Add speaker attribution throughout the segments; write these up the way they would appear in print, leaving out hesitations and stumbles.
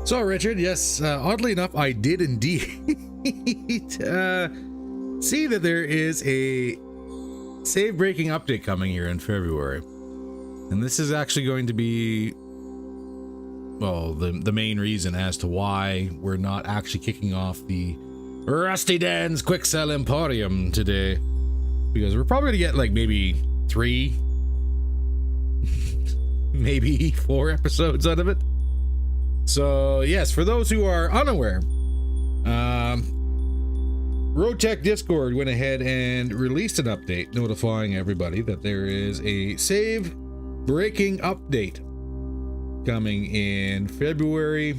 Speaker 1: So, Richard, yes, oddly enough, I did indeed see that there is a save-breaking update coming here in February. And this is actually going to be, well, the main reason as to why we're not actually kicking off the Rusty Dan's Quick Sell Emporium today. Because we're probably going to get like maybe 3, maybe 4 episodes out of it. So, yes, for those who are unaware, RogueTech Discord went ahead and released an update notifying everybody that there is a save-breaking update coming in February,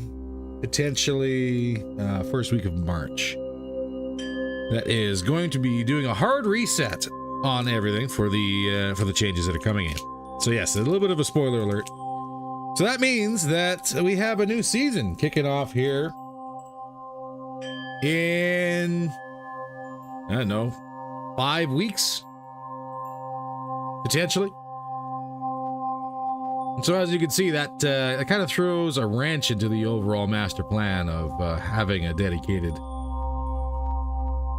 Speaker 1: potentially first week of March. That is going to be doing a hard reset on everything for the changes that are coming in. So, yes, a little bit of a spoiler alert. So that means that we have a new season kicking off here in, I don't know, 5 weeks, potentially. So as you can see, that kind of throws a wrench into the overall master plan of having a dedicated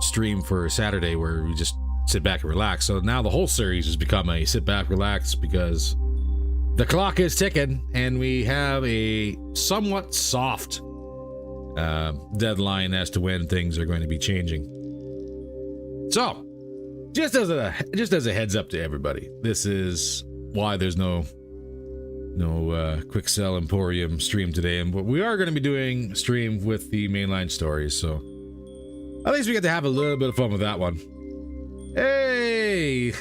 Speaker 1: stream for Saturday where we just sit back and relax. So now the whole series has become a sit back, relax, because the clock is ticking, and we have a somewhat soft deadline as to when things are going to be changing. So, just as a heads up to everybody, this is why there's no Quick Sell Emporium stream today, and we are going to be doing a stream with the mainline stories. So, at least we get to have a little bit of fun with that one. Hey!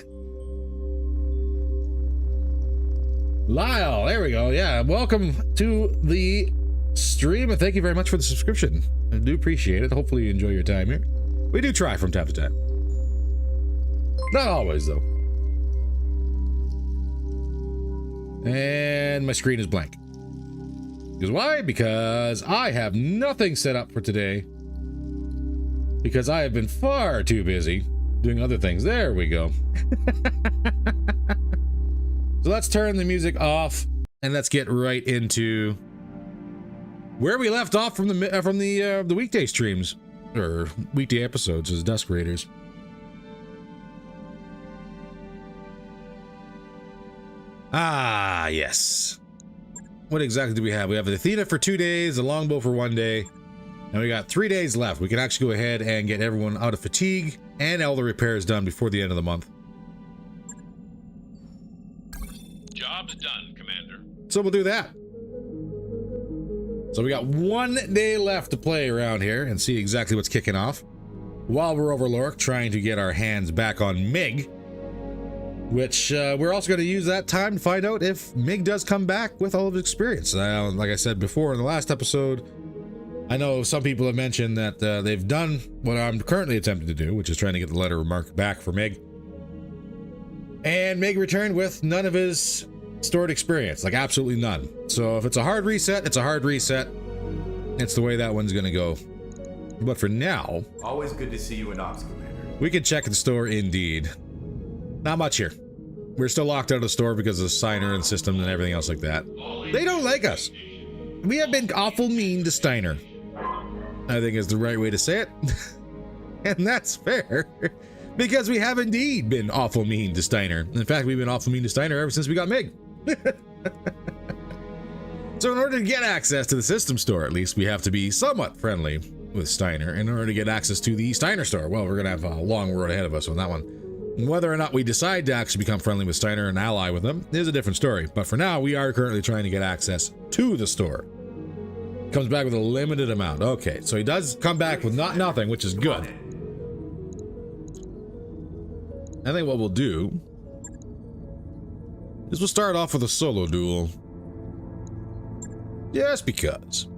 Speaker 1: Lyle, there we go. Yeah, welcome to the stream, and thank you very much for the subscription. I do appreciate it. Hopefully you enjoy your time here. We do try from time to time. Not always, though. And my screen is blank. Because why? Because I have nothing set up for today. Because I have been far too busy doing other things. There we go. So let's turn the music off and let's get right into where we left off from the weekday streams or weekday episodes as Dusk Raiders. Ah, yes. What exactly do we have? We have the Athena for 2 days, the Longbow for 1 day, and we got 3 days left. We can actually go ahead and get everyone out of fatigue and all the repairs done before the end of the month.
Speaker 2: Job's done, Commander.
Speaker 1: So we'll do that. So we got 1 day left to play around here and see exactly what's kicking off. While we're over Lork trying to get our hands back on Mig, which we're also going to use that time to find out if Mig does come back with all of his experience. Like I said before in the last episode, I know some people have mentioned that they've done what I'm currently attempting to do, which is trying to get the letter of marque back for Mig. And Mig returned with none of his stored experience, like absolutely none. So if it's a hard reset, it's a hard reset. It's the way that one's going to go. But for now,
Speaker 3: always good to see you in Ops, Commander.
Speaker 1: We can check the store indeed. Not much here. We're still locked out of the store because of the signer and system and everything else like that. They don't like us. We have been awful mean to Steiner, I think is the right way to say it. And that's fair, because we have indeed been awful mean to Steiner. In fact, we've been awful mean to Steiner ever since we got Mig. So in order to get access to the system store, at least, we have to be somewhat friendly with Steiner in order to get access to the Steiner store. Well, we're going to have a long road ahead of us on that one. Whether or not we decide to actually become friendly with Steiner and ally with them is a different story. But for now, we are currently trying to get access to the store. Comes back with a limited amount. Okay, so he does come back with nothing, which is good. I think what we'll do is we'll start off with a solo duel. Just because.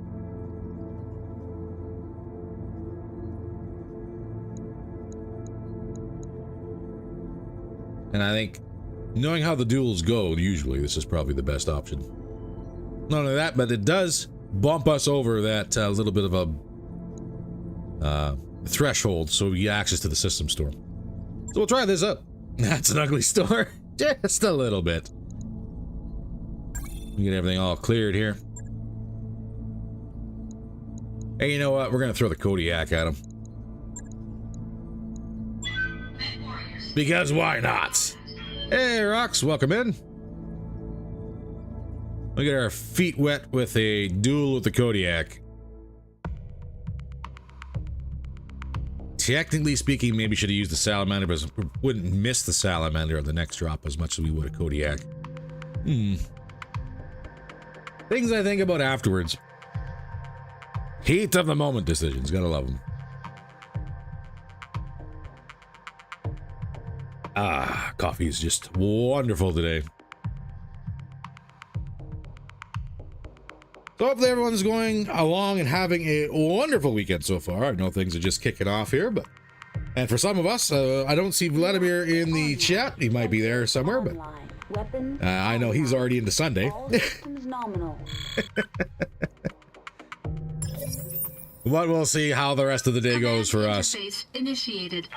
Speaker 1: And I think, knowing how the duels go, usually this is probably the best option. Not only that, but it does bump us over that little bit of a threshold so we get access to the system store. So we'll try this out. That's an ugly store. Just a little bit. We get everything all cleared here. Hey, you know what? We're gonna throw the Kodiak at him. Because why not? Hey, Rox, welcome in. We'll get our feet wet with a duel with the Kodiak. Technically speaking, maybe should have used the Salamander, but wouldn't miss the Salamander of the next drop as much as we would a Kodiak. Things I think about afterwards. Heat of the moment decisions. Gotta love them. Ah, coffee is just wonderful today. So hopefully everyone's going along and having a wonderful weekend so far. I know things are just kicking off here, but... And for some of us, I don't see Vladimir in the chat. He might be there somewhere, but... I know he's already into Sunday. But we'll see how the rest of the day goes for us.
Speaker 4: Initiated.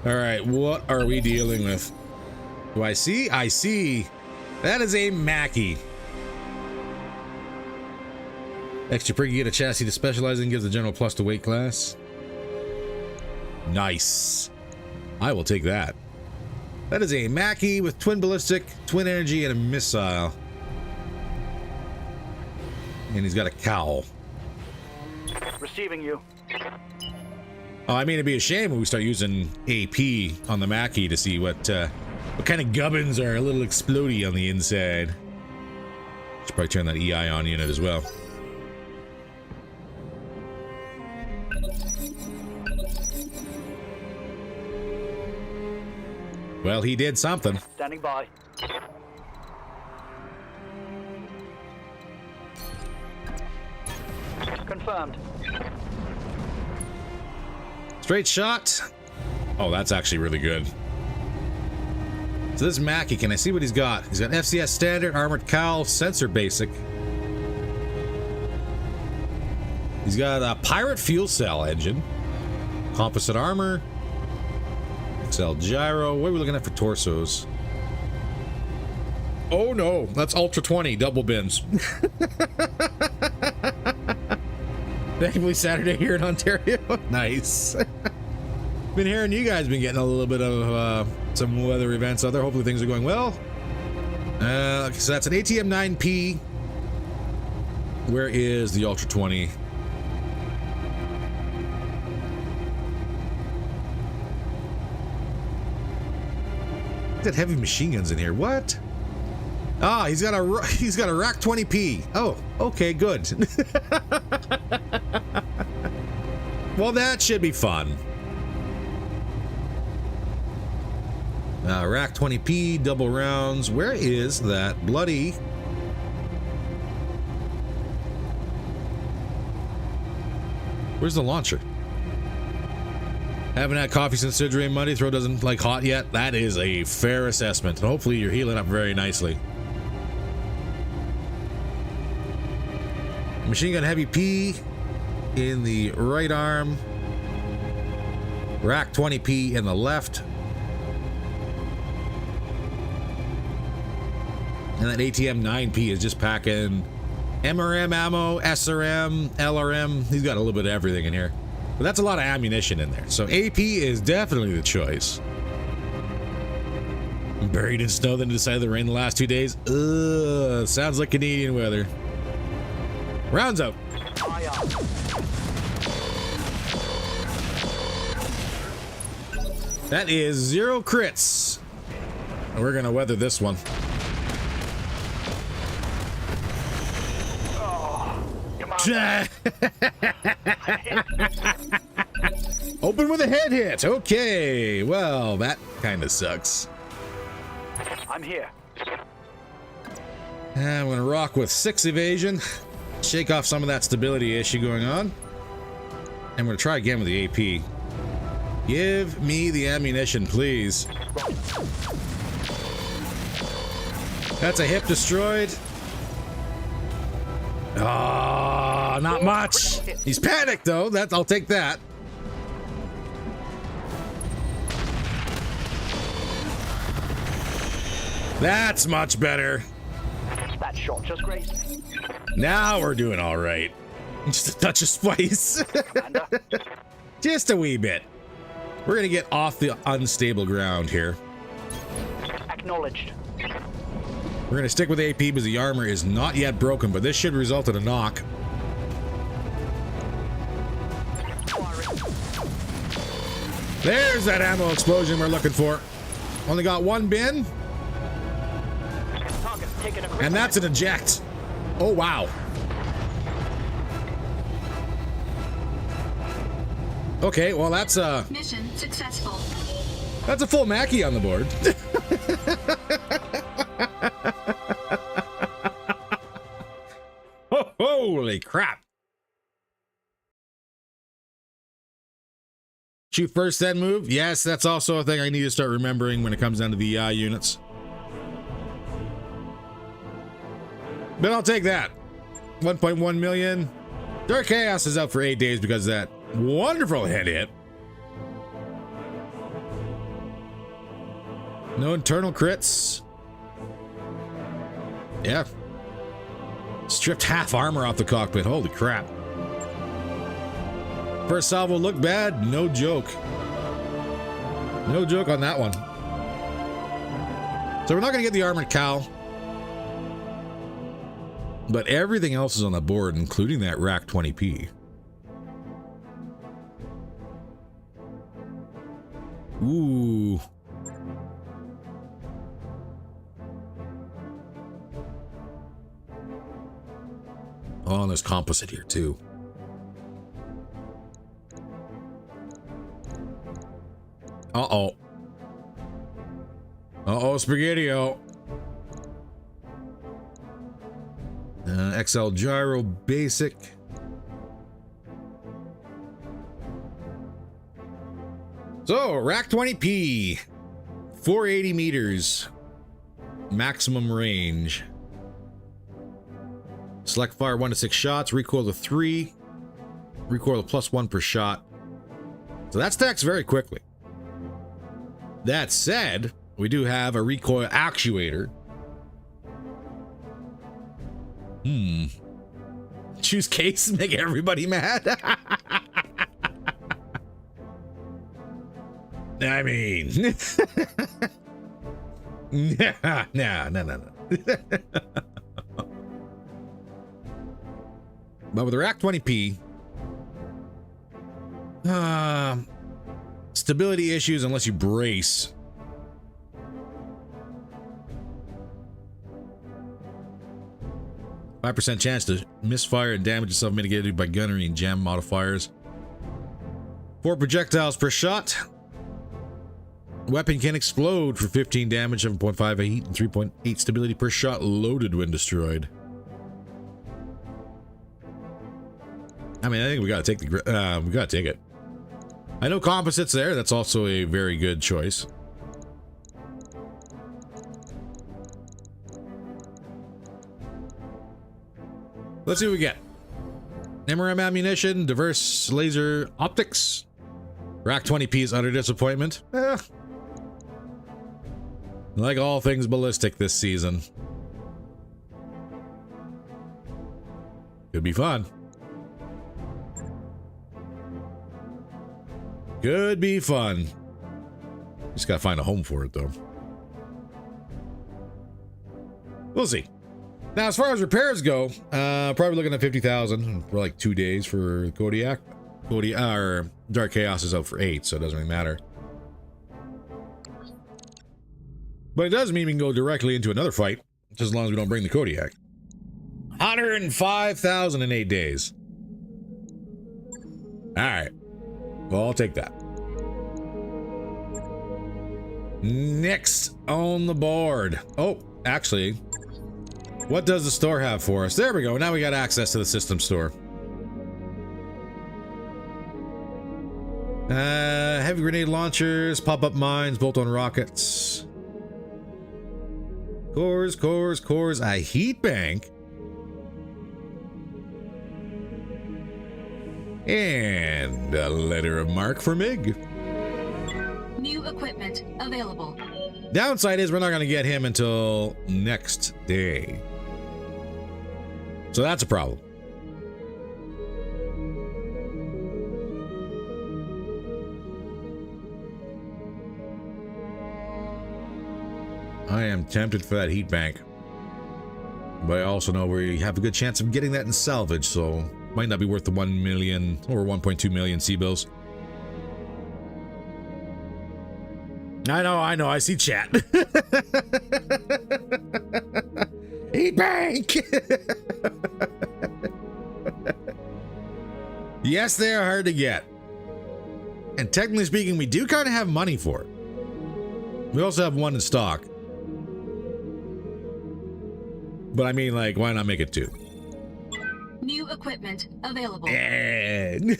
Speaker 1: Alright, what are we dealing with? Do I see? I see. That is a Mackie. Extra priggy, get a chassis to specialize in, gives the general plus to weight class. Nice. I will take that. That is a Mackie with twin ballistic, twin energy, and a missile. And he's got a cowl.
Speaker 5: Receiving you.
Speaker 1: Oh, I mean, it'd be a shame when we start using AP on the Mackie to see what kind of gubbins are a little explodey on the inside. Should probably turn that EI on unit as well. Well, he did something.
Speaker 5: Standing by. Confirmed.
Speaker 1: Straight shot. Oh, that's actually really good. So this Mackie, can I see what he's got? He's got FCS standard, armored cowl, sensor basic. He's got a pirate fuel cell engine, composite armor, XL gyro. What are we looking at for torsos? Oh no, that's Ultra 20 double bins. Thankfully Saturday here in Ontario. Nice. Been hearing you guys been getting a little bit of some weather events out there. Hopefully things are going well. So that's an ATM 9P. Where is the Ultra 20? Got heavy machine guns in here. What? Ah, he's got a Rack 20P. Oh, okay, good. Well, that should be fun. Rack 20P, double rounds. Where is that bloody? Where's the launcher? Haven't had coffee since surgery Monday. Throat doesn't like hot yet. That is a fair assessment. And hopefully you're healing up very nicely. Machine gun heavy P in the right arm. Rack 20P in the left. And that ATM 9P is just packing MRM ammo, SRM, LRM. He's got a little bit of everything in here. But that's a lot of ammunition in there. So AP is definitely the choice. Buried in snow, then decided to rain the last 2 days. Ugh, sounds like Canadian weather. Rounds out. That is 0 crits. And we're gonna weather this one. Open with a head hit. Okay, well, that kind of sucks.
Speaker 5: I'm here.
Speaker 1: I'm gonna rock with 6 evasion, shake off some of that stability issue going on. I'm gonna try again with the AP. Give me the ammunition, please. That's a hip destroyed. Ah, not much. He's panicked though. I'll take that. That's much better.
Speaker 5: shot just grazed me.
Speaker 1: Now we're doing all right. Just a touch of spice.
Speaker 5: Commander.
Speaker 1: Just a wee bit. We're gonna get off the unstable ground here.
Speaker 5: Acknowledged.
Speaker 1: We're gonna stick with AP because the armor is not yet broken, but this should result in a knock. There's that ammo explosion we're looking for. Only got one bin,
Speaker 5: Target's taken a quick
Speaker 1: and that's an eject. Oh, wow. Okay, well, that's
Speaker 4: Mission successful.
Speaker 1: a full Mackie on the board. Oh, holy crap. Shoot first, then move. Yes, that's also a thing I need to start remembering when it comes down to the EI units. But I'll take that. 1.1 million. Dark Chaos is out for 8 days because of that wonderful hit. No internal crits. Yeah. Stripped half armor off the cockpit. Holy crap. First salvo looked bad. No joke. No joke on that one. So we're not going to get the armored cowl. But everything else is on the board, including that Rack 20p. Ooh. Oh, and there's composite here too. Uh-oh. Uh-oh, Spaghetti-O. XL Gyro Basic. So, Rack 20p. 480 meters. Maximum range. Select fire 1 to 6 shots. Recoil to 3. Recoil to +1 per shot. So that stacks very quickly. That said, we do have a recoil actuator. Choose case and make everybody mad. I mean, no. But with the Rack 20p, stability issues unless you brace. %5 chance to misfire and damage yourself mitigated by gunnery and jam modifiers. 4 projectiles per shot. Weapon can explode for 15 damage, 7.5 heat, and 3.8 stability per shot loaded when destroyed. I mean, I think we gotta take it. I know composites there. That's also a very good choice. Let's see what we get. MRM ammunition, diverse laser optics. Rack 20p is utter disappointment. Like all things ballistic this season. Could be fun. Could be fun. Just gotta find a home for it, though. We'll see. Now, as far as repairs go, probably looking at 50,000 for like 2 days for Kodiak. Or Dark Chaos is out for 8, so it doesn't really matter. But it does mean we can go directly into another fight, just as long as we don't bring the Kodiak. 105,000 in 8 days. All right. Well, I'll take that. Next on the board. Oh, actually, what does the store have for us? There we go. Now we got access to the system store. Heavy grenade launchers, pop-up mines, bolt-on rockets. Cores, a heat bank. And a letter of marque for Mig.
Speaker 4: New equipment available.
Speaker 1: Downside is we're not going to get him until next day. So that's a problem. I am tempted for that heat bank. But I also know we have a good chance of getting that in salvage, so might not be worth the 1 million or 1.2 million C-bills. I know, I see chat. Heat bank! Yes, they are hard to get. And technically speaking, we do kind of have money for it. We also have one in stock. But I mean, like, why not make it 2?
Speaker 4: New equipment available.
Speaker 1: And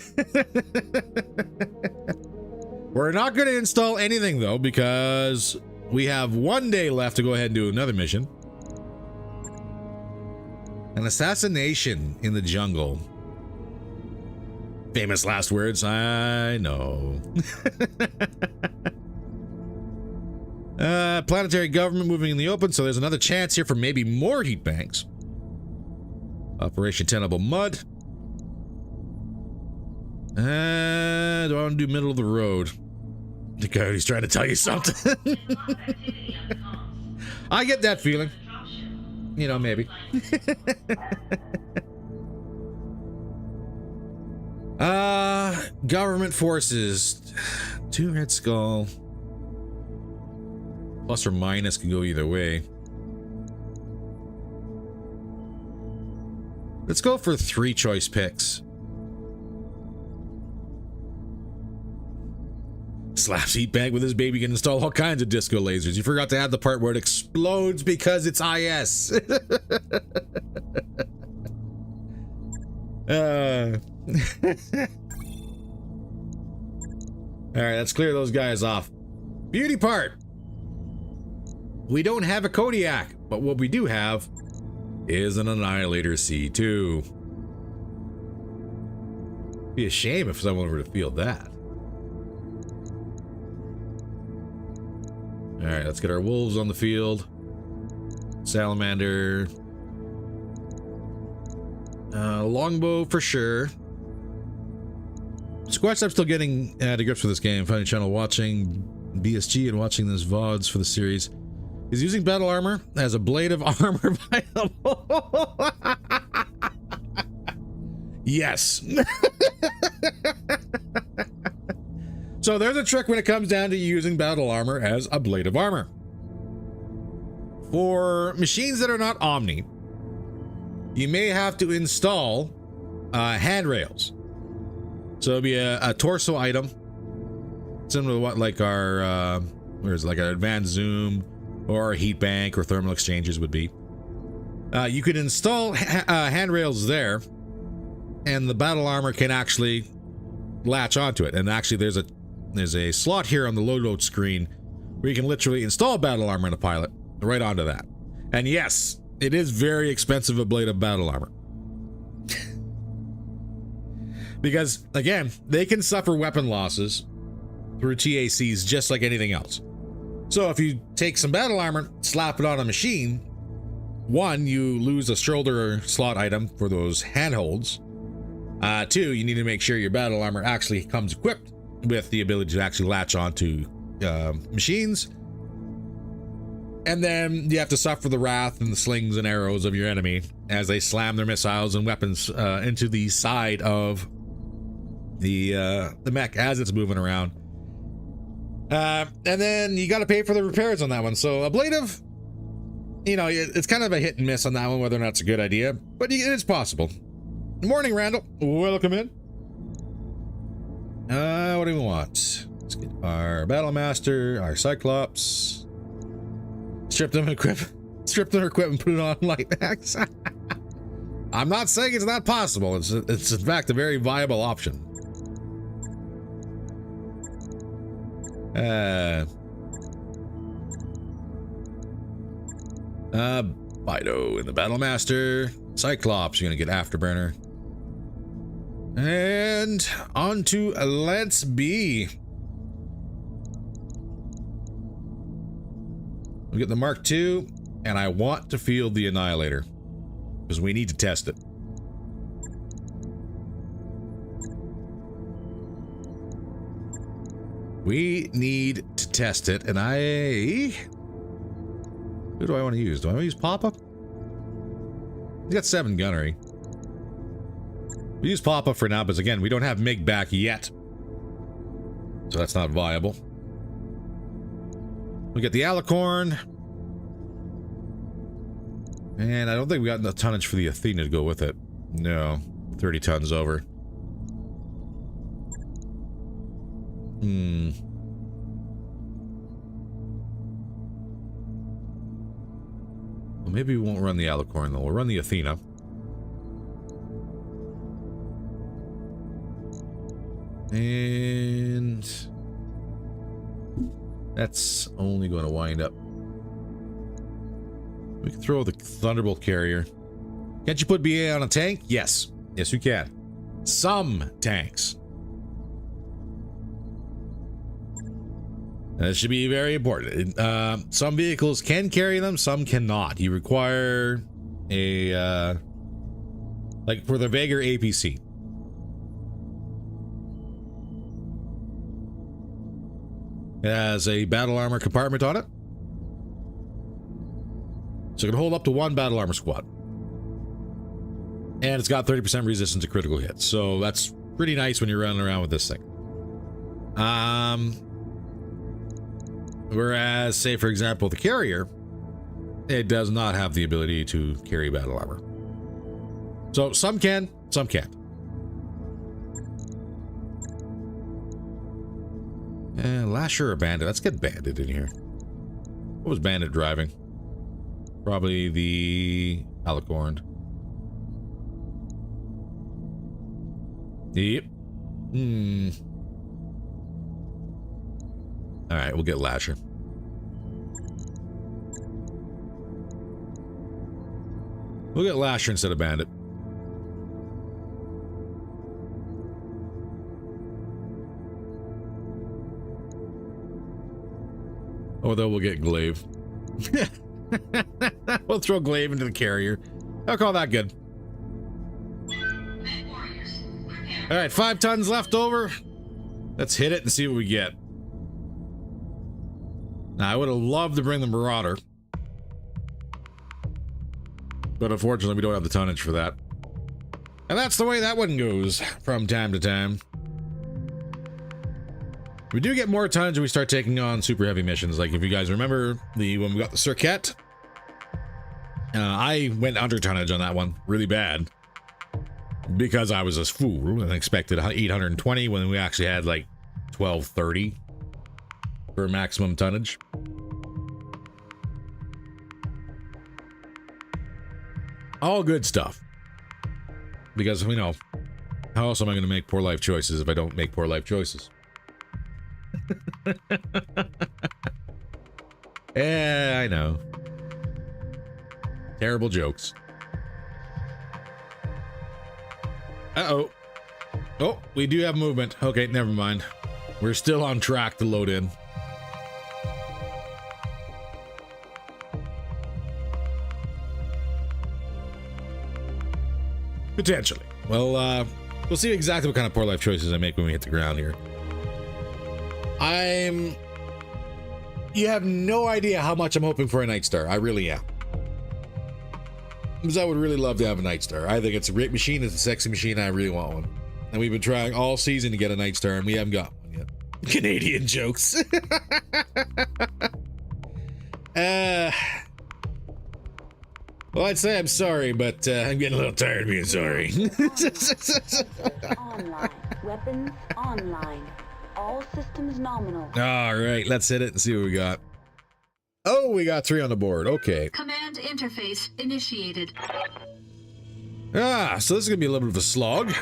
Speaker 1: we're not going to install anything, though, because we have 1 day left to go ahead and do another mission. An assassination in the jungle. Famous last words, I know. Planetary government moving in the open, so there's another chance here for maybe more heat banks. Operation Tenable Mud. Do I want to do middle of the road? The coyote's trying to tell you something. I get that feeling. You know, maybe. Government forces. 2 Red Skull. Plus or minus can go either way. Let's go for 3 choice picks. Slaps heat bag with his baby can install all kinds of disco lasers. You forgot to add the part where it explodes because it's IS. Alright, let's clear those guys off. Beauty part. We don't have a Kodiak, but what we do have is an Annihilator C2. Be a shame if someone were to field that. Alright, let's get our wolves on the field. Salamander. Longbow for sure. Squatch, I'm still getting to grips with this game. Finding channel watching BSG and watching this VODs for the series. Is using battle armor as a blade of armor viable? Yes. So there's a trick when it comes down to using battle armor as a blade of armor. For machines that are not Omni, you may have to install handrails. So it'll be a torso item, similar to what like our where's like our advanced zoom or heat bank or thermal exchanges would be. You could install handrails there, and the battle armor can actually latch onto it. And actually, there's a slot here on the loadout screen where you can literally install battle armor in a pilot right onto that. And yes, it is very expensive a blade of battle armor. Because again, they can suffer weapon losses through TACs just like anything else. So if you take some battle armor, slap it on a machine, 1, you lose a shoulder slot item for those handholds. 2, you need to make sure your battle armor actually comes equipped with the ability to actually latch onto machines. And then you have to suffer the wrath and the slings and arrows of your enemy as they slam their missiles and weapons into the side of the mech as it's moving around. And then you got to pay for the repairs on that one. So a blade of, you know, it's kind of a hit and miss on that one, whether or not it's a good idea, but it is possible. Good morning, Randall. Welcome in. What do we want? Let's get our Battle Master, our Cyclops. Strip them equipment, put it on light max. I'm not saying it's not possible. It's in fact a very viable option. Bido in the Battle Master. Cyclops, you're gonna get Afterburner. And on to Let's Be. We get the Mark II, and I want to field the Annihilator because we need to test it. We need to test it, and who do I want to use? Do I want to use Papa? He's got 7 gunnery. We use Papa for now, but again, we don't have MiG back yet. So that's not viable. We get the Alicorn. And I don't think we got enough tonnage for the Athena to go with it. No, 30 tons over. Well, maybe we won't run the Alicorn, though. We'll run the Athena. And that's only going to wind up. We can throw the Thunderbolt carrier. Can't you put BA on a tank? Yes. Yes, you can. Some tanks. That should be very important. Some vehicles can carry them, some cannot. You require a, like for the Vega APC. It has a battle armor compartment on it. So it can hold up to 1 battle armor squad. And it's got 30% resistance to critical hits. So that's pretty nice when you're running around with this thing. Whereas, say for example, the carrier, it does not have the ability to carry battle armor. So some can, some can't. Lasher or Bandit? Let's get Bandit in here. What was Bandit driving? Probably the Alicorn. Yep. Alright, we'll get Lasher. We'll get Lasher instead of Bandit. Although we'll get Glaive. We'll throw Glaive into the carrier. I'll call that good. Alright, 5 tons left over. Let's hit it and see what we get. Now, I would have loved to bring the Marauder. But unfortunately, we don't have the tonnage for that. And that's the way that one goes from time to time. We do get more tonnage when we start taking on super heavy missions. Like if you guys remember when we got the Circuit, I went under tonnage on that one really bad because I was a fool and expected 820 when we actually had like 1230 for maximum tonnage. All good stuff. Because, you know, how else am I going to make poor life choices if I don't make poor life choices? Yeah, I know. Terrible jokes. Uh-oh. Oh, we do have movement. Okay, never mind. We're still on track to load in. Potentially. Well, we'll see exactly what kind of poor life choices I make when we hit the ground here. You have no idea how much I'm hoping for a Night Star. I really am. Because I would really love to have a Night Star. I think it's a great machine. It's a sexy machine. I really want one. And we've been trying all season to get a Night Star, and we haven't got one yet. Canadian jokes. Well, I'd say I'm sorry, but I'm getting a little tired of being sorry.
Speaker 6: Online. Weapons online. All systems nominal.
Speaker 1: All right, let's hit it and see what we got. Oh, we got 3 on the board. Okay.
Speaker 4: Command interface initiated.
Speaker 1: So this is gonna be a little bit of a slog.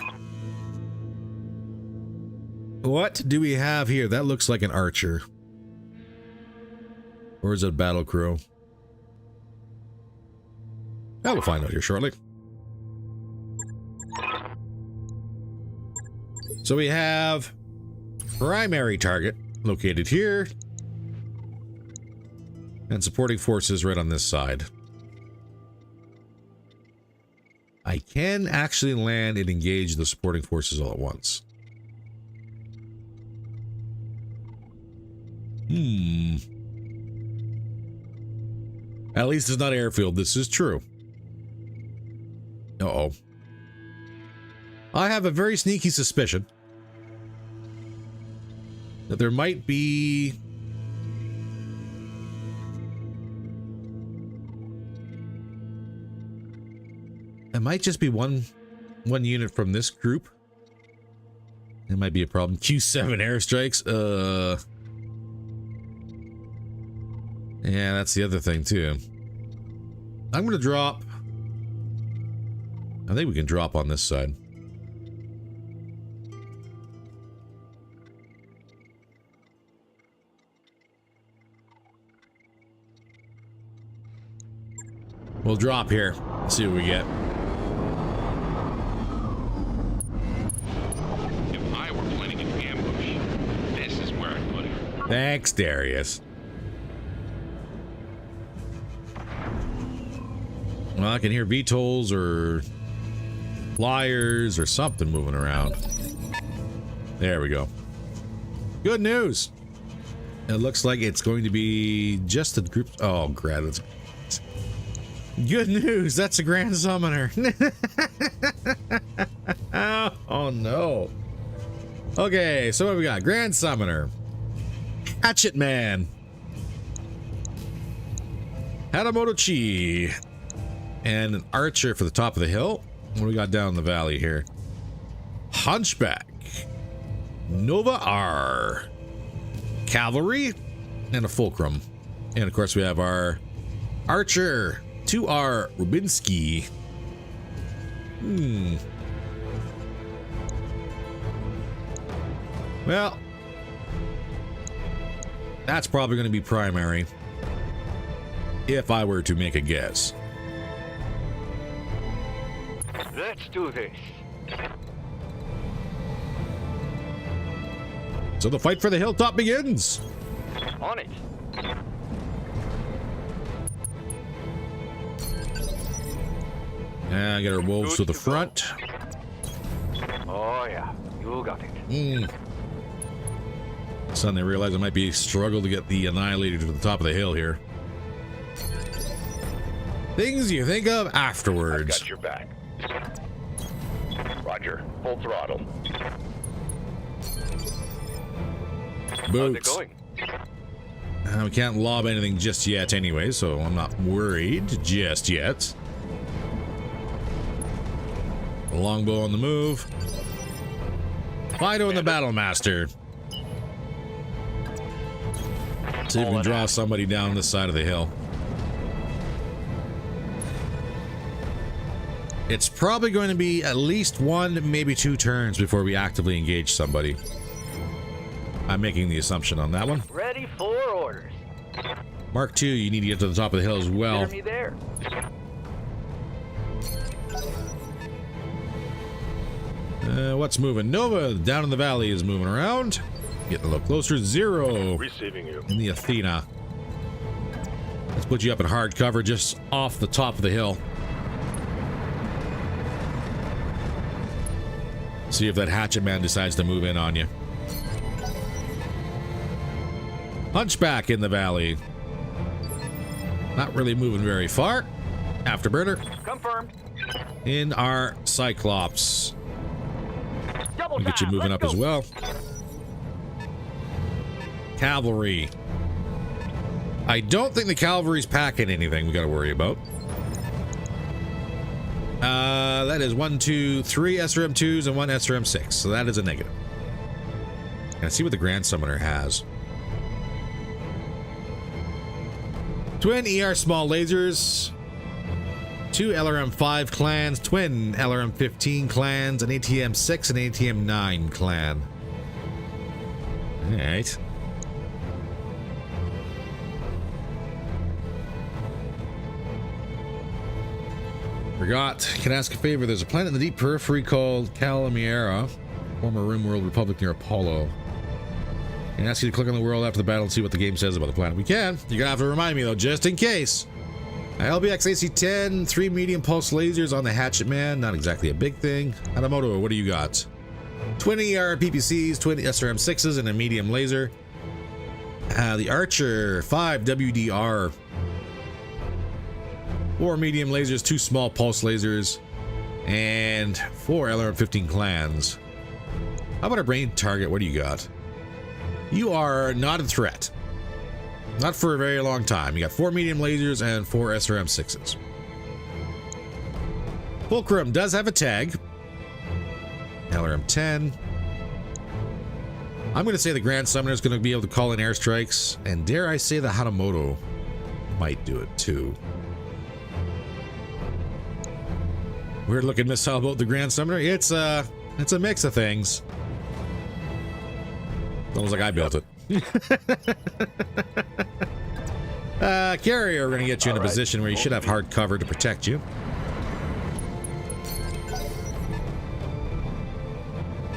Speaker 1: What do we have here? That looks like an archer. Or is it a battle crew? We'll find out here shortly. So we have primary target located here. And supporting forces right on this side. I can actually land and engage the supporting forces all at once. At least it's not airfield. This is true. Uh-oh. I have a very sneaky suspicion that there might be... It might just be one unit from this group. It might be a problem. Q7 airstrikes. Yeah, that's the other thing too. I'm gonna drop. I think we can drop on this side. We'll drop here. See what we get.
Speaker 2: If I were planning an ambush, this is where I'd put it.
Speaker 1: Thanks, Darius. Well, I can hear VTOLs or flyers or something moving around. There we go. Good news. It looks like it's going to be just the group. Oh, crap. That's good news. That's a Grand Summoner. Oh, no. Okay, so what do we got? Grand Summoner. Hatchet Man. Hadamoto Chi. And an archer for the top of the hill. What do we got down the valley here? Hunchback. Nova R. Cavalry. And a Fulcrum. And of course we have our archer. 2R Rubinsky. Well, that's probably going to be primary. If I were to make a guess.
Speaker 5: Let's do this.
Speaker 1: So the fight for the hilltop begins.
Speaker 5: On it.
Speaker 1: And get our wolves to the front.
Speaker 5: Oh yeah, you got it.
Speaker 1: Suddenly I realize it might be a struggle to get the Annihilator to the top of the hill here. Things you think of afterwards.
Speaker 7: I've got your back. Roger, full throttle.
Speaker 1: Boots.
Speaker 5: How's it going?
Speaker 1: We can't lob anything just yet anyway, so I'm not worried just yet. Longbow on the move. Fido and the Battle Master. See if we can draw somebody down this side of the hill. It's probably going to be at least one, maybe two turns before we actively engage somebody. I'm making the assumption on that one.
Speaker 5: Ready for orders.
Speaker 1: Mark II, you need to get to the top of the hill as well.
Speaker 5: Hear me there.
Speaker 1: What's moving? Nova down in the valley is moving around. Getting a little closer. Zero
Speaker 7: Receiving you.
Speaker 1: in the Athena. Let's put you up in hard cover just off the top of the hill. See if that Hatchet Man decides to move in on you. Hunchback in the valley. Not really moving very far. Afterburner.
Speaker 5: Confirmed.
Speaker 1: In our Cyclops.
Speaker 5: Double
Speaker 1: We'll get you
Speaker 5: tap,
Speaker 1: moving
Speaker 5: let's
Speaker 1: up as
Speaker 5: go.
Speaker 1: well. Cavalry. I don't think the cavalry's packing anything we got to worry about. That is 1, 2, 3 SRM2s and 1 SRM6. So that is a negative. Let's see what the Grand Summoner has. Twin ER small lasers. 2 LRM5 clans, twin LRM15 clans, an ATM6 and ATM9 clan. Alright. Forgot. Can I ask a favor? There's a planet in the deep periphery called Calamiera, former RimWorld Republic near Apollo. Can I ask you to click on the world after the battle and see what the game says about the planet? We can. You're gonna have to remind me though, just in case. LBX AC-10, 3 medium pulse lasers on the Hatchet Man. Not exactly a big thing. Hanamoto, what do you got? 20 PPCs, 20 SRM6s, and a medium laser. The Archer, 5 WDR. 4 medium lasers, 2 small pulse lasers, and 4 LRM-15 clans. How about our brain target? What do you got? You are not a threat. Not for a very long time. You got 4 medium lasers and 4 SRM6s. Fulcrum does have a tag. LRM-10. I'm going to say the Grand Summoner is going to be able to call in airstrikes, and dare I say the Hanamoto might do it too. Weird looking missile about the Grand Summoner. It's a mix of things. Almost like I built it. Carrier, we're going to get you in a position where you should have hard cover to protect you.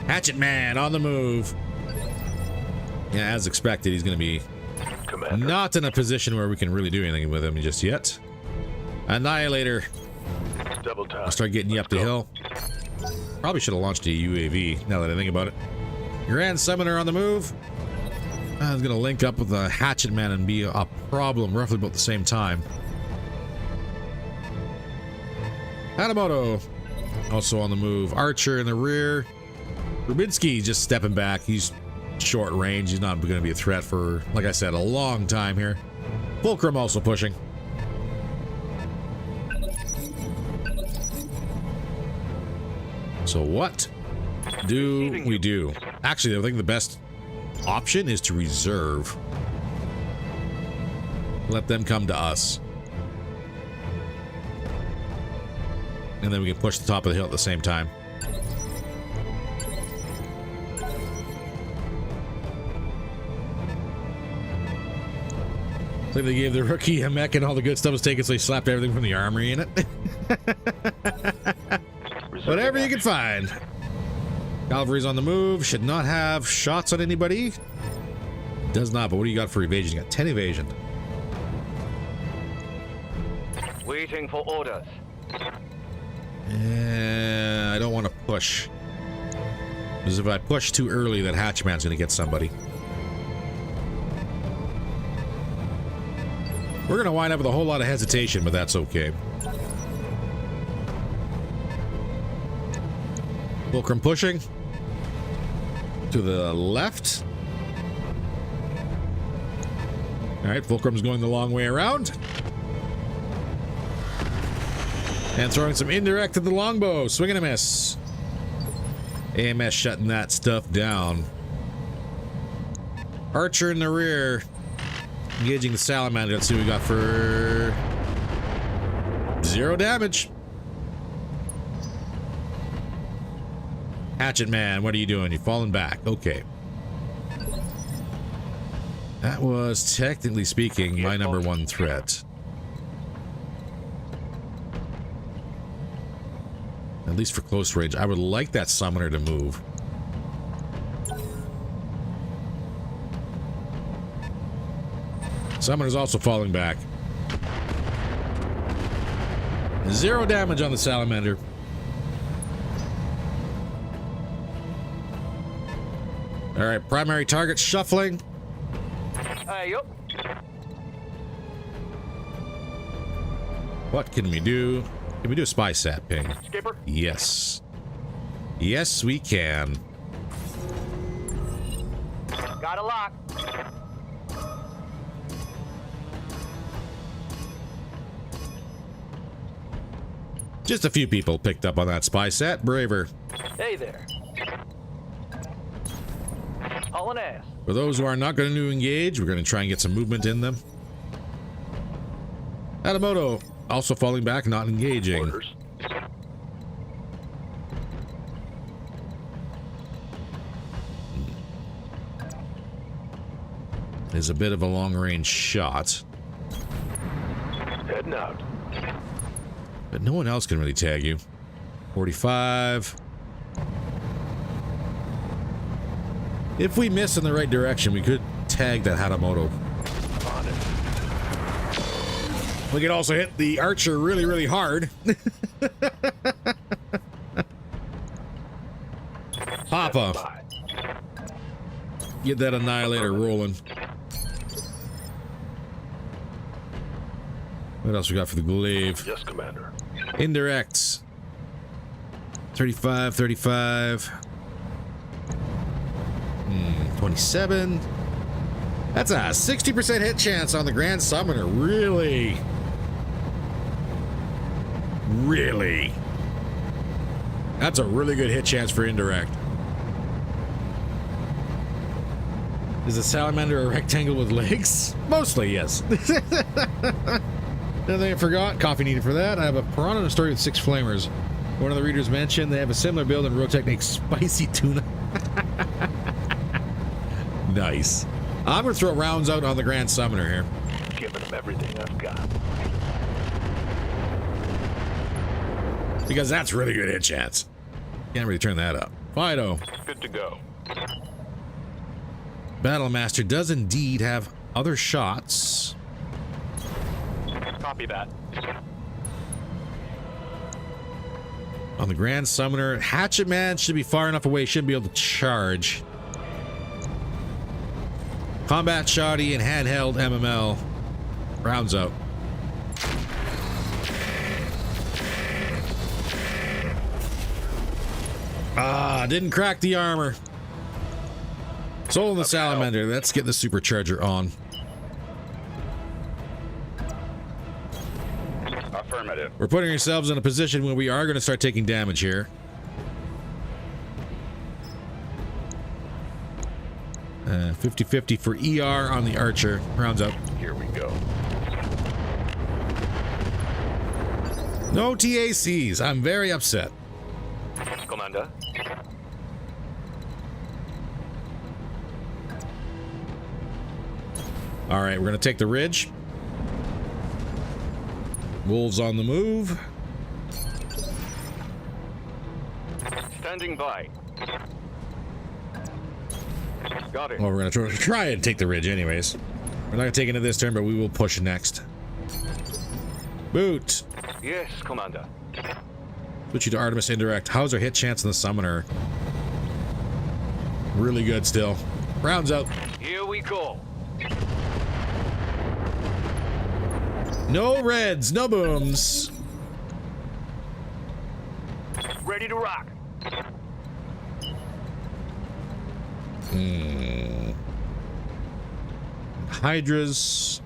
Speaker 1: Hatchet Man on the move. Yeah, as expected, he's going to be not in a position where we can really do anything with him just yet. Annihilator.
Speaker 5: Double time.
Speaker 1: I'll start getting you up the hill. Probably should have launched a UAV, now that I think about it. Grand Summoner on the move. I was going to link up with the Hatchet Man and be a problem roughly about the same time. Hanamoto also on the move. Archer in the rear. Rubinski just stepping back. He's short range. He's not going to be a threat for, like I said, a long time here. Fulcrum also pushing. So what do we do? Actually, I think the best option is to reserve. Let them come to us. And then we can push the top of the hill at the same time. I think they gave the rookie a mech and all the good stuff was taken, so he slapped everything from the armory in it. Whatever you can find. Cavalry's on the move. Should not have shots on anybody. Does not, but what do you got for evasion? You got 10 evasion.
Speaker 5: Waiting for orders.
Speaker 1: I don't want to push. Because if I push too early, that Hatchman's going to get somebody. We're going to wind up with a whole lot of hesitation, but that's okay. Fulcrum pushing to the left. All right, Fulcrum's going the long way around. And throwing some indirect at the longbow. Swing and a miss. AMS shutting that stuff down. Archer in the rear. Engaging the salamander. Let's see what we got for 0 damage. Hatchet Man, what are you doing? You're falling back. Okay. That was, technically speaking, my number 1 threat. At least for close range. I would like that summoner to move. Summoner's also falling back. 0 damage on the salamander. All right, primary target shuffling.
Speaker 5: Yup.
Speaker 1: What can we do? Can we do a spy sat ping?
Speaker 5: Skipper.
Speaker 1: Yes. Yes, we can.
Speaker 5: Got a lock.
Speaker 1: Just a few people picked up on that spy sat. Braver.
Speaker 5: Hey there. Hauling ass.
Speaker 1: For those who are not going to engage, we're going to try and get some movement in them. Hanamoto also falling back, not engaging.
Speaker 5: Orders.
Speaker 1: Is a bit of a long-range shot.
Speaker 5: Heading out.
Speaker 1: But no one else can really tag you. 45. If we miss in the right direction, we could tag that Hanamoto.
Speaker 5: On it.
Speaker 1: We can also hit the archer really, really hard. Papa. Get that annihilator rolling. What else we got for the glaive?
Speaker 2: Yes, Commander.
Speaker 1: Indirects. 35, 35. 27. That's a 60% hit chance on the Grand Summoner. Really? Really? That's a really good hit chance for indirect. Is a salamander a rectangle with legs? Mostly, yes. Another thing I forgot, coffee needed for that. I have a piranha in a story with 6 flamers. One of the readers mentioned they have a similar build in RogueTech makes spicy tuna. Nice. I'm going to throw rounds out on the Grand Summoner here.
Speaker 2: Giving him everything I've got.
Speaker 1: Because that's really good hit chance. Can't really turn that up. Fido.
Speaker 2: Good to go.
Speaker 1: Battlemaster does indeed have other shots.
Speaker 5: Copy that.
Speaker 1: On the Grand Summoner, Hatchet Man should be far enough away, should be able to charge. Combat Shoddy and handheld MML. Rounds out. Ah, didn't crack the armor. Soul in the Salamander. Let's get the supercharger on.
Speaker 2: Affirmative.
Speaker 1: We're putting ourselves in a position where we are going to start taking damage here. 50-50 for ER on the Archer. Rounds up.
Speaker 2: Here we go.
Speaker 1: No TACs. I'm very upset.
Speaker 5: Commander.
Speaker 1: All right, we're going to take the ridge. Wolves on the move.
Speaker 5: Standing by. Got it.
Speaker 1: Well, we're going to try and take the ridge anyways. We're not going to take it this turn, but we will push next. Boot.
Speaker 5: Yes, Commander.
Speaker 1: Switch you to Artemis Indirect. How's our hit chance on the Summoner? Really good still. Rounds out.
Speaker 5: Here we go.
Speaker 1: No reds, no booms.
Speaker 5: Ready to rock.
Speaker 1: Hydras.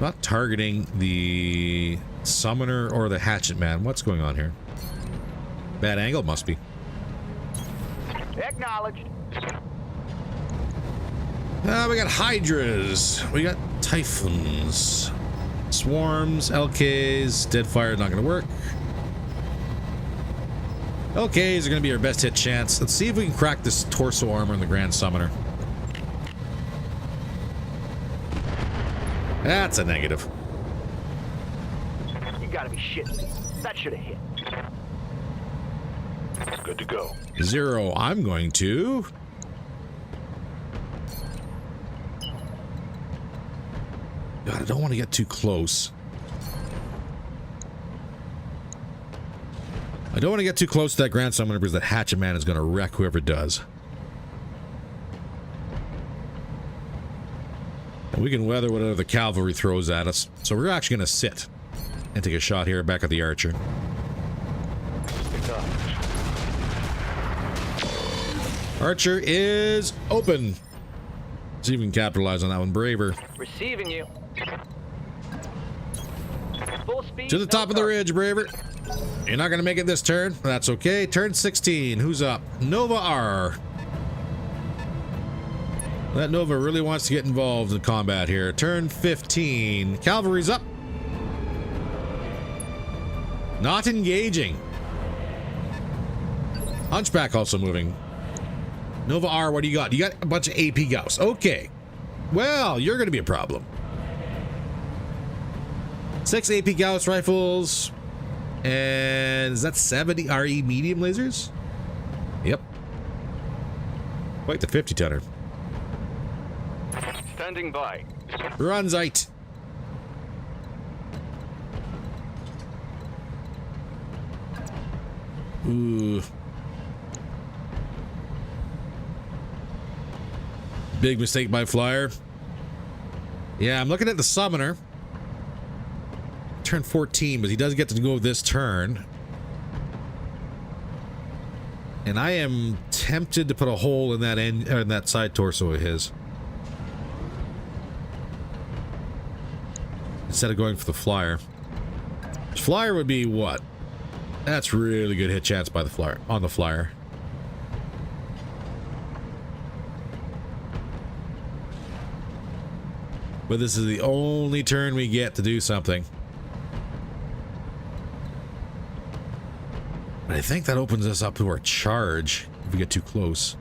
Speaker 1: Not targeting the Summoner or the Hatchet Man. What's going on here? Bad angle must be.
Speaker 5: Acknowledged.
Speaker 1: We got Hydras. We got Typhoons. Swarms, LKs. Deadfire not going to work. LKs are going to be our best hit chance. Let's see if we can crack this torso armor in the Grand Summoner. That's a negative.
Speaker 5: You gotta be shitting me. That should have hit.
Speaker 2: Good to go.
Speaker 1: 0. I'm going to... God, I don't want to get too close. I don't want to get too close to that Grand Summoner because that Hatchet Man is going to wreck whoever does. And we can weather whatever the cavalry throws at us. So we're actually going to sit and take a shot here back at the Archer. Archer is open. See if we can capitalize on that one. Braver.
Speaker 5: Receiving you. Full speed.
Speaker 1: To the top of the ridge, Braver. You're not going to make it this turn. That's okay. Turn 16. Who's up? Nova R. That Nova really wants to get involved in combat here. Turn 15. Cavalry's up. Not engaging. Hunchback also moving. Nova R, what do you got? You got a bunch of AP Gauss. Okay. Well, you're going to be a problem. 6 AP Gauss rifles. And is that 70 RE medium lasers? Yep. Quite the 50-tonner.
Speaker 5: Standing by.
Speaker 1: Run, Zeit. Ooh. Big mistake by Flyer. Yeah, I'm looking at the summoner. Turn 14, but he does get to go this turn. And I am tempted to put a hole in that end, in that side torso of his. Instead of going for the Flyer. Flyer would be what? That's really good hit chance by the Flyer, on the Flyer. But this is the only turn we get to do something. But I think that opens us up to our charge if we get too close.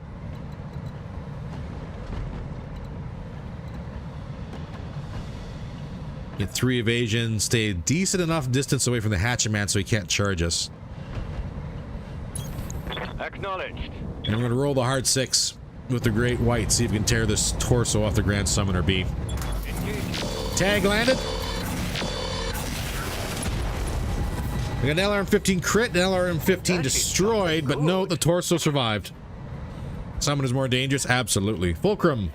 Speaker 1: Get 3 evasion, stay a decent enough distance away from the hatchet man so he can't charge us.
Speaker 5: Acknowledged.
Speaker 1: And we're going to roll the hard 6 with the Great White, see if we can tear this torso off the Grand Summoner B. Tag landed. We got an LRM-15 crit, an LRM-15 destroyed, but no, the torso survived. Summon is more dangerous? Absolutely. Fulcrum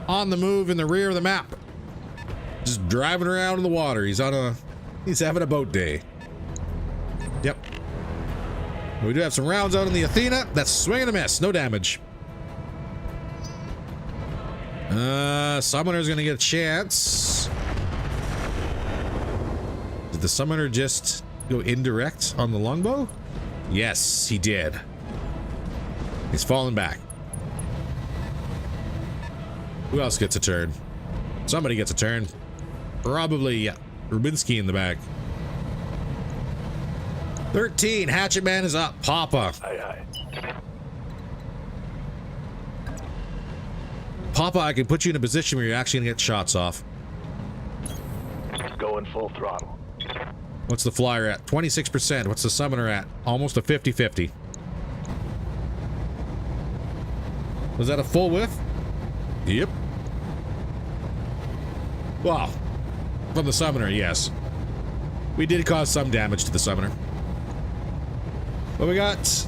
Speaker 1: on the move in the rear of the map. Just driving around in the water. He's having a boat day. Yep. We do have some rounds out in the Athena. That's swing and a miss. No damage. Summoner's gonna get a chance. Did the summoner just go indirect on the longbow? Yes, he did. He's falling back. Who else gets a turn? Somebody gets a turn. Probably Rubinski in the back. 13. Hatchet Man is up. Papa.
Speaker 5: Aye, aye.
Speaker 1: Papa, I can put you in a position where you're actually gonna get shots off.
Speaker 5: Going full throttle.
Speaker 1: What's the Flyer at? 26%. What's the Summoner at? Almost a 50-50. Was that a full whiff? Yep. Wow. From the Summoner, yes. We did cause some damage to the Summoner. But we got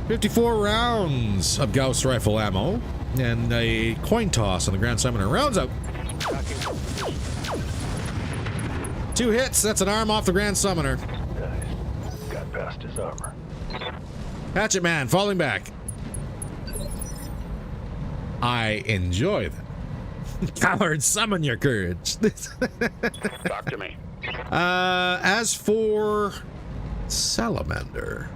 Speaker 1: 54 rounds of Gauss rifle ammo and a coin toss on the Grand Summoner. Rounds out. 2 hits. That's an arm off the Grand Summoner.
Speaker 5: Nice. Got past his armor.
Speaker 1: Hatchet Man falling back. I enjoy that. Coward, summon your courage.
Speaker 5: Talk to me.
Speaker 1: As for Salamander,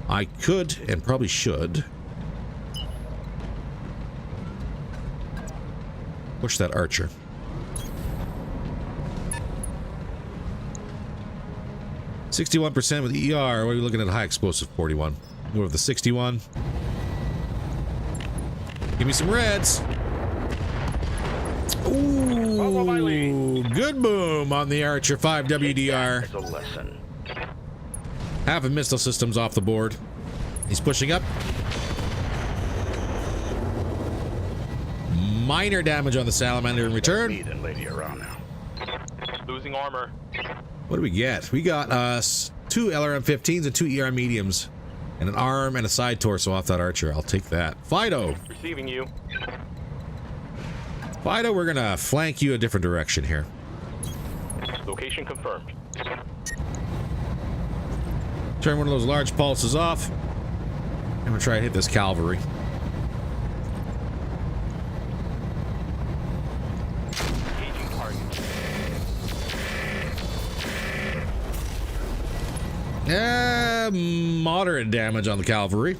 Speaker 1: I could and probably should push that archer. %61% with ER. What are we looking at? High explosive 41. Go with the 61. Give me some reds. Ooh, good boom on the Archer 5 WDR.
Speaker 5: It's a lesson.
Speaker 1: Half of missile systems off the board. He's pushing up. Minor damage on the Salamander in return.
Speaker 5: Lady around now. Losing armor.
Speaker 1: What do we get? We got us 2 LRM-15s and 2 ER mediums. And an arm and a side torso off that Archer. I'll take that. Fido.
Speaker 5: Receiving you.
Speaker 1: Fido, we're going to flank you a different direction here.
Speaker 5: Location confirmed.
Speaker 1: Turn one of those large pulses off. And we'll try to hit this cavalry.
Speaker 5: Engaging target.
Speaker 1: Moderate damage on the cavalry.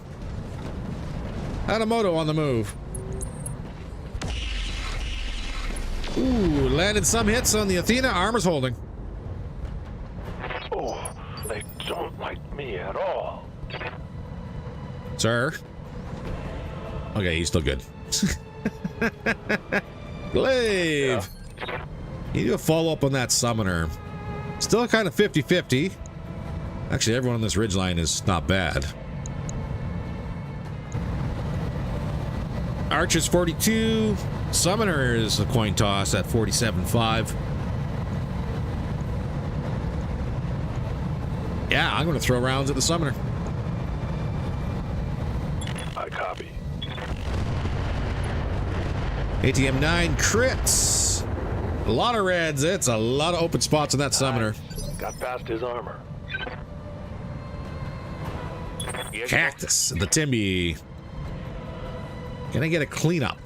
Speaker 1: Hanamoto on the move. Ooh, landed some hits on the Athena. Armor's holding.
Speaker 5: Oh, they don't like me at all.
Speaker 1: Sir. Okay, he's still good. Glaive. You need to follow up on that Summoner. Still kind of 50-50. Actually, everyone on this ridgeline is not bad. Archer's 42. Summoner is a coin toss at 47.5. Yeah, I'm going to throw rounds at the Summoner.
Speaker 5: I copy.
Speaker 1: ATM 9 crits. A lot of reds. It's a lot of open spots in that Summoner.
Speaker 5: Got past his armor.
Speaker 1: Cactus, the Timby. Can I get a cleanup?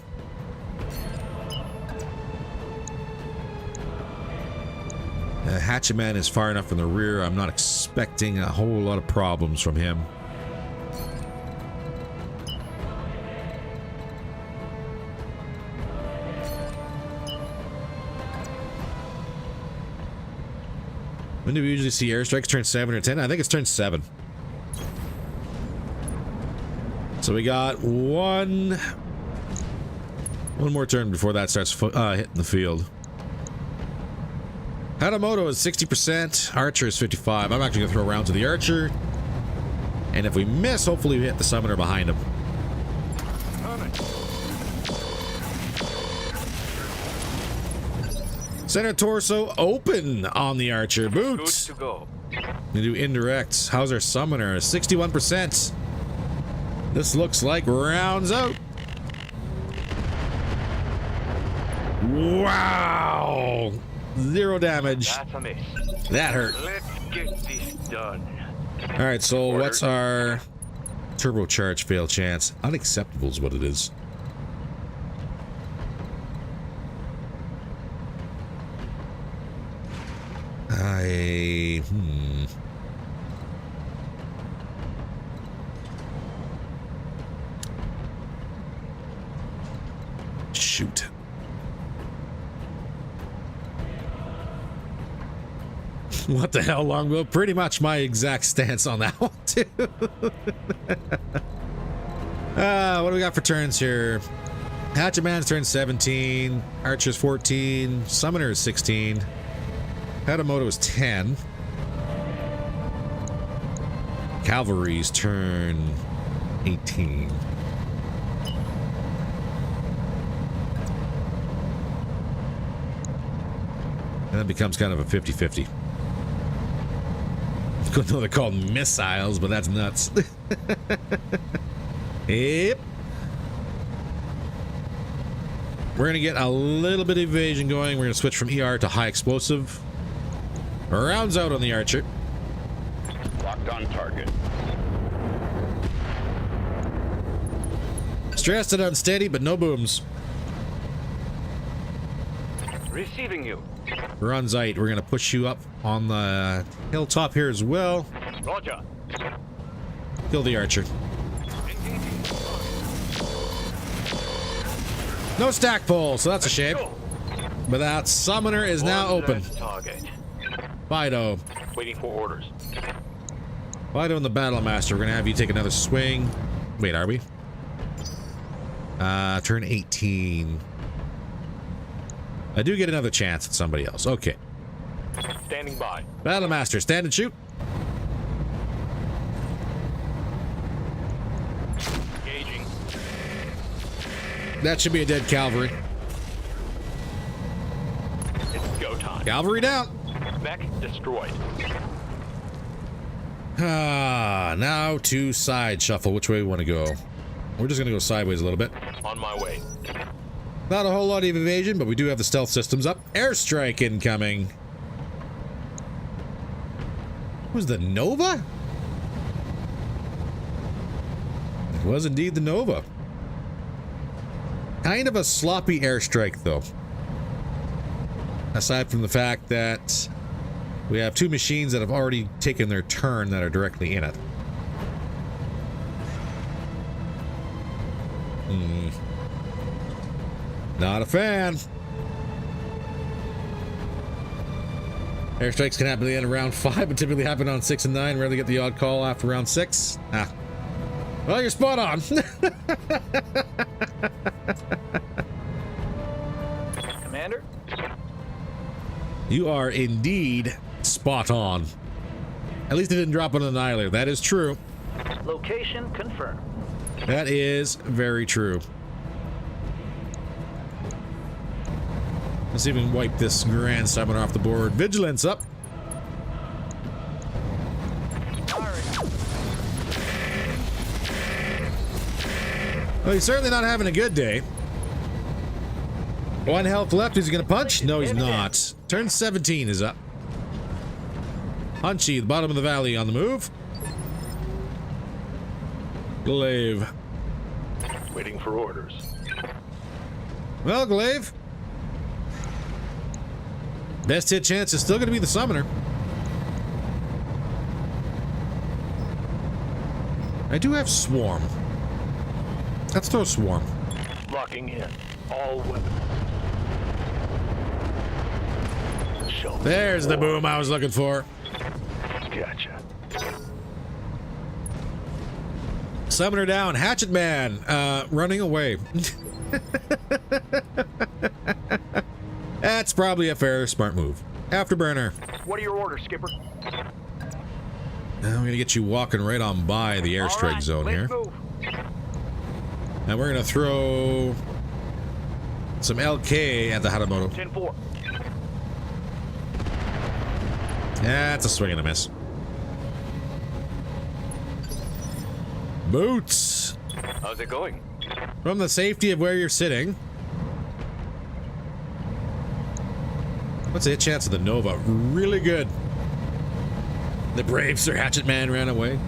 Speaker 1: Hatchet Man is far enough in the rear. I'm not expecting a whole lot of problems from him. When do we usually see airstrikes turn 7 or 10? I think it's turn 7. So we got one more turn before that starts hitting the field. Hadamoto is 60%. Archer is 55. I'm actually going to throw a round to the Archer. And if we miss, hopefully we hit the Summoner behind him. Center torso open on the Archer. Boots.
Speaker 5: Good to go.
Speaker 1: We do indirects. How's our Summoner? 61%. This looks like rounds out. Wow. 0 damage.
Speaker 5: That's a miss.
Speaker 1: That hurt.
Speaker 5: Let's get this done.
Speaker 1: All right, so what's our turbocharge fail chance? Unacceptable is what it is. Shoot. What the hell, Longbow? Pretty much my exact stance on that one, too. What do we got for turns here? Hatchet Man's turn 17. Archer's 14. Summoner is 16. Hadamoto is 10. Cavalry's turn 18. And that becomes kind of a 50-50. I don't know they're called missiles, but that's nuts. Yep. We're going to get a little bit of evasion going. We're going to switch from ER to high explosive. Rounds out on the Archer.
Speaker 5: Locked on target.
Speaker 1: Stressed and unsteady, but no booms.
Speaker 5: Receiving you.
Speaker 1: Runzite, we're going to push you up on the hilltop here as well.
Speaker 5: Roger.
Speaker 1: Kill the Archer. No stack pull, so that's a shame. But that Summoner is now open.
Speaker 5: Target.
Speaker 1: Fido.
Speaker 5: Waiting for orders.
Speaker 1: Fido and the Battle Master, we're going to have you take another swing. Wait, are we? Turn 18. I do get another chance at somebody else. Okay.
Speaker 5: Standing by.
Speaker 1: Battle Master, stand and shoot.
Speaker 5: Engaging.
Speaker 1: That should be a dead cavalry.
Speaker 5: It's go time.
Speaker 1: Cavalry down.
Speaker 5: Mech destroyed.
Speaker 1: Now to side shuffle. Which way we want to go? We're just going to go sideways a little bit.
Speaker 5: On my way.
Speaker 1: Not a whole lot of evasion, but we do have the stealth systems up. Airstrike incoming. Was the Nova? It was indeed the Nova. Kind of a sloppy airstrike, though. Aside from the fact that we have two machines that have already taken their turn that are directly in it. Not a fan. Airstrikes can happen at the end of round 5, but typically happen on 6 and 9. Rarely get the odd call after round 6. Well, you're spot on.
Speaker 5: Commander?
Speaker 1: You are indeed spot on. At least it didn't drop on an Annihilator. That is true.
Speaker 5: Location confirmed.
Speaker 1: That is very true. Let's see if we can wipe this Grand Summoner off the board. Vigilance up. Well, he's certainly not having a good day. 1 health left. Is he going to punch? No, he's not. Turn 17 is up. Hunchy, the bottom of the valley on the move. Glaive.
Speaker 5: Waiting for orders.
Speaker 1: Well, Glaive. Best hit chance is still going to be the summoner. I do have Swarm. Let's throw Swarm.
Speaker 5: Locking in. All weapons. Show
Speaker 1: There's the boom I was looking for.
Speaker 5: Gotcha.
Speaker 1: Summoner down. Hatchet Man running away. That's probably a fair, smart move. Afterburner.
Speaker 5: What are your orders, Skipper?
Speaker 1: Now I'm going to get you walking right on by the airstrike zone
Speaker 5: let's
Speaker 1: here.
Speaker 5: move.
Speaker 1: And we're going to throw some LK at the Haramoto.
Speaker 5: 10-4.
Speaker 1: That's a swing and a miss. Boots.
Speaker 5: How's it going?
Speaker 1: From the safety of where you're sitting. What's the hit chance of the Nova? Really good. The brave Sir Hatchet Man ran away.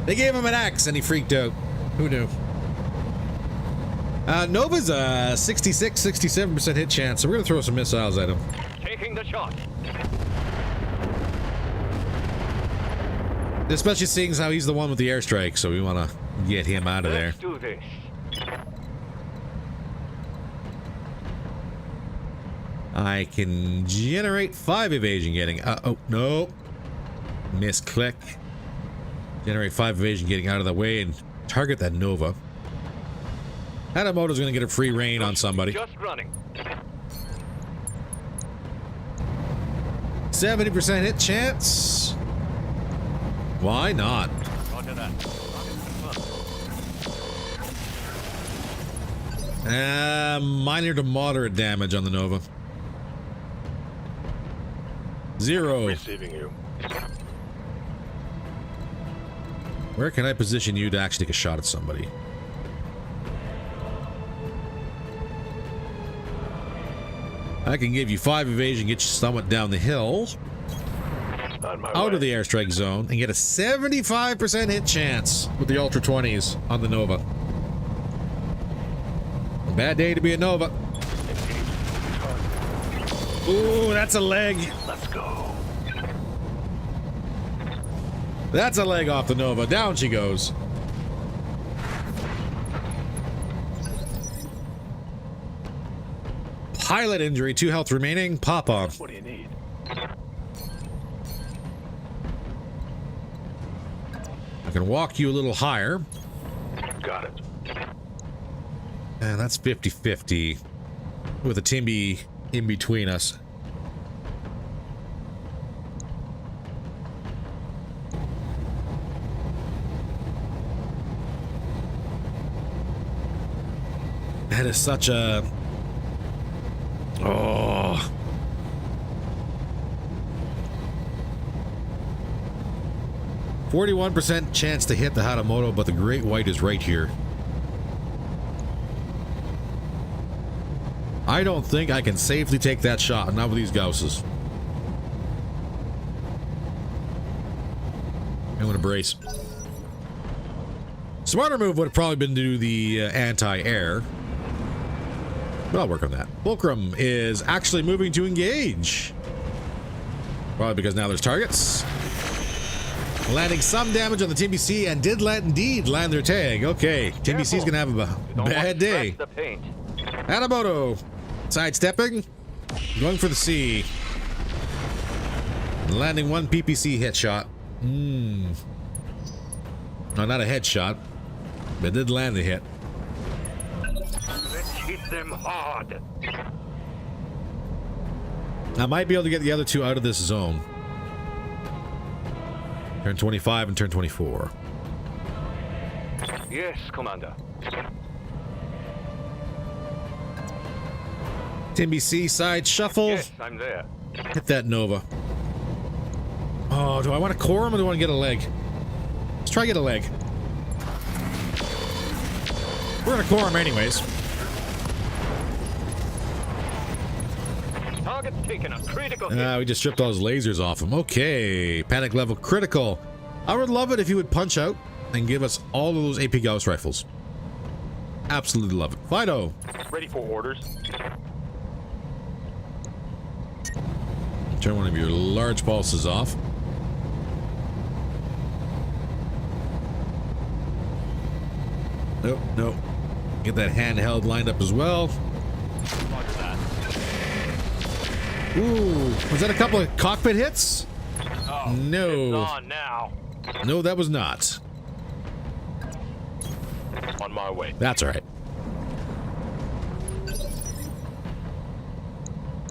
Speaker 1: They gave him an axe and he freaked out. Who knew? Nova's a 66-67% hit chance, so we're going to throw some missiles at him.
Speaker 5: Taking the shot.
Speaker 1: Especially seeing as how he's the one with the airstrike, so we want to get him out of there.
Speaker 5: Let's do this.
Speaker 1: I can generate 5 evasion getting... oh, no. Misclick. Generate 5 evasion getting out of the way and target that Nova. Hanamoto's going to get a free reign on somebody.
Speaker 5: Just running.
Speaker 1: 70% hit chance. Why not?
Speaker 5: Roger that.
Speaker 1: Minor to moderate damage on the Nova. 0.
Speaker 5: Receiving you.
Speaker 1: Where can I position you to actually take a shot at somebody? I can give you 5 evasion, get you somewhat down the hill,
Speaker 5: On my
Speaker 1: out
Speaker 5: way.
Speaker 1: of the airstrike zone, and get a 75% hit chance with the Ultra 20s on the Nova. A bad day to be a Nova. Ooh, that's a leg.
Speaker 5: Let's go.
Speaker 1: That's a leg off the Nova. Down she goes. Pilot injury, 2 health remaining. Pop on.
Speaker 5: What do you need?
Speaker 1: I can walk you a little higher.
Speaker 5: Got it.
Speaker 1: And that's 50-50 with a Timby in between us. That is such a... Oh. %41% chance to hit the Hatamoto, but the Great White is right here. I don't think I can safely take that shot, not with these Gausses. I'm gonna brace. Smarter move would have probably been to do the anti-air. But I'll work on that. Fulcrum is actually moving to engage. Probably because now there's targets. Landing some damage on the TBC and did indeed land their tag. Okay, TBC's gonna have a bad day.
Speaker 5: The paint.
Speaker 1: Hanamoto sidestepping, going for the C. Landing 1 PPC hit shot. No, not a headshot, but it did land the hit.
Speaker 5: Let's hit them hard.
Speaker 1: I might be able to get the other 2 out of this zone. Turn 25 and turn 24.
Speaker 5: Yes, Commander.
Speaker 1: NBC side shuffle.
Speaker 5: Yes, I'm there.
Speaker 1: Hit that Nova. Oh, do I want to core him or do I want to get a leg? Let's try to get a leg. We're gonna core him anyways.
Speaker 5: Target's taken a critical hit.
Speaker 1: We just stripped all his lasers off him. Okay, panic level critical. I would love it if you would punch out and give us all of those AP Gauss rifles. Absolutely love it. Fido.
Speaker 5: Ready for orders.
Speaker 1: Turn one of your large pulses off. Nope, nope. Get that handheld lined up as well.
Speaker 5: Roger that.
Speaker 1: Ooh, was that a couple of cockpit hits?
Speaker 5: Oh, it's
Speaker 1: No.
Speaker 5: on now.
Speaker 1: No, that was not.
Speaker 5: On my way.
Speaker 1: That's all right.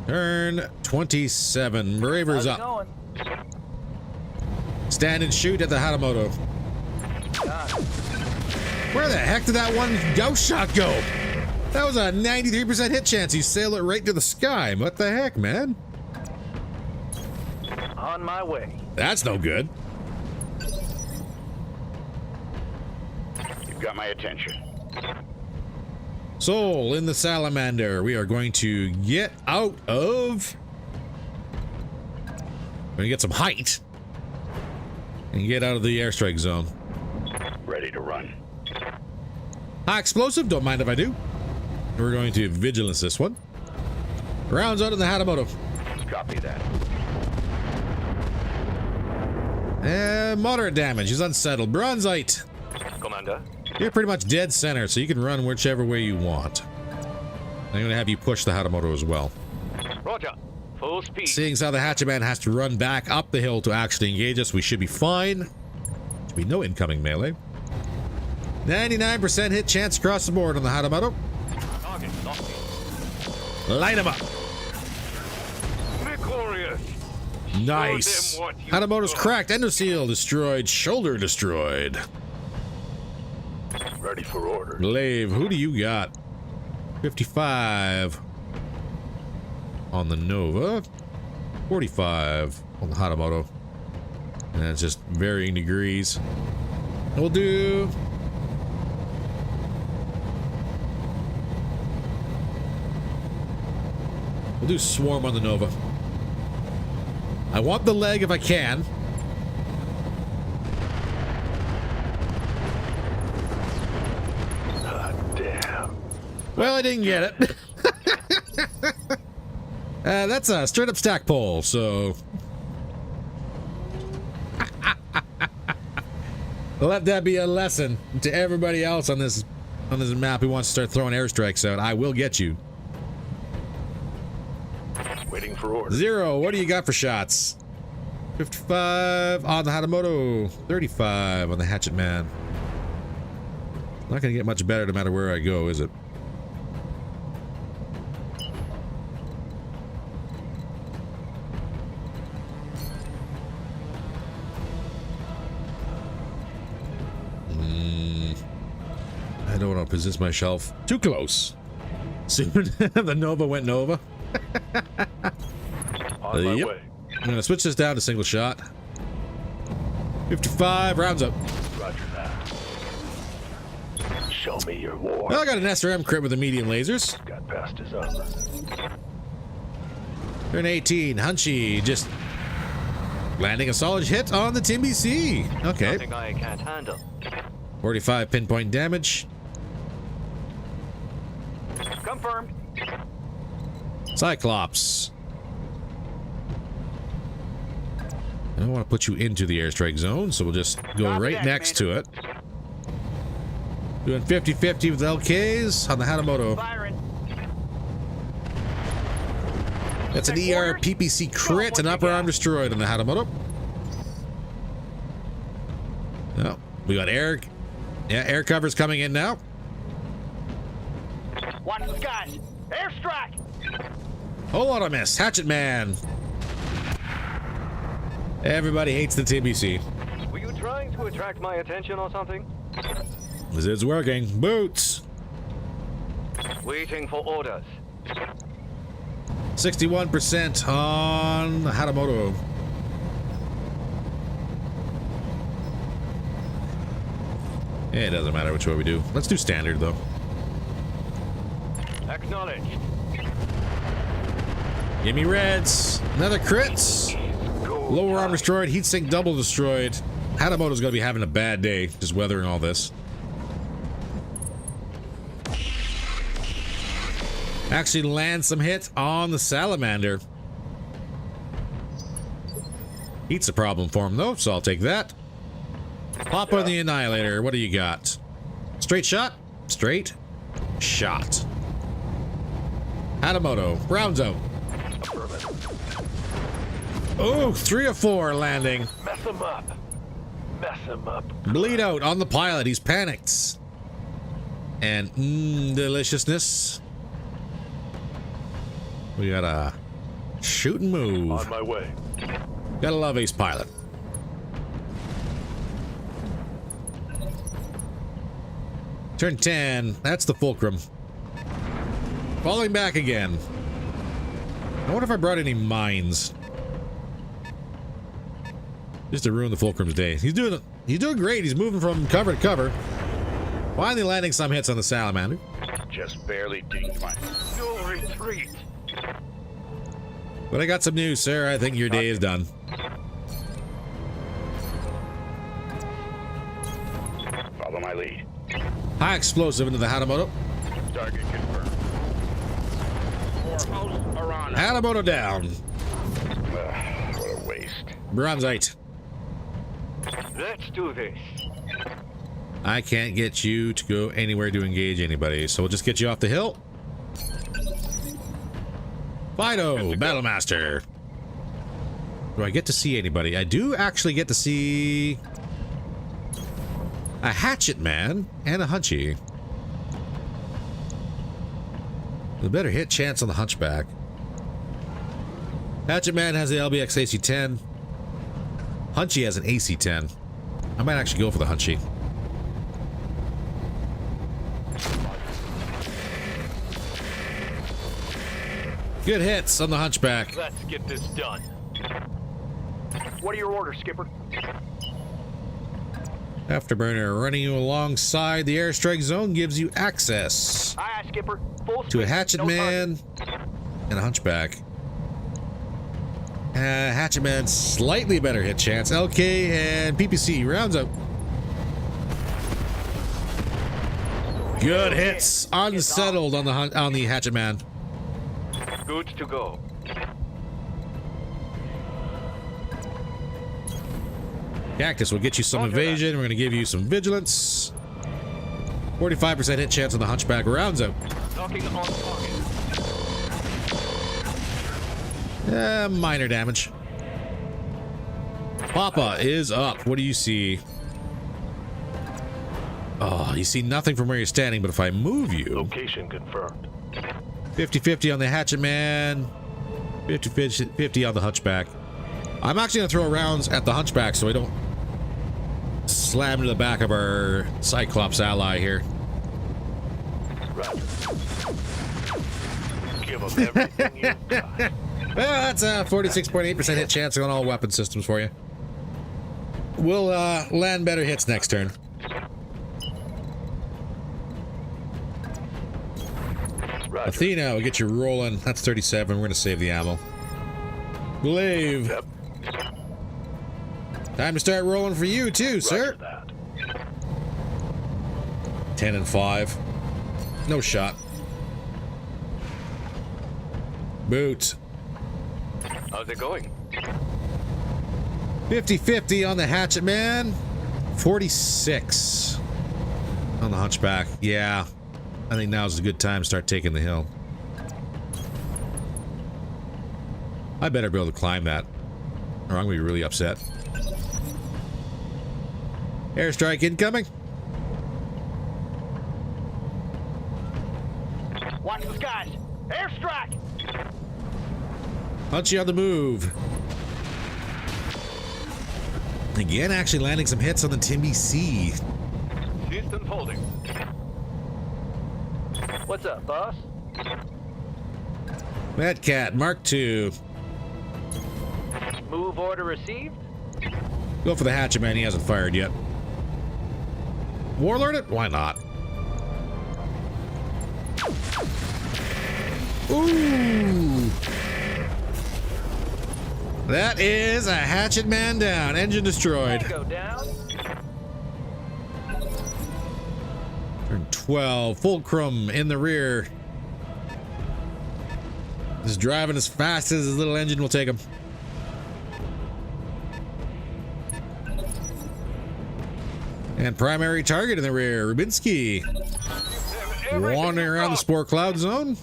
Speaker 1: Turn 27. Bravers up.
Speaker 7: Going.
Speaker 1: Stand and shoot at the Hatamoto. Where the heck did that one ghost shot go? That was a 93% hit chance. You sail it right to the sky. What the heck, man?
Speaker 7: On my way.
Speaker 1: That's no good.
Speaker 5: You've got my attention.
Speaker 1: Soul in the Salamander. We are going to get out of... We're going to get some height. And get out of the airstrike zone.
Speaker 5: Ready to run.
Speaker 1: High explosive, don't mind if I do. We're going to vigilance this one. Rounds out in the Hatamoto.
Speaker 5: Copy that.
Speaker 1: Moderate damage. He's unsettled. Bronzite.
Speaker 5: Commander.
Speaker 1: You're pretty much dead center, so you can run whichever way you want. I'm going to have you push the Hatamoto as well.
Speaker 5: Roger. Full speed.
Speaker 1: Seeing as how the Hatchetman has to run back up the hill to actually engage us, we should be fine. Should be no incoming melee. 99% hit chance across the board on the Hatamoto.
Speaker 5: Target locked in.
Speaker 1: Light him up.
Speaker 5: Victorious.
Speaker 1: Nice.
Speaker 5: Show them what you
Speaker 1: Hatamoto's
Speaker 5: got.
Speaker 1: cracked. Endoseal destroyed. Shoulder destroyed.
Speaker 5: Ready for order.
Speaker 1: Glaive, who do you got? 55 on the Nova. 45 on the Hatamoto. And that's just varying degrees. We'll do... We'll do Swarm on the Nova. I want the leg if I can.
Speaker 5: Damn.
Speaker 1: Well, I didn't get it. That's a straight up stack pole, so... Let that be a lesson to everybody else on this map who wants to start throwing airstrikes out. I will get you.
Speaker 5: Waiting for order.
Speaker 1: 0, what do you got for shots? 55 on the Hatamoto, 35 on the Hatchet Man. Not gonna get much better no matter where I go, is it? I don't want to position my shelf too close. Soon the Nova went Nova.
Speaker 5: On my
Speaker 1: Yep.
Speaker 5: way.
Speaker 1: I'm gonna switch this down to single shot. 55 rounds up.
Speaker 5: Roger that. Show me your war.
Speaker 1: Well, I got an SRM crit with the medium lasers.
Speaker 5: Got past his armor.
Speaker 1: Turn 18, Hunchy just landing a solid hit on the TBC. Okay,
Speaker 7: Nothing I can't handle.
Speaker 1: 45 pinpoint damage.
Speaker 7: Confirmed.
Speaker 1: Cyclops. I don't want to put you into the airstrike zone, so we'll just go
Speaker 7: Copy
Speaker 1: right
Speaker 7: that,
Speaker 1: next to it. Doing 50-50 with LKs on the Hatamoto.
Speaker 7: Firing.
Speaker 1: That's an ER PPC crit and upper arm destroyed on the Hatamoto. No, we got air. Yeah, air cover's coming in now.
Speaker 7: Watch the skies. Airstrike.
Speaker 1: Whole lot of miss. Hatchet Man. Everybody hates the TBC.
Speaker 7: Were you trying to attract my attention or something?
Speaker 1: This is working. Boots.
Speaker 7: Waiting for orders.
Speaker 1: 61% on Hatamoto. It doesn't matter which way we do. Let's do standard, though.
Speaker 7: Acknowledged.
Speaker 1: Give me reds. Another crits. Lower arm destroyed. Heatsink double destroyed. Hatamoto's going to be having a bad day just weathering all this. Actually land some hits on the salamander. Heat's a problem for him, though, so I'll take that. Pop on the Annihilator. What do you got? Straight shot? Straight shot. Hatamoto. Brown zone. Oh, 3 of 4 landing.
Speaker 5: Mess him up. Mess him up.
Speaker 1: Bleed out on the pilot. He's panicked. And deliciousness. We got a shoot and move.
Speaker 5: On my way.
Speaker 1: Gotta love Ace Pilot. Turn 10. That's the fulcrum. Falling back again. I wonder if I brought any mines. Just to ruin the fulcrum's day. He's doing great. He's moving from cover to cover. Finally landing some hits on the salamander.
Speaker 5: Just barely dinged my... No retreat.
Speaker 1: But I got some news, sir. I think your day is done.
Speaker 5: Follow my lead.
Speaker 1: High explosive into the Hatamoto.
Speaker 5: Target confirmed. More hosts are on.
Speaker 1: Hatamoto down.
Speaker 5: What a waste.
Speaker 1: Bronzite.
Speaker 7: Let's do this.
Speaker 1: I can't get you to go anywhere to engage anybody, so we'll just get you off the hill. Fido, Battlemaster. Do I get to see anybody? I do actually get to see a Hatchet Man and a Hunchy. The better hit chance on the Hunchback. Hatchet Man has the LBX AC-10. Hunchy has an AC-10. I might actually go for the Hunchy. Good hits on the Hunchback.
Speaker 7: Let's get this done. What are your orders, Skipper?
Speaker 1: Afterburner running you alongside the airstrike zone gives you access
Speaker 7: Aye, aye, Skipper. Full
Speaker 1: to a
Speaker 7: speed,
Speaker 1: Hatchet
Speaker 7: no
Speaker 1: Man and a Hunchback. Hatchet Man slightly better hit chance. LK and PPC rounds up. Good hits, unsettled on the Hatchet Man.
Speaker 7: target. Good to go.
Speaker 1: Cactus will get you some evasion. We're going to give you some vigilance. 45% hit chance on the Hunchback rounds out.
Speaker 7: Knocking on target.
Speaker 1: Minor damage. Papa is up. What do you see? Oh, you see nothing from where you're standing, but if I move you...
Speaker 5: Location confirmed.
Speaker 1: 50-50 on the Hatchet Man. 50-50 on the Hunchback. I'm actually going to throw rounds at the Hunchback so I don't slam into the back of our Cyclops ally here.
Speaker 5: Roger. Give them everything you've got.
Speaker 1: Well, that's a 46.8% hit chance on all weapon systems for you. We'll land better hits next turn.
Speaker 5: Roger.
Speaker 1: Athena, we'll get you rolling. That's 37. We're going to save the ammo. Glaive.
Speaker 5: Yep.
Speaker 1: Time to start rolling for you, too, sir.
Speaker 5: Roger that.
Speaker 1: 10 and 5. No shot. Boot.
Speaker 7: How's it going?
Speaker 1: 50-50 on the Hatchet Man. 46 on the Hunchback. Yeah. I think now's a good time to start taking the hill. I better be able to climb that, or I'm going to be really upset. Airstrike incoming.
Speaker 7: Watch the skies. Airstrike.
Speaker 1: Hunchy on the move. Again, actually landing some hits on the Timby C.
Speaker 7: System holding. What's up, boss?
Speaker 1: Mad Cat Mark II.
Speaker 7: Move order received.
Speaker 1: Go for the hatchet man. He hasn't fired yet. Warlord it? Why not? Ooh. That is a hatchet man down. Engine destroyed.
Speaker 7: Go down.
Speaker 1: Turn 12. Fulcrum in the rear. Just driving as fast as his little engine will take him. And primary target in the rear, Rubinsky. Wandering around the spore cloud zone.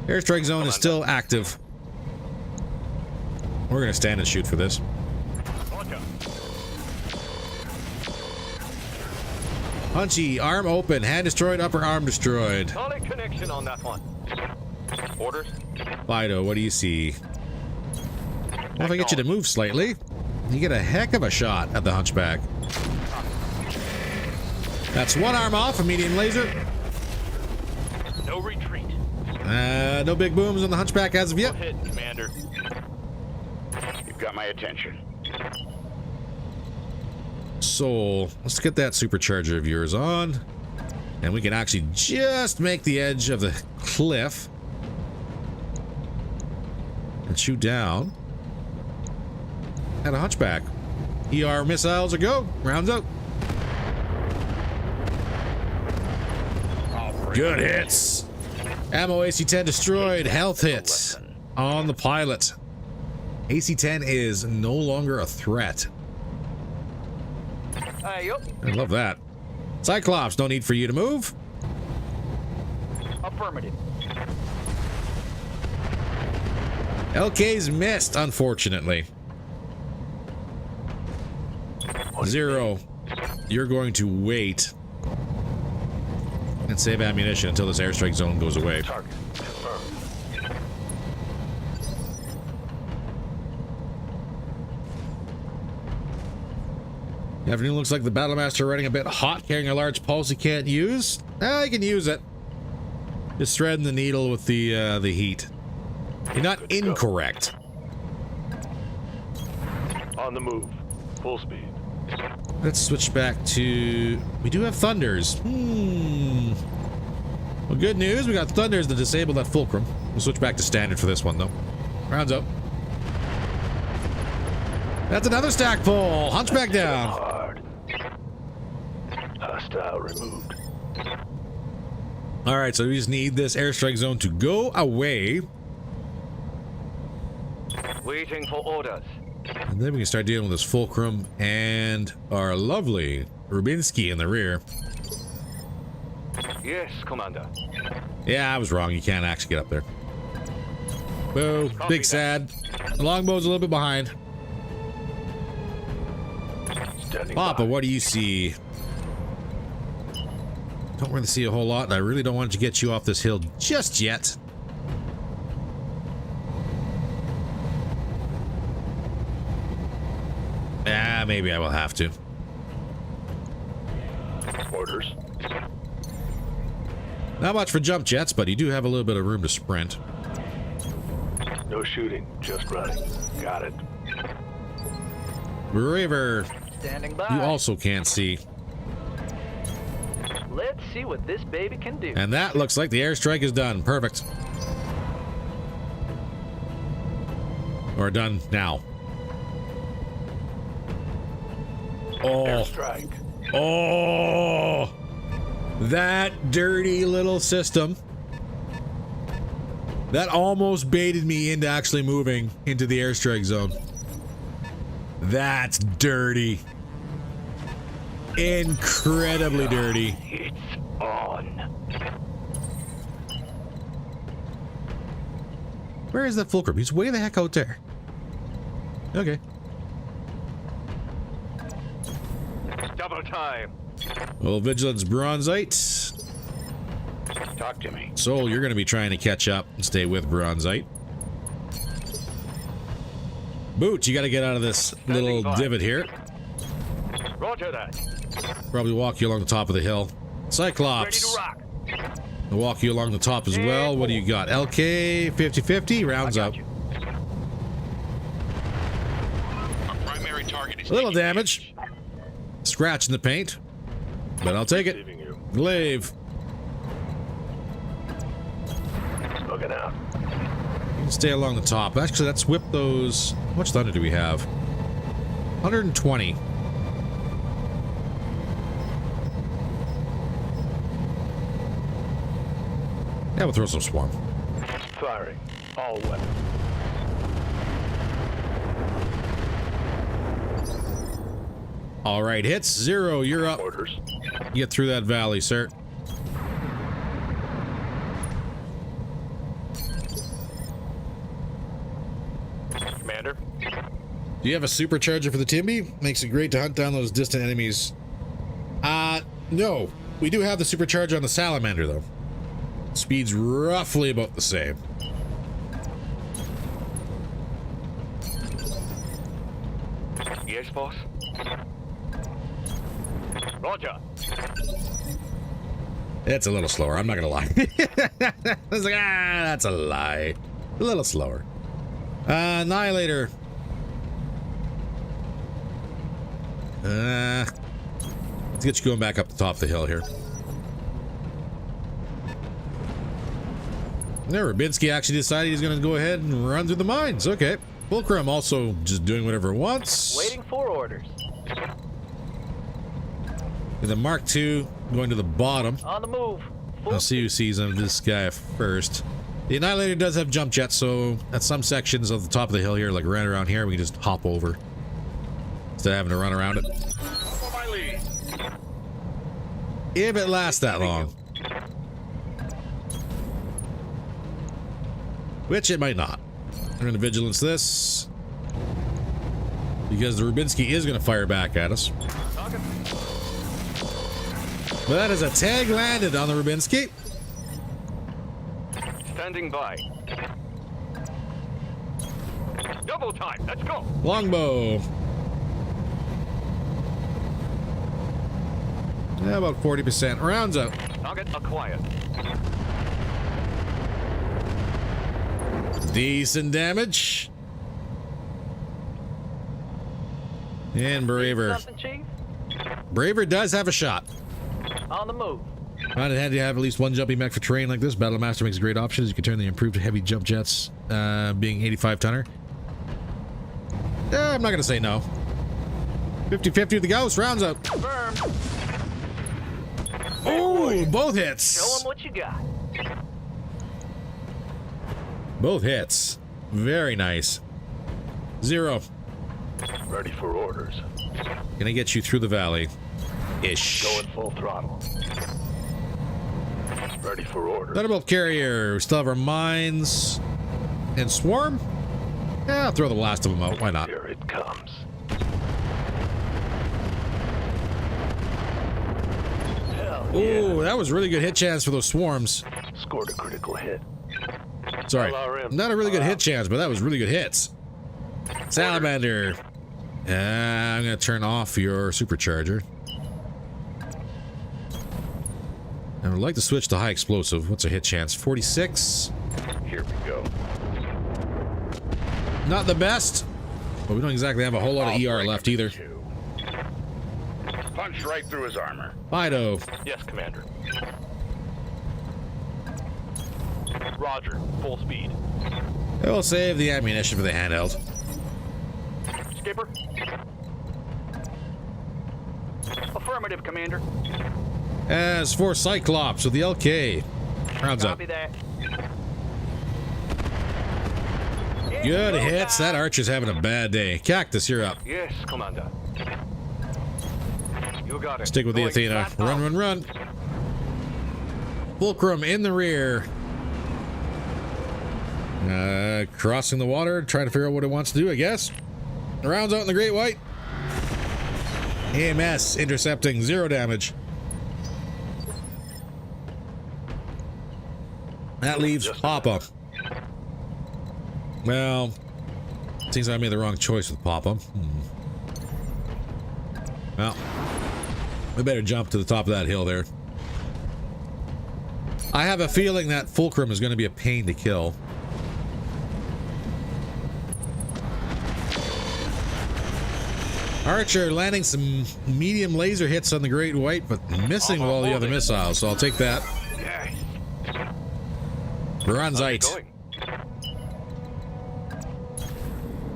Speaker 1: Airstrike zone is still active. We're going to stand and shoot for this. Punchy, arm open, hand destroyed, upper arm destroyed.
Speaker 7: Solid connection on that one. Orders.
Speaker 1: Fido, what do you see? Well, if I get you to move slightly, you get a heck of a shot at the Hunchback. That's one arm off, a medium laser.
Speaker 7: No retreat.
Speaker 1: No big booms on the Hunchback as of yet.
Speaker 7: Hit, Commander.
Speaker 5: You've got my attention.
Speaker 1: So, let's get that supercharger of yours on. And we can actually just make the edge of the cliff. And shoot down at a Hunchback. ER missiles are go. Rounds out. Good hits. Ammo AC-10 destroyed. Health hits on the pilot. AC-10 is no longer a threat.
Speaker 7: Yep.
Speaker 1: I love that. Cyclops, no need for you to move.
Speaker 7: Affirmative.
Speaker 1: LK's missed, unfortunately. Zero. You're going to wait and save ammunition until this airstrike zone goes away.
Speaker 5: Target confirmed.
Speaker 1: Afternoon looks like the Battlemaster running a bit hot, carrying a large pulse he can't use. He can use it. Just threading the needle with the heat. You're not incorrect.
Speaker 5: On the move. Full speed.
Speaker 1: Let's switch back to... We do have Thunders. Well, good news. We got Thunders to disable that Fulcrum. We'll switch back to standard for this one, though. Rounds up. That's another stack pull. Hunchback down.
Speaker 5: Hard. Hostile removed.
Speaker 1: All right, so we just need this airstrike zone to go away.
Speaker 7: Waiting for orders.
Speaker 1: And then we can start dealing with this Fulcrum and our lovely Rubinsky in the rear.
Speaker 7: Yes, Commander.
Speaker 1: Yeah, I was wrong. You can't actually get up there. Boo. Big sad. The longbow's a little bit behind. Papa, what do you see? Don't really see a whole lot, and I really don't want to get you off this hill just yet. Maybe I will have to.
Speaker 5: Orders.
Speaker 1: Not much for jump jets, but you do have a little bit of room to sprint.
Speaker 5: No shooting, just running. Got it.
Speaker 1: Braver,
Speaker 7: Standing by.
Speaker 1: you also can't see.
Speaker 7: Let's see what this baby can do.
Speaker 1: And that looks like the airstrike is done. Perfect. Or done now. Oh.
Speaker 5: Airstrike.
Speaker 1: Oh. That dirty little system. That almost baited me into actually moving into the airstrike zone. That's dirty. Incredibly dirty.
Speaker 5: It's on.
Speaker 1: Where is that Fulcrum? He's way the heck out there. Okay.
Speaker 7: Double time.
Speaker 1: Well, Vigilance Bronzite.
Speaker 5: Talk to me.
Speaker 1: Soul, you're going to be trying to catch up and stay with Bronzite. Boot, you got to get out of this little divot here.
Speaker 7: Roger that.
Speaker 1: Probably walk you along the top of the hill.
Speaker 7: Ready
Speaker 1: Cyclops.
Speaker 7: to rock.
Speaker 1: I'll walk you along the top as well. What do you got? LK 50-50, rounds up.
Speaker 2: Our primary target is
Speaker 1: A little
Speaker 2: taking
Speaker 1: damage. Scratch in the paint, but I'll take it. Glaive.
Speaker 5: Smoking out.
Speaker 1: You can stay along the top. Actually, let's whip those. How much thunder do we have? 120. Yeah, we'll throw some swarm.
Speaker 5: Firing. All weapons.
Speaker 1: All right, hits. 0, you're up.
Speaker 5: Orders.
Speaker 1: Get through that valley, sir.
Speaker 5: Commander.
Speaker 1: Do you have a supercharger for the Timby? Makes it great to hunt down those distant enemies. No. We do have the supercharger on the Salamander, though. Speed's roughly about the same.
Speaker 5: Yes, boss. Roger.
Speaker 1: It's a little slower, I'm not gonna lie. I was like, that's a lie. A little slower. Annihilator. Let's get you going back up the top of the hill here. There, Rubinski actually decided he's gonna go ahead and run through the mines. Okay. Fulcrum also just doing whatever it wants.
Speaker 7: Waiting for orders.
Speaker 1: And the Mark II going to the bottom.
Speaker 7: On the move.
Speaker 1: I'll see who sees this guy first. The Annihilator does have jump jets, so at some sections of the top of the hill here, like right around here, we can just hop over instead of having to run around it.
Speaker 2: For my lead.
Speaker 1: If it lasts that long. Which it might not. I'm going to vigilance this. Because the Rubinski is going to fire back at us. But that is a tag landed on the Rubinski.
Speaker 5: Standing by. Double time. Let's go.
Speaker 1: Longbow. Yeah, about 40%. Rounds up.
Speaker 5: Target acquired.
Speaker 1: Decent damage. And Braver.
Speaker 7: Something, Chief?
Speaker 1: Braver does have a shot.
Speaker 7: On the move.
Speaker 1: Find it handy to have at least one jumping mech for terrain like this. Battle Master makes a great option as you can turn the improved heavy jump jets, being 85 tonner. I'm not going to say no. 50-50 with the Ghost. Rounds up.
Speaker 7: Confirm.
Speaker 1: Oh, both hits.
Speaker 7: Show 'em what you got.
Speaker 1: Both hits. Very nice. 0.
Speaker 5: Ready for orders.
Speaker 1: Gonna get you through the valley. Ish.
Speaker 5: Going full throttle. Ready for orders.
Speaker 1: Thunderbolt carrier. We still have our mines. And swarm? Yeah, I'll throw the last of them out. Why not?
Speaker 5: Here it comes. Hell
Speaker 1: Oh, that was really good hit chance for those swarms.
Speaker 5: Scored a critical hit.
Speaker 1: Sorry.
Speaker 5: LRM.
Speaker 1: Not a really good hit chance, but that was really good hits. Salamander. I'm going to turn off your supercharger. I would like to switch to high explosive. What's a hit chance? 46.
Speaker 5: Here we go.
Speaker 1: Not the best, but we don't exactly have a whole lot of ER left either.
Speaker 2: Punch right through his armor.
Speaker 1: Fido.
Speaker 5: Yes, Commander. Roger. Full speed.
Speaker 1: We'll save the ammunition for the handheld.
Speaker 5: Skipper. Affirmative, Commander.
Speaker 1: As for Cyclops with the LK. Rounds up.
Speaker 7: Copy that.
Speaker 1: Good hits. That Archer's having a bad day. Cactus, you're up.
Speaker 5: Yes, Commander. You got it.
Speaker 1: Stick with the
Speaker 5: Going
Speaker 1: Athena.
Speaker 5: flat
Speaker 1: Run,
Speaker 5: out.
Speaker 1: run, run. Fulcrum in the rear. Crossing the water, trying to figure out what it wants to do, I guess. Rounds out in the Great White. AMS intercepting, 0 damage. That leaves Papa. Well, seems I made the wrong choice with Papa. Well, we better jump to the top of that hill there. I have a feeling that Fulcrum is going to be a pain to kill. Archer landing some medium laser hits on the Great White, but missing all the other missiles, so I'll take that.
Speaker 5: Yes.
Speaker 1: We're on Zeit.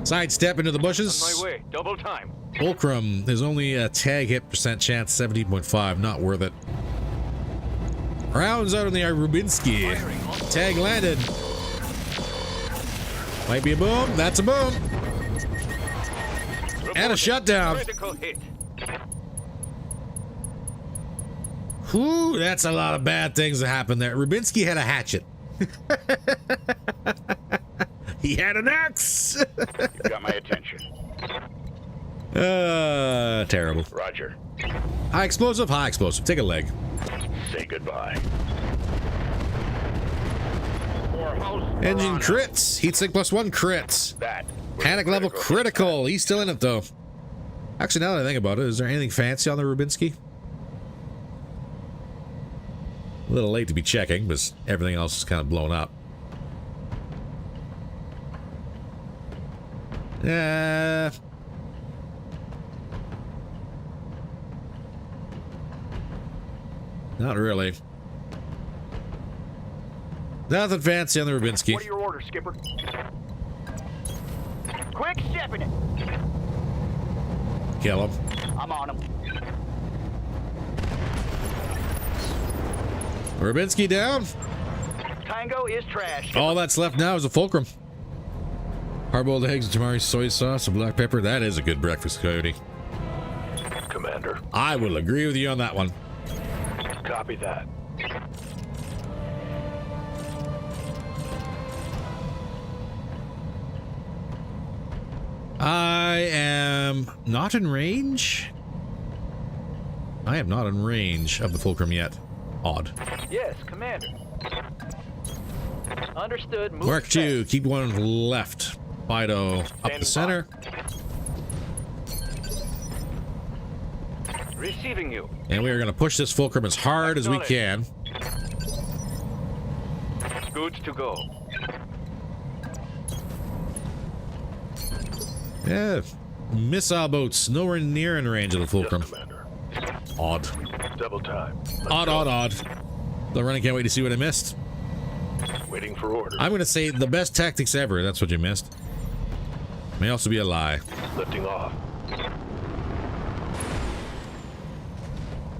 Speaker 1: Sidestep into the bushes.
Speaker 5: On my way. Double time.
Speaker 1: Fulcrum, there's only a tag hit percent chance, 17.5, not worth it. Rounds out on the Rubinsky. Tag landed. Might be a boom. That's a boom. And a shutdown.
Speaker 5: Critical hit.
Speaker 1: Whew, that's a lot of bad things that happened there. Rubinsky had a hatchet. He had an axe.
Speaker 5: You got my attention.
Speaker 1: Terrible.
Speaker 5: Roger.
Speaker 1: High explosive, high explosive. Take a leg.
Speaker 5: Say goodbye.
Speaker 1: Engine crits. Heatsink +1 crits.
Speaker 5: That.
Speaker 1: Panic level critical. He's still in it though. Actually, now that I think about it, is there anything fancy on the Rubinsky? A little late to be checking because everything else is kind of blown up. Not really. Nothing fancy on the Rubinsky.
Speaker 7: What are your orders, Skipper? Quick stepping it.
Speaker 1: Kill him.
Speaker 7: I'm on him.
Speaker 1: Rubinsky down.
Speaker 7: Tango is trash.
Speaker 1: All that's left now is a Fulcrum. Hard-boiled eggs, tamari soy sauce, and black pepper. That is a good breakfast, Coyote.
Speaker 5: Commander.
Speaker 1: I will agree with you on that one.
Speaker 5: Copy that.
Speaker 1: I am not in range. I am not in range of the Fulcrum yet. Odd.
Speaker 7: Yes, Commander. Understood. Move
Speaker 1: Mark
Speaker 7: fast.
Speaker 1: 2, keep one left. Fido up
Speaker 5: Standing
Speaker 1: the center.
Speaker 5: Receiving you.
Speaker 1: And we are going to push this Fulcrum as hard as we can.
Speaker 5: Good to go.
Speaker 1: Yeah. Missile boats nowhere near in range of the Fulcrum.
Speaker 5: Yes, Commander.
Speaker 1: Odd.
Speaker 5: Double time.
Speaker 1: Odd. The running can't wait to see what I missed.
Speaker 5: Waiting for orders.
Speaker 1: I'm going to say the best tactics ever. That's what you missed. May also be a lie.
Speaker 5: Lifting off.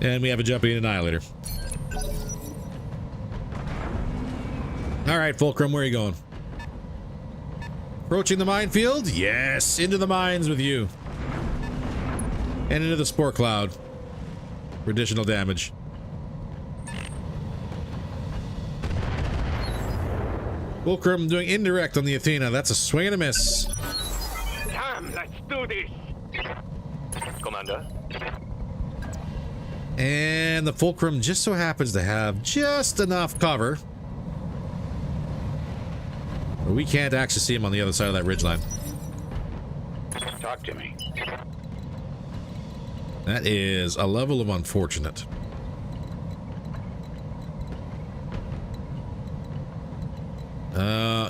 Speaker 1: And we have a jumping annihilator. All right, Fulcrum, where are you going? Approaching the minefield? Yes, into the mines with you. And into the spore cloud for additional damage. Fulcrum doing indirect on the Athena. That's a swing and a miss.
Speaker 5: Come, let's do this. Commander.
Speaker 1: And the Fulcrum just so happens to have just enough cover. But we can't actually see him on the other side of that ridgeline.
Speaker 5: Talk to me.
Speaker 1: That is a level of unfortunate.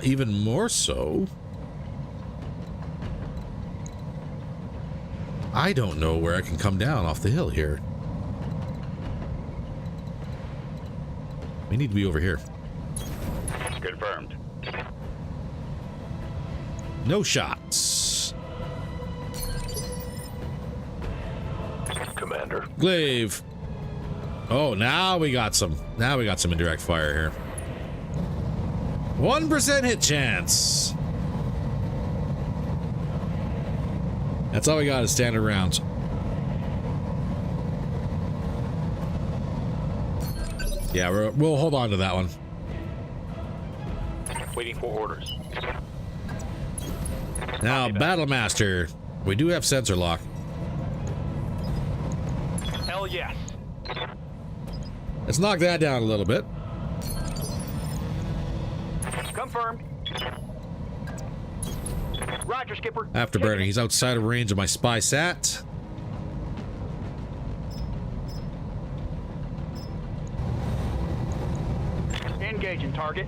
Speaker 1: Even more so. I don't know where I can come down off the hill here. We need to be over here.
Speaker 5: Confirmed.
Speaker 1: No shots.
Speaker 5: Commander.
Speaker 1: Glaive. Oh, now we got some. Now we got some indirect fire here. 1% hit chance. That's all we got is standard rounds. Yeah, we'll hold on to that one.
Speaker 5: Waiting for orders.
Speaker 1: Now, Battle Master. We do have sensor lock.
Speaker 7: Hell yes.
Speaker 1: Let's knock that down a little bit.
Speaker 7: Confirmed. Roger, Skipper.
Speaker 1: Afterburner. He's outside of range of my spy sat.
Speaker 7: Marking target.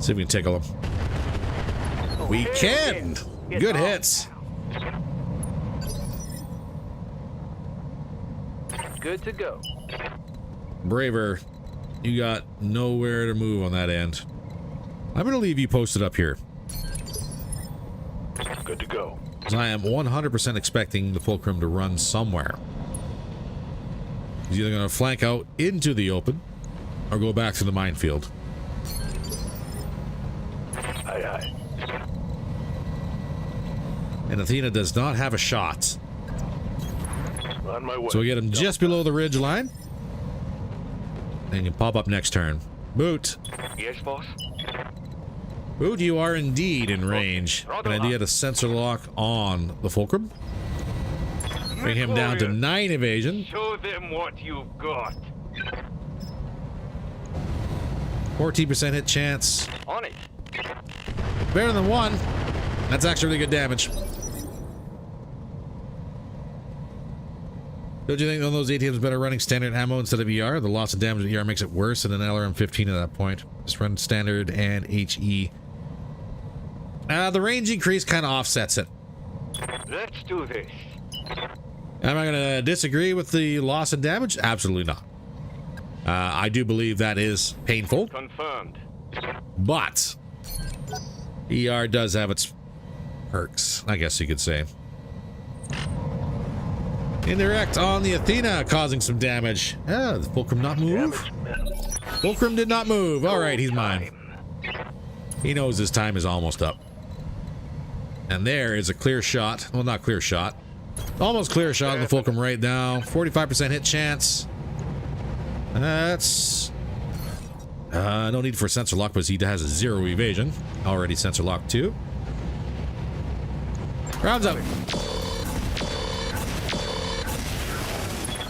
Speaker 1: See if we can tickle him. We can! Good hits.
Speaker 7: Good to go.
Speaker 1: Braver, you got nowhere to move on that end. I'm going to leave you posted up here.
Speaker 5: Good to go.
Speaker 1: I am 100% expecting the Fulcrum to run somewhere. He's either going to flank out into the open or go back to the minefield.
Speaker 5: Aye, aye.
Speaker 1: And Athena does not have a shot.
Speaker 5: On my way.
Speaker 1: So we get him just below the ridge line. And he can pop up next turn. Boot.
Speaker 5: Yes, boss.
Speaker 1: Boot, you are indeed in range. And I do have a sensor lock on the Fulcrum. Bring him down to 9 evasion.
Speaker 2: Show them what you've got.
Speaker 1: 14% hit chance.
Speaker 7: On it.
Speaker 1: Better than 1. That's actually really good damage. Don't you think one of those ATMs better running standard ammo instead of ER? The loss of damage with ER makes it worse than an LRM-15 at that point. Just run standard and HE. The range increase kind of offsets it.
Speaker 2: Let's do this.
Speaker 1: Am I going to disagree with the loss of damage? Absolutely not. I do believe that is painful.
Speaker 2: Confirmed.
Speaker 1: But ER does have its perks, I guess you could say. Indirect on the Athena, causing some damage. The Fulcrum not move. Fulcrum did not move. All right, he's mine. He knows his time is almost up. And there is a clear shot. Well, not clear shot. Almost clear shot of the Fulcrum right now. 45% hit chance. That's... no need for sensor lock, because he has a 0 evasion. Already sensor lock 2. Rounds up.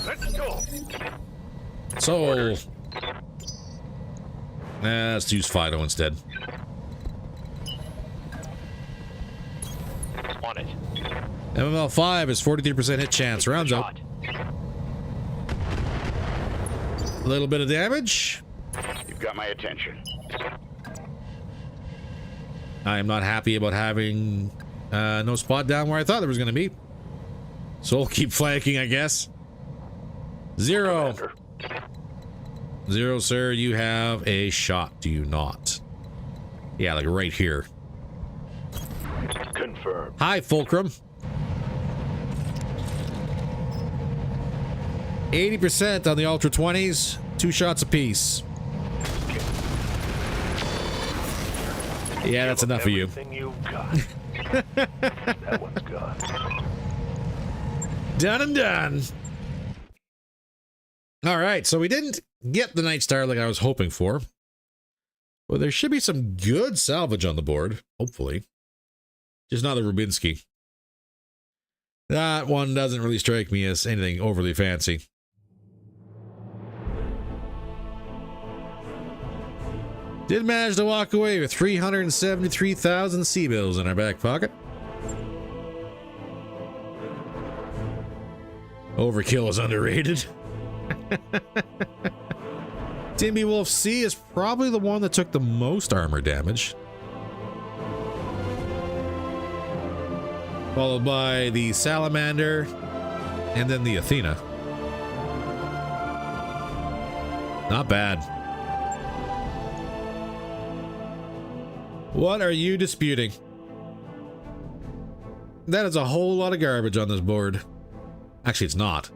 Speaker 5: Let's go.
Speaker 1: So... let's use Fido instead.
Speaker 7: On it.
Speaker 1: MML5 is 43% hit chance. Rounds up. A little bit of damage.
Speaker 5: You've got my attention.
Speaker 1: I am not happy about having no spot down where I thought there was going to be. So we'll keep flanking, I guess. 0.
Speaker 5: Commander.
Speaker 1: 0, sir. You have a shot, do you not? Yeah, like right here.
Speaker 5: Confirmed.
Speaker 1: Hi, Fulcrum. 80% on the Ultra 20s. 2 shots apiece. Yeah, that's enough for you.
Speaker 5: Everything you've got. That one's gone.
Speaker 1: Done and done. All right, so we didn't get the Night Star like I was hoping for. Well, there should be some good salvage on the board, hopefully. Just not the Rubinsky. That one doesn't really strike me as anything overly fancy. Did manage to walk away with 373,000 C-bills in our back pocket. Overkill is underrated. Timby Wolf C is probably the one that took the most armor damage. Followed by the Salamander and then the Athena. Not bad. What are you disputing? That is a whole lot of garbage on this board. Actually, it's not.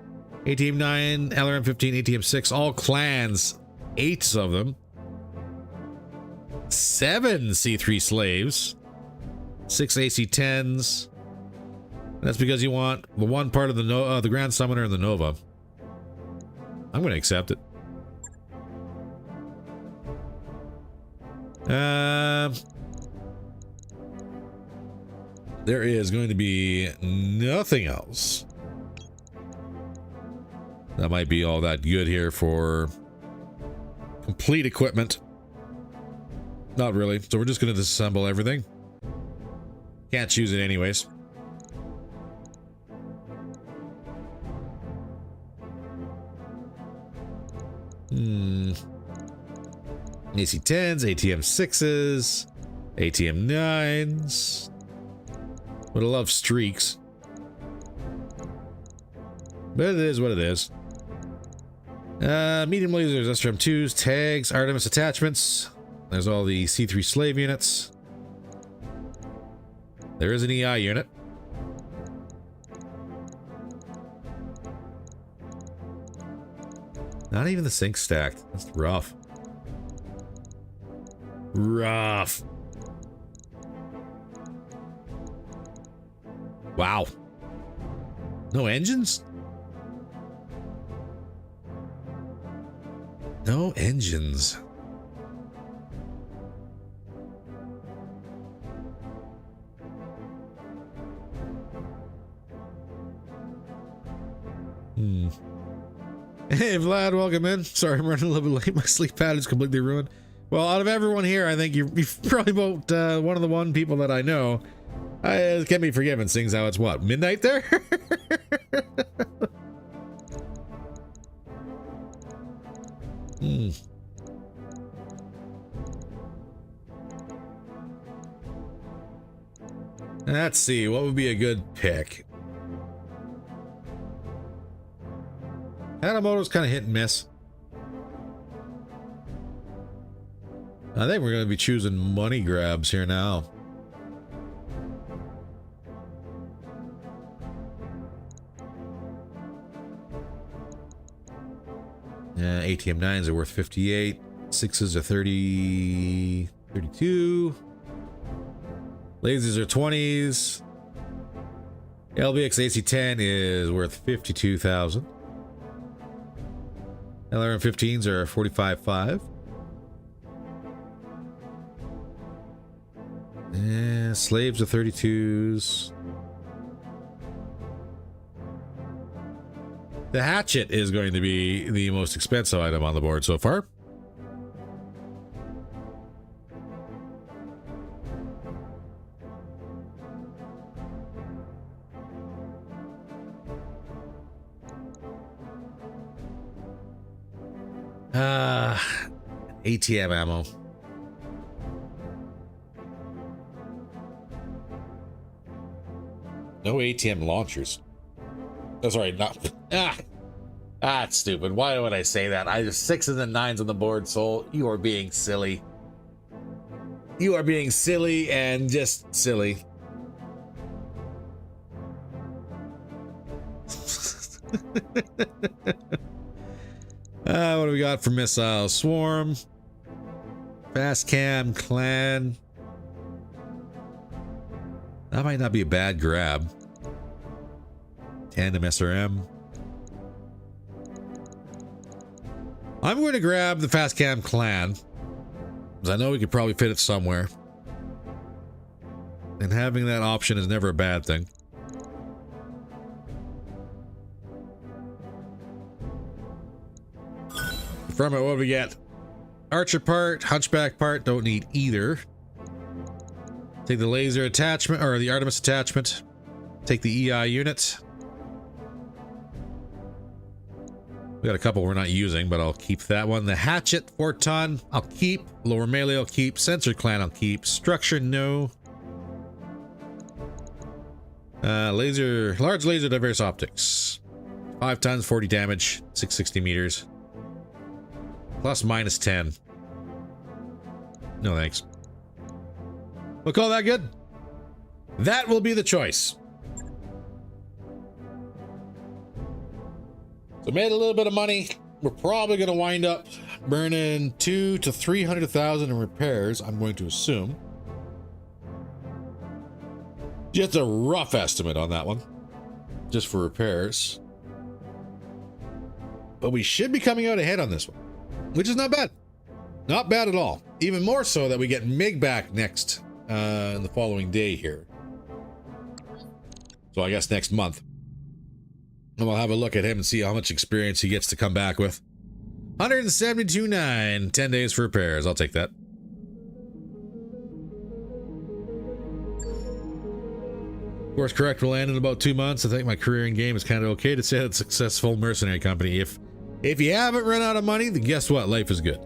Speaker 1: ATM 9, LRM 15, ATM 6, all clans. 8 of them. 7 C3 slaves. 6 AC10s. That's because you want the one part of the Grand Summoner and the Nova. I'm going to accept it. There is going to be nothing else that might be all that good here for complete equipment. Not really. So we're just going to disassemble everything. Can't choose it anyways. AC-10s, ATM-6s, ATM-9s. Would have loved streaks. But it is what it is. Medium lasers, SRM-2s, tags, Artemis attachments. There's all the C3 slave units. There is an EI unit. Not even the sync stacked. That's rough. Rough. Wow. No engines? No engines. Hey Vlad, welcome in. Sorry I'm running a little bit late. My sleep pattern's completely ruined. Well, out of everyone here, I think you're probably about one of the one people that I know. Can be forgiven, seeing how it's what, midnight there? Let's see, what would be a good pick? Hanamoto's kind of hit and miss. I think we're going to be choosing money grabs here now. Yeah, ATM 9s are worth 58. 6s are 30, 32. Lasers are 20s. LBX AC-10 is worth 52,000. LRM-15s are 45.5. Yeah, slaves are 32s. The hatchet is going to be the most expensive item on the board so far. ATM ammo. No ATM launchers. Oh, sorry, not. That's stupid. Why would I say that? I just 6s and 9s on the board, Soul. You are being silly. You are being silly and just silly. What do we got for missile? Swarm. Fast cam, clan. That might not be a bad grab. Tandem SRM. I'm going to grab the fast cam clan, because I know we could probably fit it somewhere. And having that option is never a bad thing. From it, what do we get? Archer part, hunchback part, don't need either. Take the laser attachment, or the Artemis attachment. Take the EI unit. We got a couple we're not using, but I'll keep that one. The hatchet, 4-ton, I'll keep. Lower melee, I'll keep. Sensor clan, I'll keep. Structure, no. Laser, large laser diverse optics. 5 tons, 40 damage, 660 meters. Plus minus 10. No thanks. We'll call that good. That will be the choice. So made a little bit of money. We're probably going to wind up burning 200,000 to 300,000 in repairs, I'm going to assume. Just a rough estimate on that one, just for repairs. But we should be coming out ahead on this one, which is not bad. Not bad at all. Even more so that we get Mig back next in the following day here. So I guess next month. And we'll have a look at him and see how much experience he gets to come back with. 172.9, 10 days for repairs. I'll take that. Course correct will end in about 2 months. I think my career in game is kind of okay to say it's a successful mercenary company. If you haven't run out of money, then guess what? Life is good.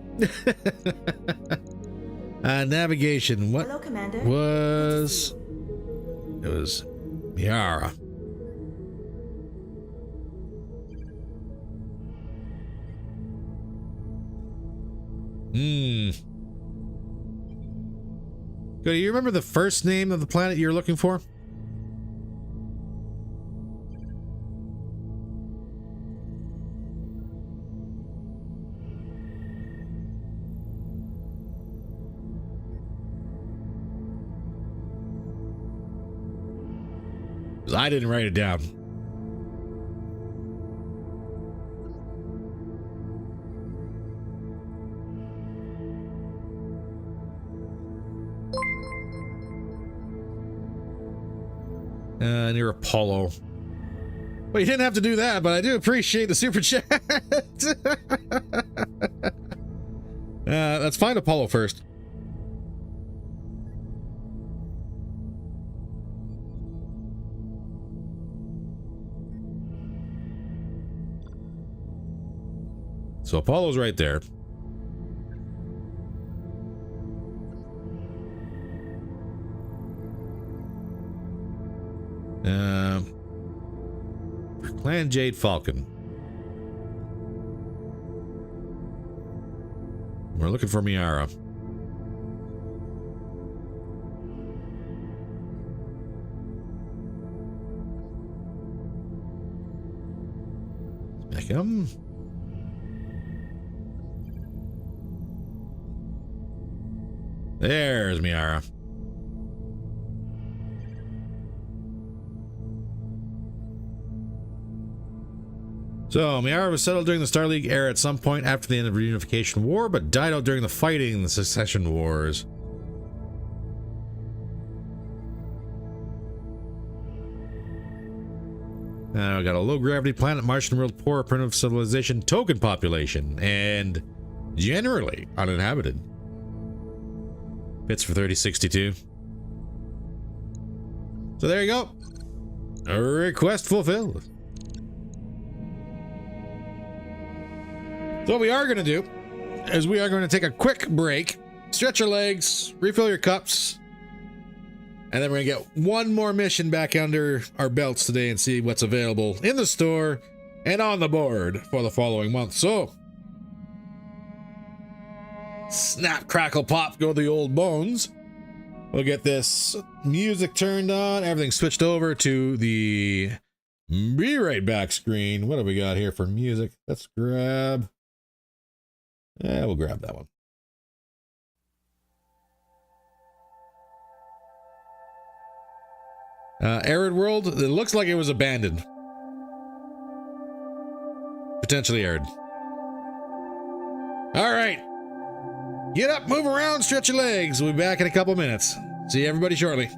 Speaker 1: Navigation. What
Speaker 6: Hello, Commander.
Speaker 1: was... It was Miara. Good. Do you remember the first name of the planet you were looking for? I didn't write it down. Near Apollo. Well, you didn't have to do that, but I do appreciate the super chat. Let's find Apollo first. So Apollo's right there. Clan Jade Falcon. We're looking for Miara. Beckham. There's Miara. So, Miara was settled during the Star League era at some point after the end of the Reunification War, but died out during the fighting in the Secession Wars. Now, we got a low-gravity planet, Martian world, poor primitive civilization, token population, and generally uninhabited. Bits for 3062. So there you go. A request fulfilled. So what we are going to do is we are going to take a quick break, stretch your legs, refill your cups, and then we're going to get one more mission back under our belts today and see what's available in the store and on the board for the following month. So, snap, crackle, pop, go the old bones. We'll get this music turned on, everything switched over to the Be Right Back screen. What have we got here for music? Let's grab... Yeah, we'll grab that one. Arid World, it looks like it was abandoned. Potentially arid. All right. Get up, move around, stretch your legs. We'll be back in a couple minutes. See everybody shortly.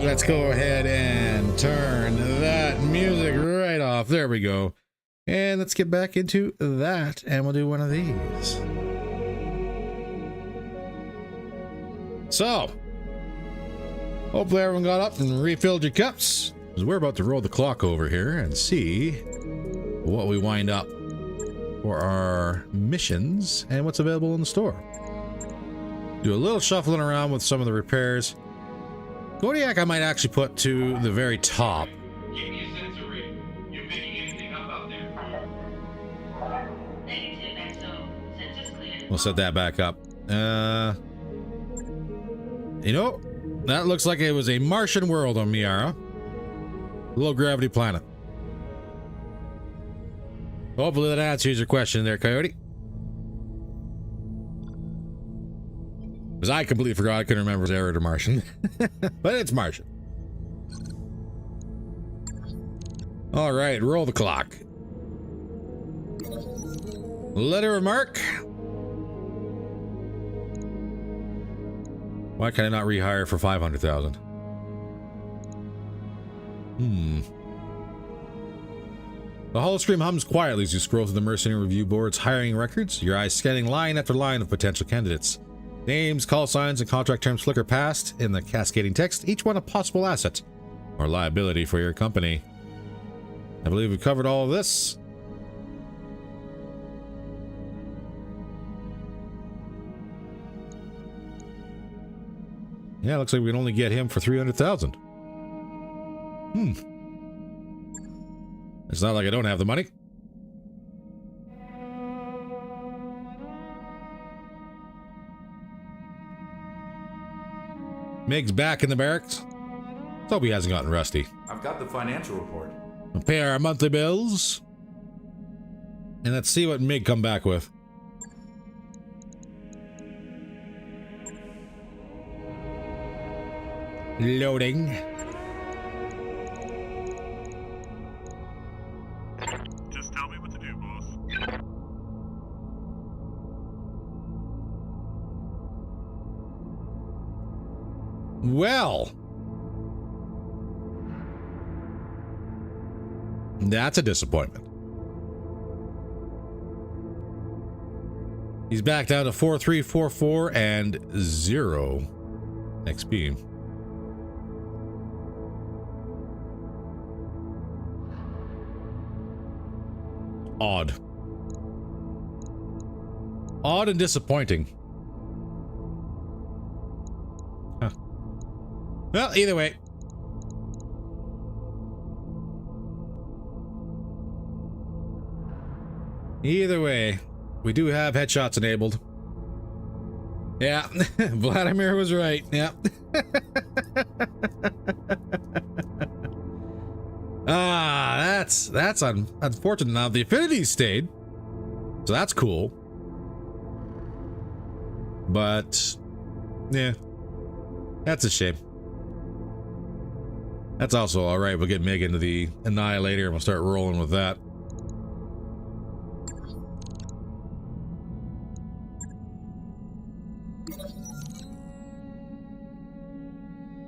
Speaker 1: let's go ahead and turn that music right off. There we go. And let's get back into that, and we'll do one of these. So, hopefully everyone got up and refilled your cups, because we're about to roll the clock over here and see what we wind up for our missions and what's available in the store. Do a little shuffling around with some of the repairs. Kodiak I might actually put to the very top.
Speaker 2: Give me a sensor read. You picking anything up out there?
Speaker 4: Negative, XO. Sensors clear.
Speaker 1: We'll set that back up. You know, that looks like it was a Martian world on Miara. Low gravity planet. Hopefully that answers your question there, Coyote. Because I completely forgot. I couldn't remember if it was arid or Martian. But it's Martian. All right, roll the clock. Letter of mark. Why can I not rehire for 500,000? The holostream hums quietly as you scroll through the mercenary review board's hiring records, your eyes scanning line after line of potential candidates. Names, call signs, and contract terms flicker past in the cascading text, each one a possible asset or liability for your company. I believe we've covered all of this. Yeah, looks like we can only get him for 300,000. It's not like I don't have the money. Meg's back in the barracks. Let's hope he hasn't gotten rusty.
Speaker 3: I've got the financial report.
Speaker 1: We'll pay our monthly bills. And let's see what Mig come back with. Loading.
Speaker 5: Just tell me what to do, boss.
Speaker 1: Well, that's a disappointment. He's back down to 4344 and 0 XP. Odd. Odd and disappointing. Huh. Well, either way. Either way, we do have headshots enabled. Yeah, Vladimir was right. Yeah. That's unfortunate. Now the affinities stayed, so that's cool. But yeah, that's a shame. That's also all right. We'll get Mig into the Annihilator and we'll start rolling with that.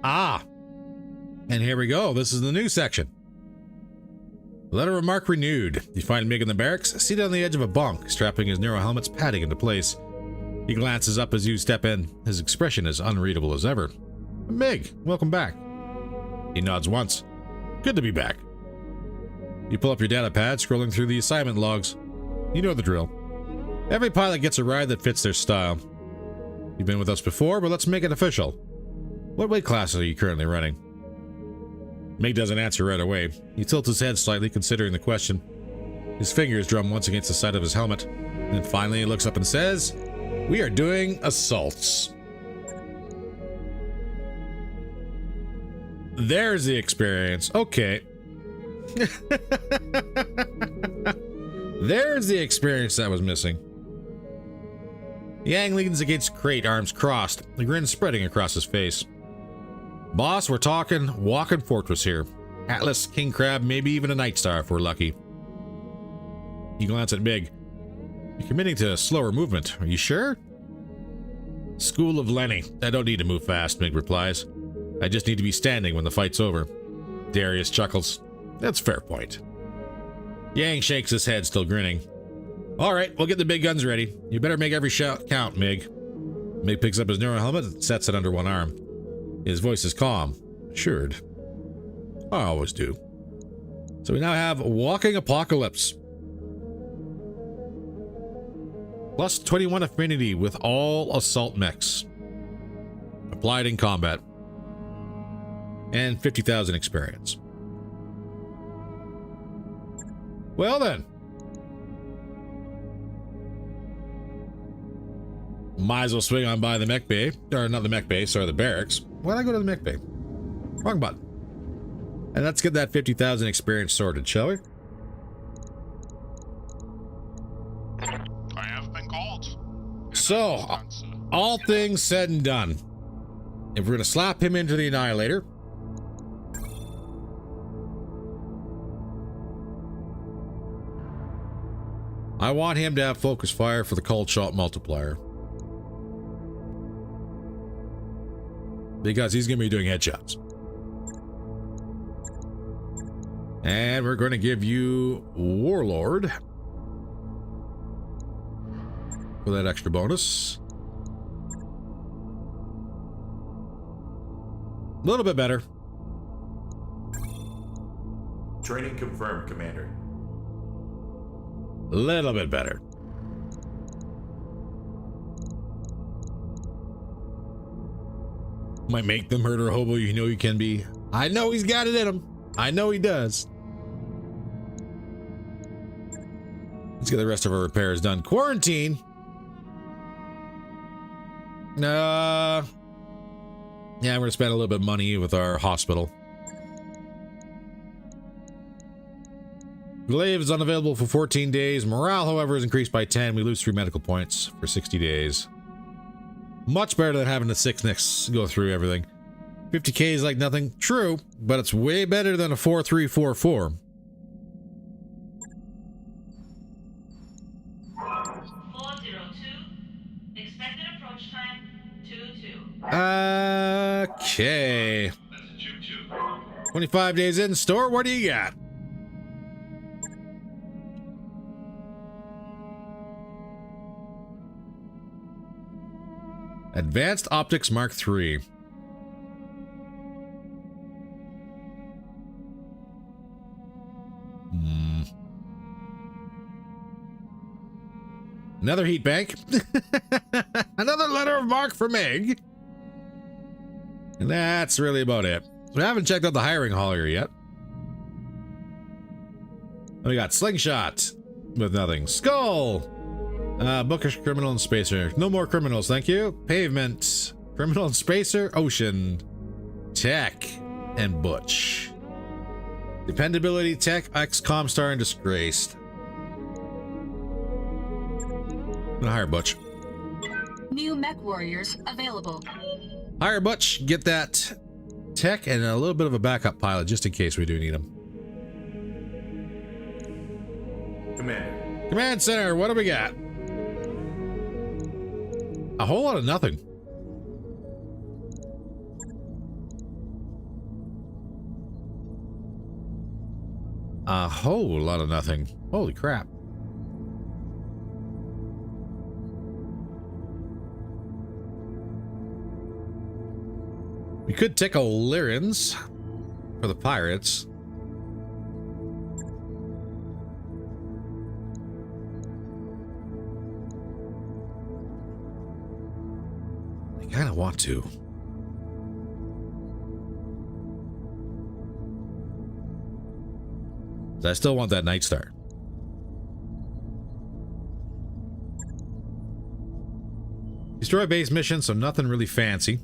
Speaker 1: Ah, and here we go. This is the new section. Letter of mark renewed. You find Mig in the barracks, seated on the edge of a bunk, strapping his narrow helmet's padding into place. He glances up as you step in, his expression as unreadable as ever. Mig, welcome back. He nods once. Good to be back. You pull up your data pad, scrolling through the assignment logs. You know the drill. Every pilot gets a ride that fits their style. You've been with us before, but let's make it official. What weight class are you currently running? Mig doesn't answer right away. He tilts his head slightly, considering the question. His fingers drum once against the side of his helmet. And then finally he looks up and says, "We are doing assaults." There's the experience. Okay. There's the experience that was missing. Yang leans against crate, arms crossed, the grin spreading across his face. Boss, we're talking walking fortress here. Atlas, king crab, maybe even a night star if we're lucky. You glance at Mig. You're committing to slower movement. Are you sure? School of Lenny. I don't need to move fast, Mig replies. I just need to be standing when the fight's over. Darius chuckles. That's a fair point. Yang shakes his head, still grinning. All right, we'll get the big guns ready. You better make every shot count, Mig. Mig picks up his neural helmet and sets it under one arm. His voice is calm, assured. I always do. So we now have Walking Apocalypse. Plus 21 affinity with all assault mechs. Applied in combat. And 50,000 experience. Well then. Might as well swing on by the mech bay. Or not the mech bay, sorry, the barracks. Why'd I go to the mech bay? Wrong button. And let's get that 50,000 experience sorted, shall we?
Speaker 2: I have been called.
Speaker 1: So, all things said and done. If we're going to slap him into the Annihilator, I want him to have focus fire for the cold shot multiplier. Because he's going to be doing headshots. And we're going to give you Warlord for that extra bonus. A little bit better.
Speaker 3: Training confirmed, Commander.
Speaker 1: A little bit better. Might make the murder hobo you know you can be. I know he's got it in him. I know he does. Let's get the rest of our repairs done. Quarantine. Yeah, we're gonna spend a little bit of money with our hospital. Glaive is unavailable for 14 days. Morale, however, is increased by 10. We lose 3 medical points for 60 days. Much better than having the 6 nicks go through everything. 50k is like nothing. True, but it's way better than a 4344.
Speaker 4: 402. Expected approach time 22.
Speaker 1: Okay.
Speaker 2: That's a choo-choo.
Speaker 1: 25 days in store. What do you got? Advanced Optics Mark III. Another heat bank. Another letter of marque for Meg. And that's really about it. So I haven't checked out the hiring haulier yet. We got Slingshot with nothing. Skull. Bookish, Criminal, and Spacer. No more criminals, thank you. Pavement. Criminal and Spacer. Ocean. Tech. And Butch. Dependability, Tech, XCOM Star, and Disgraced. I'm gonna hire Butch.
Speaker 8: New mech warriors available.
Speaker 1: Hire Butch, get that tech and a little bit of a backup pilot just in case we do need him.
Speaker 3: Commander.
Speaker 1: Command Center, what do we got? A whole lot of nothing. A whole lot of nothing. Holy crap. We could take O'Lyrins for the pirates. I kind of want to. I still want that Night Star. Destroy base mission, so nothing really fancy.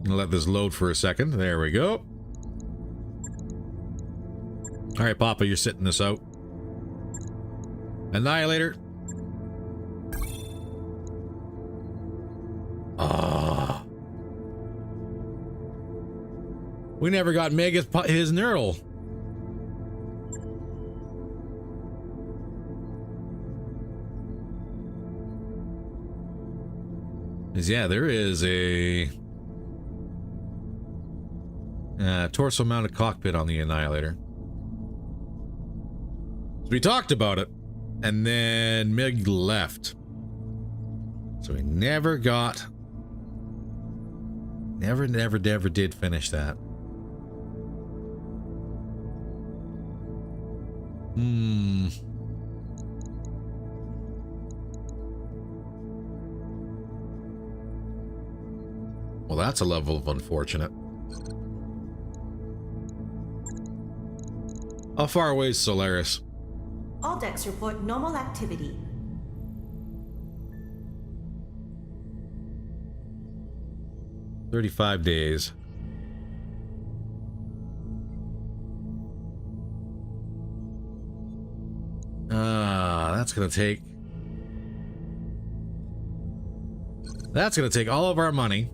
Speaker 1: Gonna let this load for a second. There we go. All right, Papa, you're sitting this out. Annihilator. Ah. We never got his neural. Yeah, there is a Torso mounted cockpit on the Annihilator. So we talked about it, and then Mig left. So we never did finish that. Well, that's a level of unfortunate. How far away is Solaris?
Speaker 9: All decks report normal activity.
Speaker 1: "35 days. That's gonna take... That's gonna take all of our money.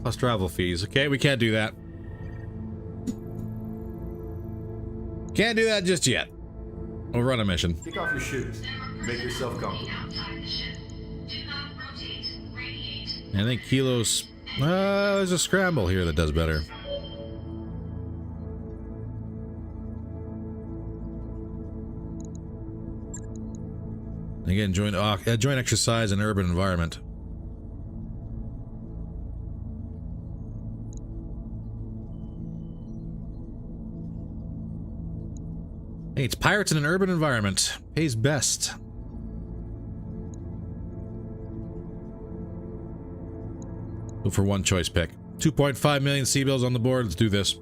Speaker 1: Plus travel fees. Okay, we can't do that. Can't do that just yet. We'll run a mission.
Speaker 3: Kick off your shoes. Make yourself comfortable.
Speaker 1: I think Kilos... there's a scramble here that does better. Again, joint exercise in urban environment. Hey, it's pirates in an urban environment. Pays best. Go for one choice pick. 2.5 million C-bills on the board. Let's do this.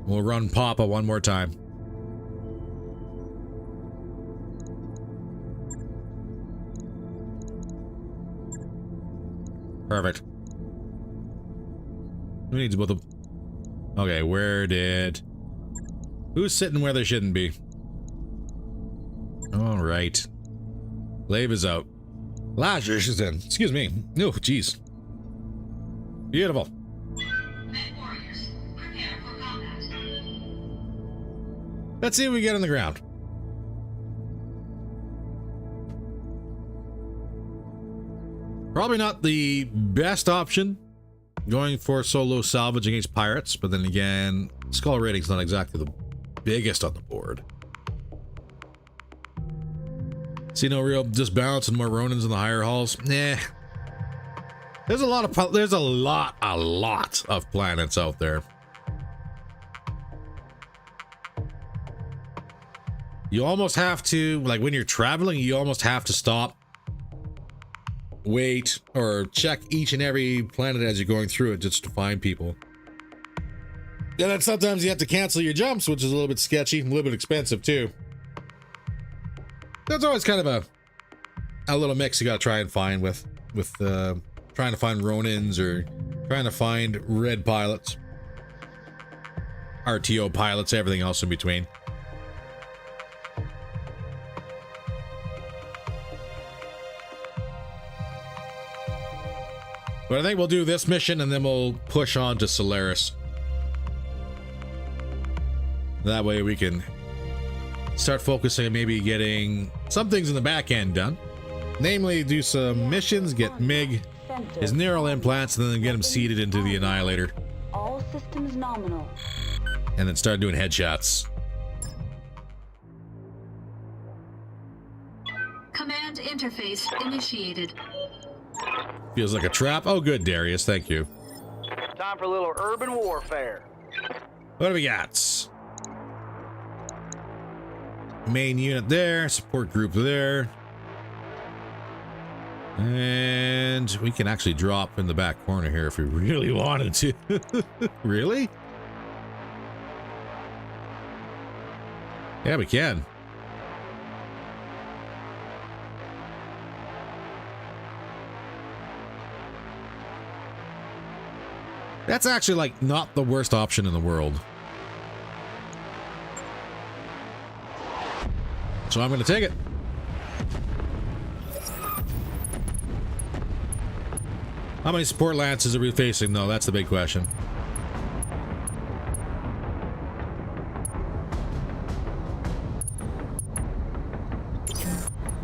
Speaker 1: We'll run Papa one more time. Perfect. Who needs both of... Okay, where did... Who's sitting where they shouldn't be? Alright. Glaive is out. Lazarus is in. Excuse me. Oh, jeez. Beautiful. Let's see what we get on the ground. Probably not the best option going for solo salvage against pirates, but then again, skull rating's not exactly the biggest on the board. See no real disbalance and more Ronins in the higher halls? Nah. There's a lot of planets out there. You almost have to, like when you're traveling, you almost have to stop, wait, or check each and every planet as you're going through it just to find people. And then sometimes you have to cancel your jumps, which is a little bit sketchy, a little bit expensive too. That's always kind of a little mix you gotta try and find with trying to find Ronins or trying to find red pilots, RTO pilots, everything else in between. But I think we'll do this mission and then we'll push on to Solaris. That way we can start focusing on maybe getting some things in the back end done. Namely, do some missions, get Mig his neural implants, and then get him seeded into the Annihilator.
Speaker 6: All systems nominal.
Speaker 1: And then start doing headshots.
Speaker 8: Command interface initiated.
Speaker 1: Feels like a trap. Oh, good, Darius. Thank you.
Speaker 7: Time for a little urban warfare.
Speaker 1: What do we got? Main unit there. Support group there. And we can actually drop in the back corner here if we really wanted to. Really? Yeah, we can. That's actually like not the worst option in the world. So I'm going to take it. How many support lances are we facing though? That's the big question.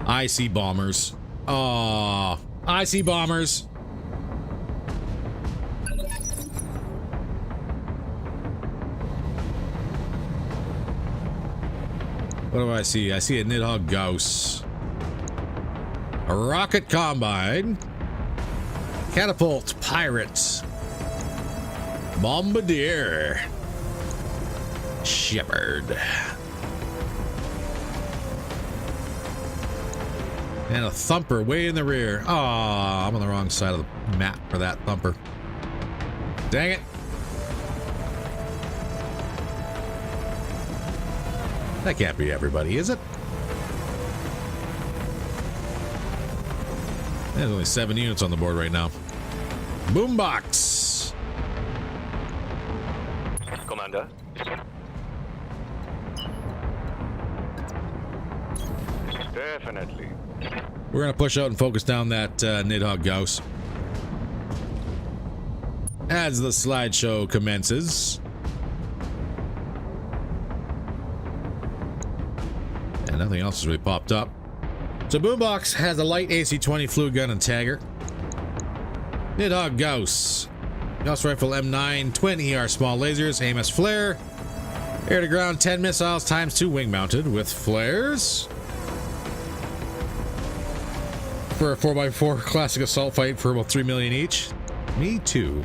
Speaker 1: I see bombers. Oh, I see bombers. What do I see? I see a Nidhogg Gauss. A rocket combine. Catapult pirate. Bombardier. Shepherd. And a thumper way in the rear. Oh, I'm on the wrong side of the map for that thumper. Dang it. That can't be everybody, is it? There's only 7 units on the board right now. Boombox.
Speaker 5: Commander. Definitely.
Speaker 1: We're going to push out and focus down that Nidhogg Gauss. As the slideshow commences. And nothing else has really popped up. So Boombox has a light AC-20 fluid gun and tagger. Nidhogg Gauss. Gauss rifle M9, twin ER small lasers, AMS flare. Air to ground 10 missiles times 2 wing mounted with flares. For a 4x4 classic assault fight for about 3 million each. Me too.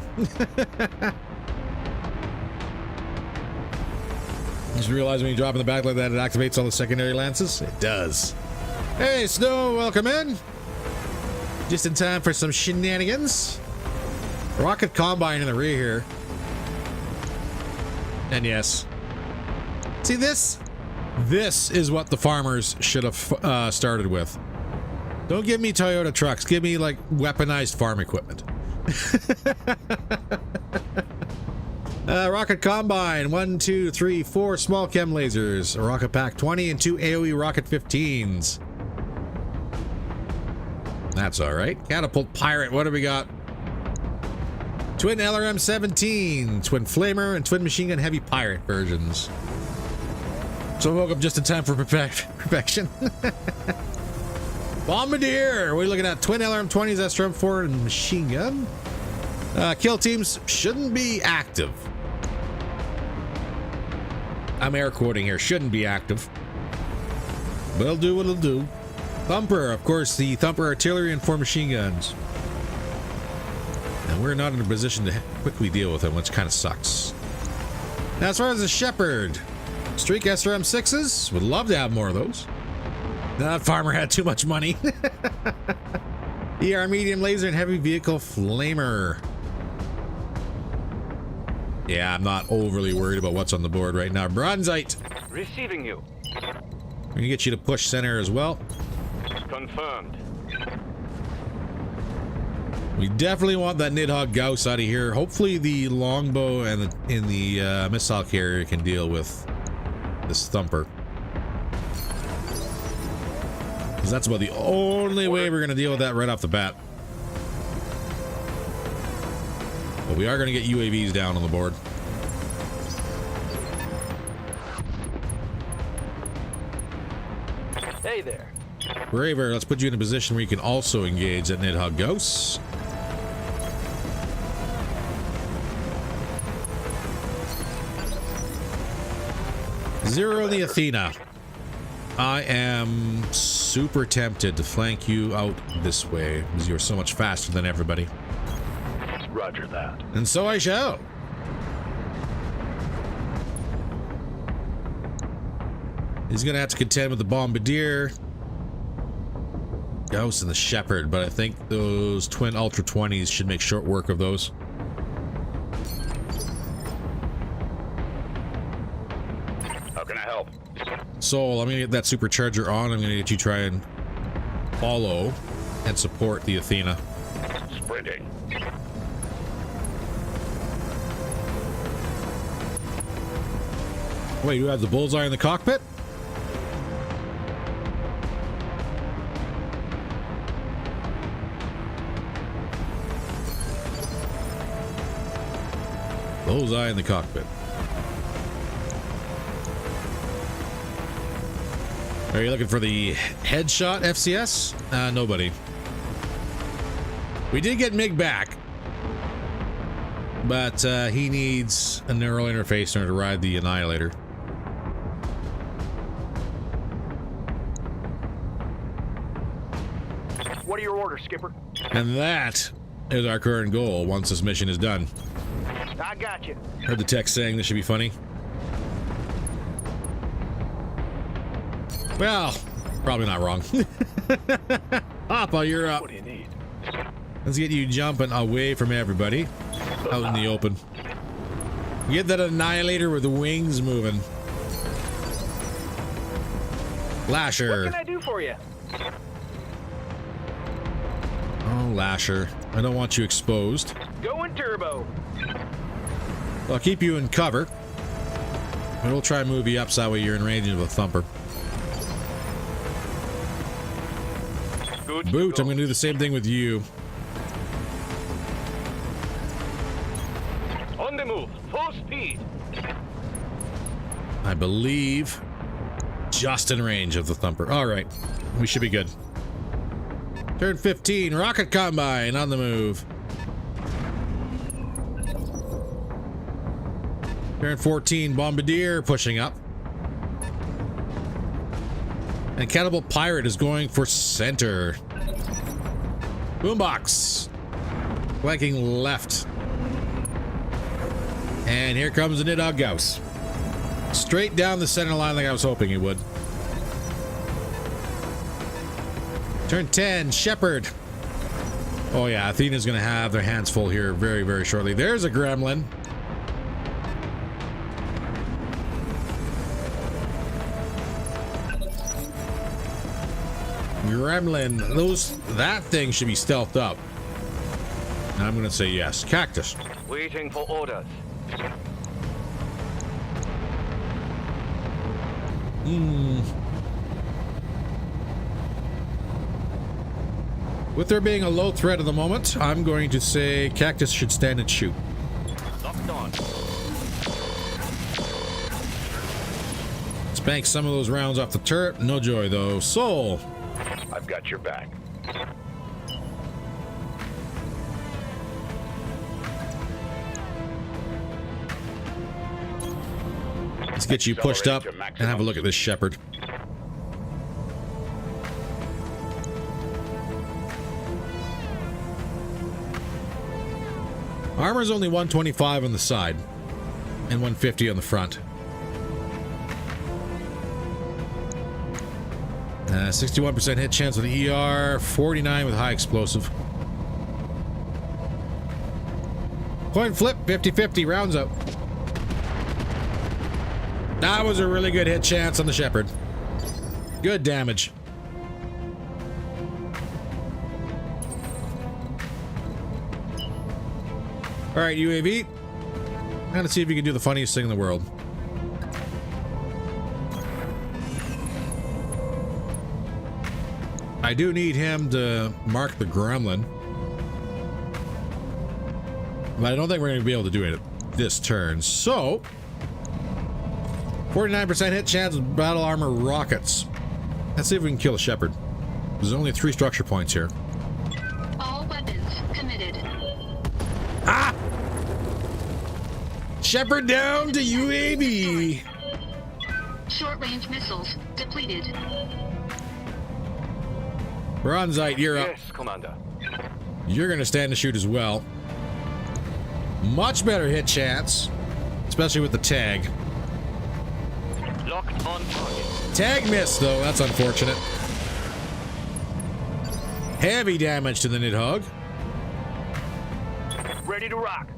Speaker 1: Just realize when you drop in the back like that, it activates all the secondary lances. It does. Hey, Snow, welcome in. Just in time for some shenanigans. Rocket combine in the rear here. And yes. See this? This is what the farmers should have started with. Don't give me Toyota trucks. Give me, like, weaponized farm equipment. Rocket combine. 1, 2, 3, 4 small chem lasers. A rocket pack 20 and 2 AoE rocket 15s. That's all right. Catapult pirate. What do we got? Twin LRM 17, twin flamer, and twin machine gun heavy pirate versions. So I woke up just in time for perfection. Bombardier. We're looking at twin LRM 20s, SRM 4, and machine gun. Kill teams shouldn't be active. I'm air quoting here. Shouldn't be active. But it'll do what it'll do. Thumper, of course, the Thumper artillery and 4 machine guns. And we're not in a position to quickly deal with them, which kind of sucks. Now, as far as the Shepherd, Streak SRM 6s, would love to have more of those. That farmer had too much money. ER medium laser and heavy vehicle flamer. Yeah, I'm not overly worried about what's on the board right now. Bronzite.
Speaker 5: Receiving you.
Speaker 1: We're gonna get you to push center as well.
Speaker 5: Confirmed.
Speaker 1: We definitely want that Nidhogg Gauss out of here. Hopefully the longbow and the missile carrier can deal with this Thumper. Because that's about the only way we're going to deal with that right off the bat. But we are going to get UAVs down on the board.
Speaker 5: Hey there.
Speaker 1: Braver, let's put you in a position where you can also engage that Nidhogg Gauss. Zero the Athena. I am super tempted to flank you out this way because you're so much faster than everybody.
Speaker 5: Roger that.
Speaker 1: And so I shall. He's gonna have to contend with the Bombardier, Gauss, and the Shepherd, but I think those twin Ultra 20s should make short work of those.
Speaker 5: How can I help?
Speaker 1: Soul, I'm gonna get that supercharger on. I'm gonna get you try and follow and support the Athena.
Speaker 5: Sprinting.
Speaker 1: Wait, who has the bullseye in the cockpit? Bullseye in the cockpit. Are you looking for the headshot FCS? Nobody. We did get Mig back, but he needs a neural interface in order to ride the Annihilator.
Speaker 7: What are your orders, Skipper?
Speaker 1: And that is our current goal once this mission is done.
Speaker 7: I got you.
Speaker 1: Heard the text saying this should be funny. Well, probably not wrong. Papa, you're up.
Speaker 5: What do you need?
Speaker 1: Let's get you jumping away from everybody. Out in the open. Get that Annihilator with the wings moving. Lasher.
Speaker 7: What can I do for you?
Speaker 1: Oh, Lasher. I don't want you exposed.
Speaker 7: Going turbo.
Speaker 1: I'll keep you in cover. And we'll try and move you up so that way you're in range of a thumper. Boot, I'm going to do the same thing with you.
Speaker 5: On the move, full speed.
Speaker 1: I believe just in range of the thumper. All right, we should be good. Turn 15, rocket combine on the move. Turn 14, bombardier pushing up. And Cannibal Pirate is going for center. Boombox. Flanking left. And here comes the Nidhogg Gauss. Straight down the center line like I was hoping he would. Turn 10, Shepherd. Oh yeah, Athena's gonna have their hands full here very, very shortly. There's a gremlin. Gremlin, that thing should be stealthed up. And I'm gonna say yes. Cactus.
Speaker 5: Waiting for orders.
Speaker 1: With there being a low threat at the moment, I'm going to say Cactus should stand and shoot.
Speaker 5: Locked on.
Speaker 1: Spank some of those rounds off the turret. No joy though. Soul.
Speaker 5: I've got your back.
Speaker 1: Let's get you pushed up and have a look at this Shepherd. Armor's only 125 on the side and 150 on the front. 61% hit chance with the ER, 49 with high explosive. Coin flip, 50-50, rounds up. That was a really good hit chance on the Shepherd. Good damage. All right, UAV. I'm gonna see if you can do the funniest thing in the world. I do need him to mark the gremlin, but I don't think we're going to be able to do it this turn. So, 49% hit chance with battle armor rockets. Let's see if we can kill a Shepherd. There's only 3 structure points here.
Speaker 8: All weapons committed.
Speaker 1: Ah! Shepherd down to UAV.
Speaker 8: Short-range missiles depleted.
Speaker 1: Bronzite, you're up.
Speaker 5: Yes, Commander.
Speaker 1: You're going to stand to shoot as well. Much better hit chance, especially with the tag.
Speaker 5: Locked on target.
Speaker 1: Tag miss, though. That's unfortunate. Heavy damage to the Nidhogg.
Speaker 7: Ready to rock.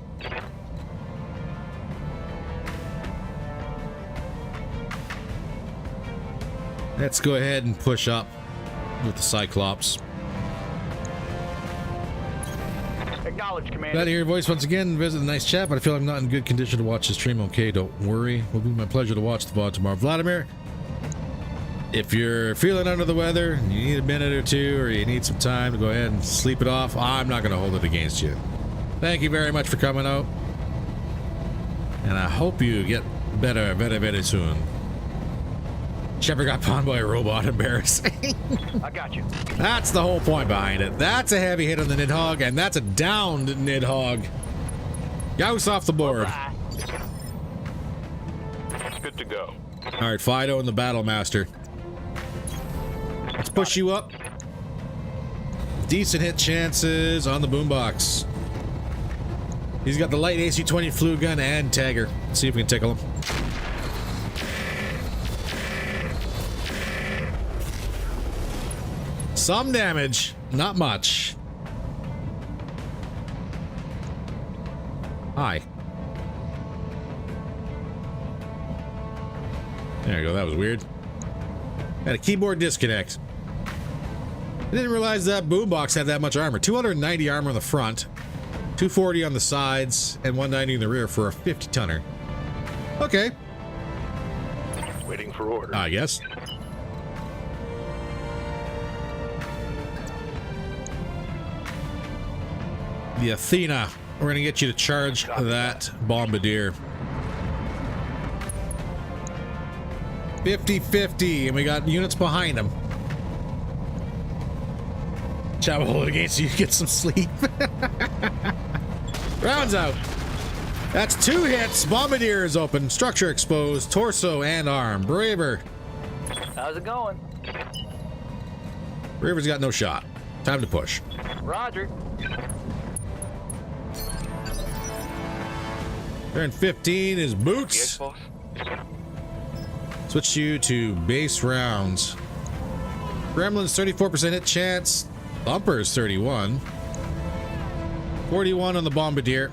Speaker 1: Let's go ahead and push up with the Cyclops.
Speaker 7: Acknowledge, Commander.
Speaker 1: Glad to hear your voice once again. Visit the nice chat, but I feel I'm not in good condition to watch the stream. Okay, don't worry. It will be my pleasure to watch the VOD tomorrow. Vladimir, if you're feeling under the weather, you need a minute or two, or you need some time to go ahead and sleep it off, I'm not going to hold it against you. Thank you very much for coming out. And I hope you get better very, very soon. Shepard got pawned by a robot. Embarrassing.
Speaker 7: I got you.
Speaker 1: That's the whole point behind it. That's a heavy hit on the Nidhogg, and that's a downed Nidhogg. Gauss off the board.
Speaker 7: Bye.
Speaker 5: Good to go.
Speaker 1: All right, Fido and the Battlemaster. Let's push you up. Decent hit chances on the boombox. He's got the light AC-20 flue gun and tagger. Let's see if we can tickle him. Some damage, not much. Hi. There you go, that was weird. Had a keyboard disconnect. I didn't realize that boombox had that much armor. 290 armor on the front, 240 on the sides, and 190 in the rear for a 50-tonner. Okay.
Speaker 5: Waiting for order.
Speaker 1: I guess. The Athena. We're going to get you to charge that Bombardier. 50-50, and we got units behind him. Chavo, hold it against you, get some sleep. Rounds out. That's 2 hits. Bombardier is open. Structure exposed. Torso and arm. Braver.
Speaker 7: How's it going?
Speaker 1: Braver's got no shot. Time to push.
Speaker 7: Roger.
Speaker 1: Turn 15 is
Speaker 5: Yes,
Speaker 1: boots.
Speaker 5: boss.
Speaker 1: Switch you to base rounds. Gremlin's 34% hit chance. Bumper's 31. 41 on the Bombardier.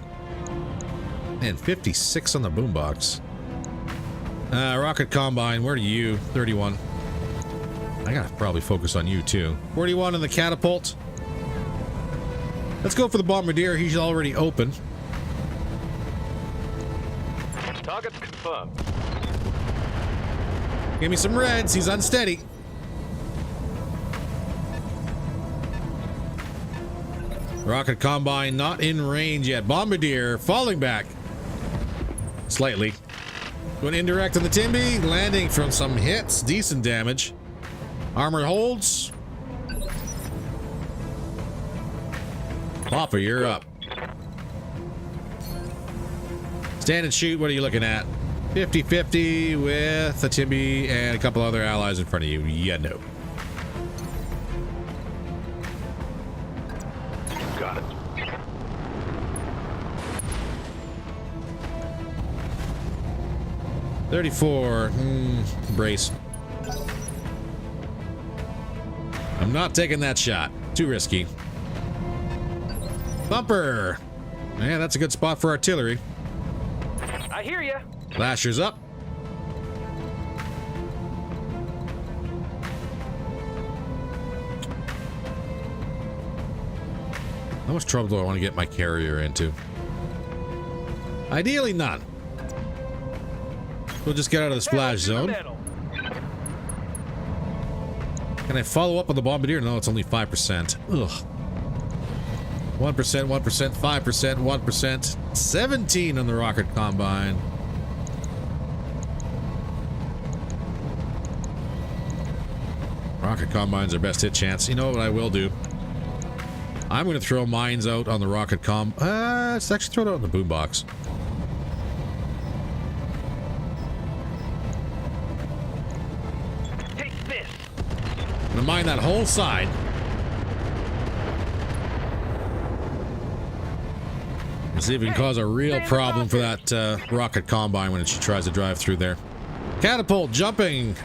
Speaker 1: And 56 on the boombox. Rocket Combine, where are you? 31. I gotta probably focus on you too. 41 on the catapult. Let's go for the Bombardier. He's already open.
Speaker 5: Target's confirmed.
Speaker 1: Give me some reds. He's unsteady. Rocket Combine not in range yet. Bombardier falling back. Slightly. Going indirect on the Timby. Landing from some hits. Decent damage. Armor holds. Popper, you're up. Stand and shoot. What are you looking at? 50-50 with the Timby and a couple other allies in front of you. Yeah, no.
Speaker 5: Got it.
Speaker 1: $34. Brace. I'm not taking that shot. Too risky. Bumper. Yeah, that's a good spot for artillery.
Speaker 7: I hear ya.
Speaker 1: Flashers up. How much trouble do I want to get my carrier into? Ideally none. We'll just get out of the splash zone. Can I follow up on the Bombardier? No, it's only 5%. Ugh. 1%, 1%, 5%, 1%, 17 on the Rocket Combine. Rocket Combine's our best hit chance. You know what I will do? I'm going to throw mines out on the Rocket let's actually throw it out on the boombox.
Speaker 7: Take this.
Speaker 1: I'm going to mine that whole side. Let's see if we can cause a real problem for that Rocket Combine when she tries to drive through there. Catapult jumping.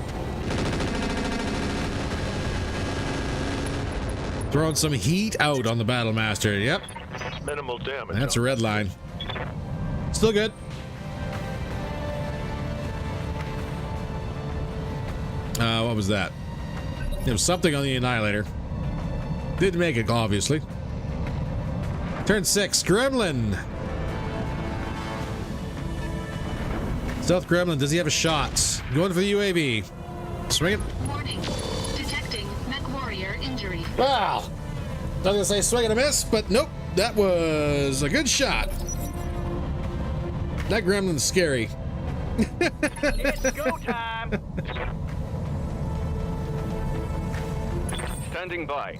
Speaker 1: Throwing some heat out on the Battlemaster. Yep.
Speaker 5: Minimal damage.
Speaker 1: That's a red line. Still good. What was that? There was something on the Annihilator. Didn't make it, obviously. Turn 6, Gremlin. Stealth Gremlin, does he have a shot? Going for the UAV. Swing it.
Speaker 8: Warning. Detecting mech warrior injury.
Speaker 1: Wow. I was going to say swing and a miss, but nope. That was a good shot. That Gremlin's scary.
Speaker 7: It's go time.
Speaker 5: Standing by.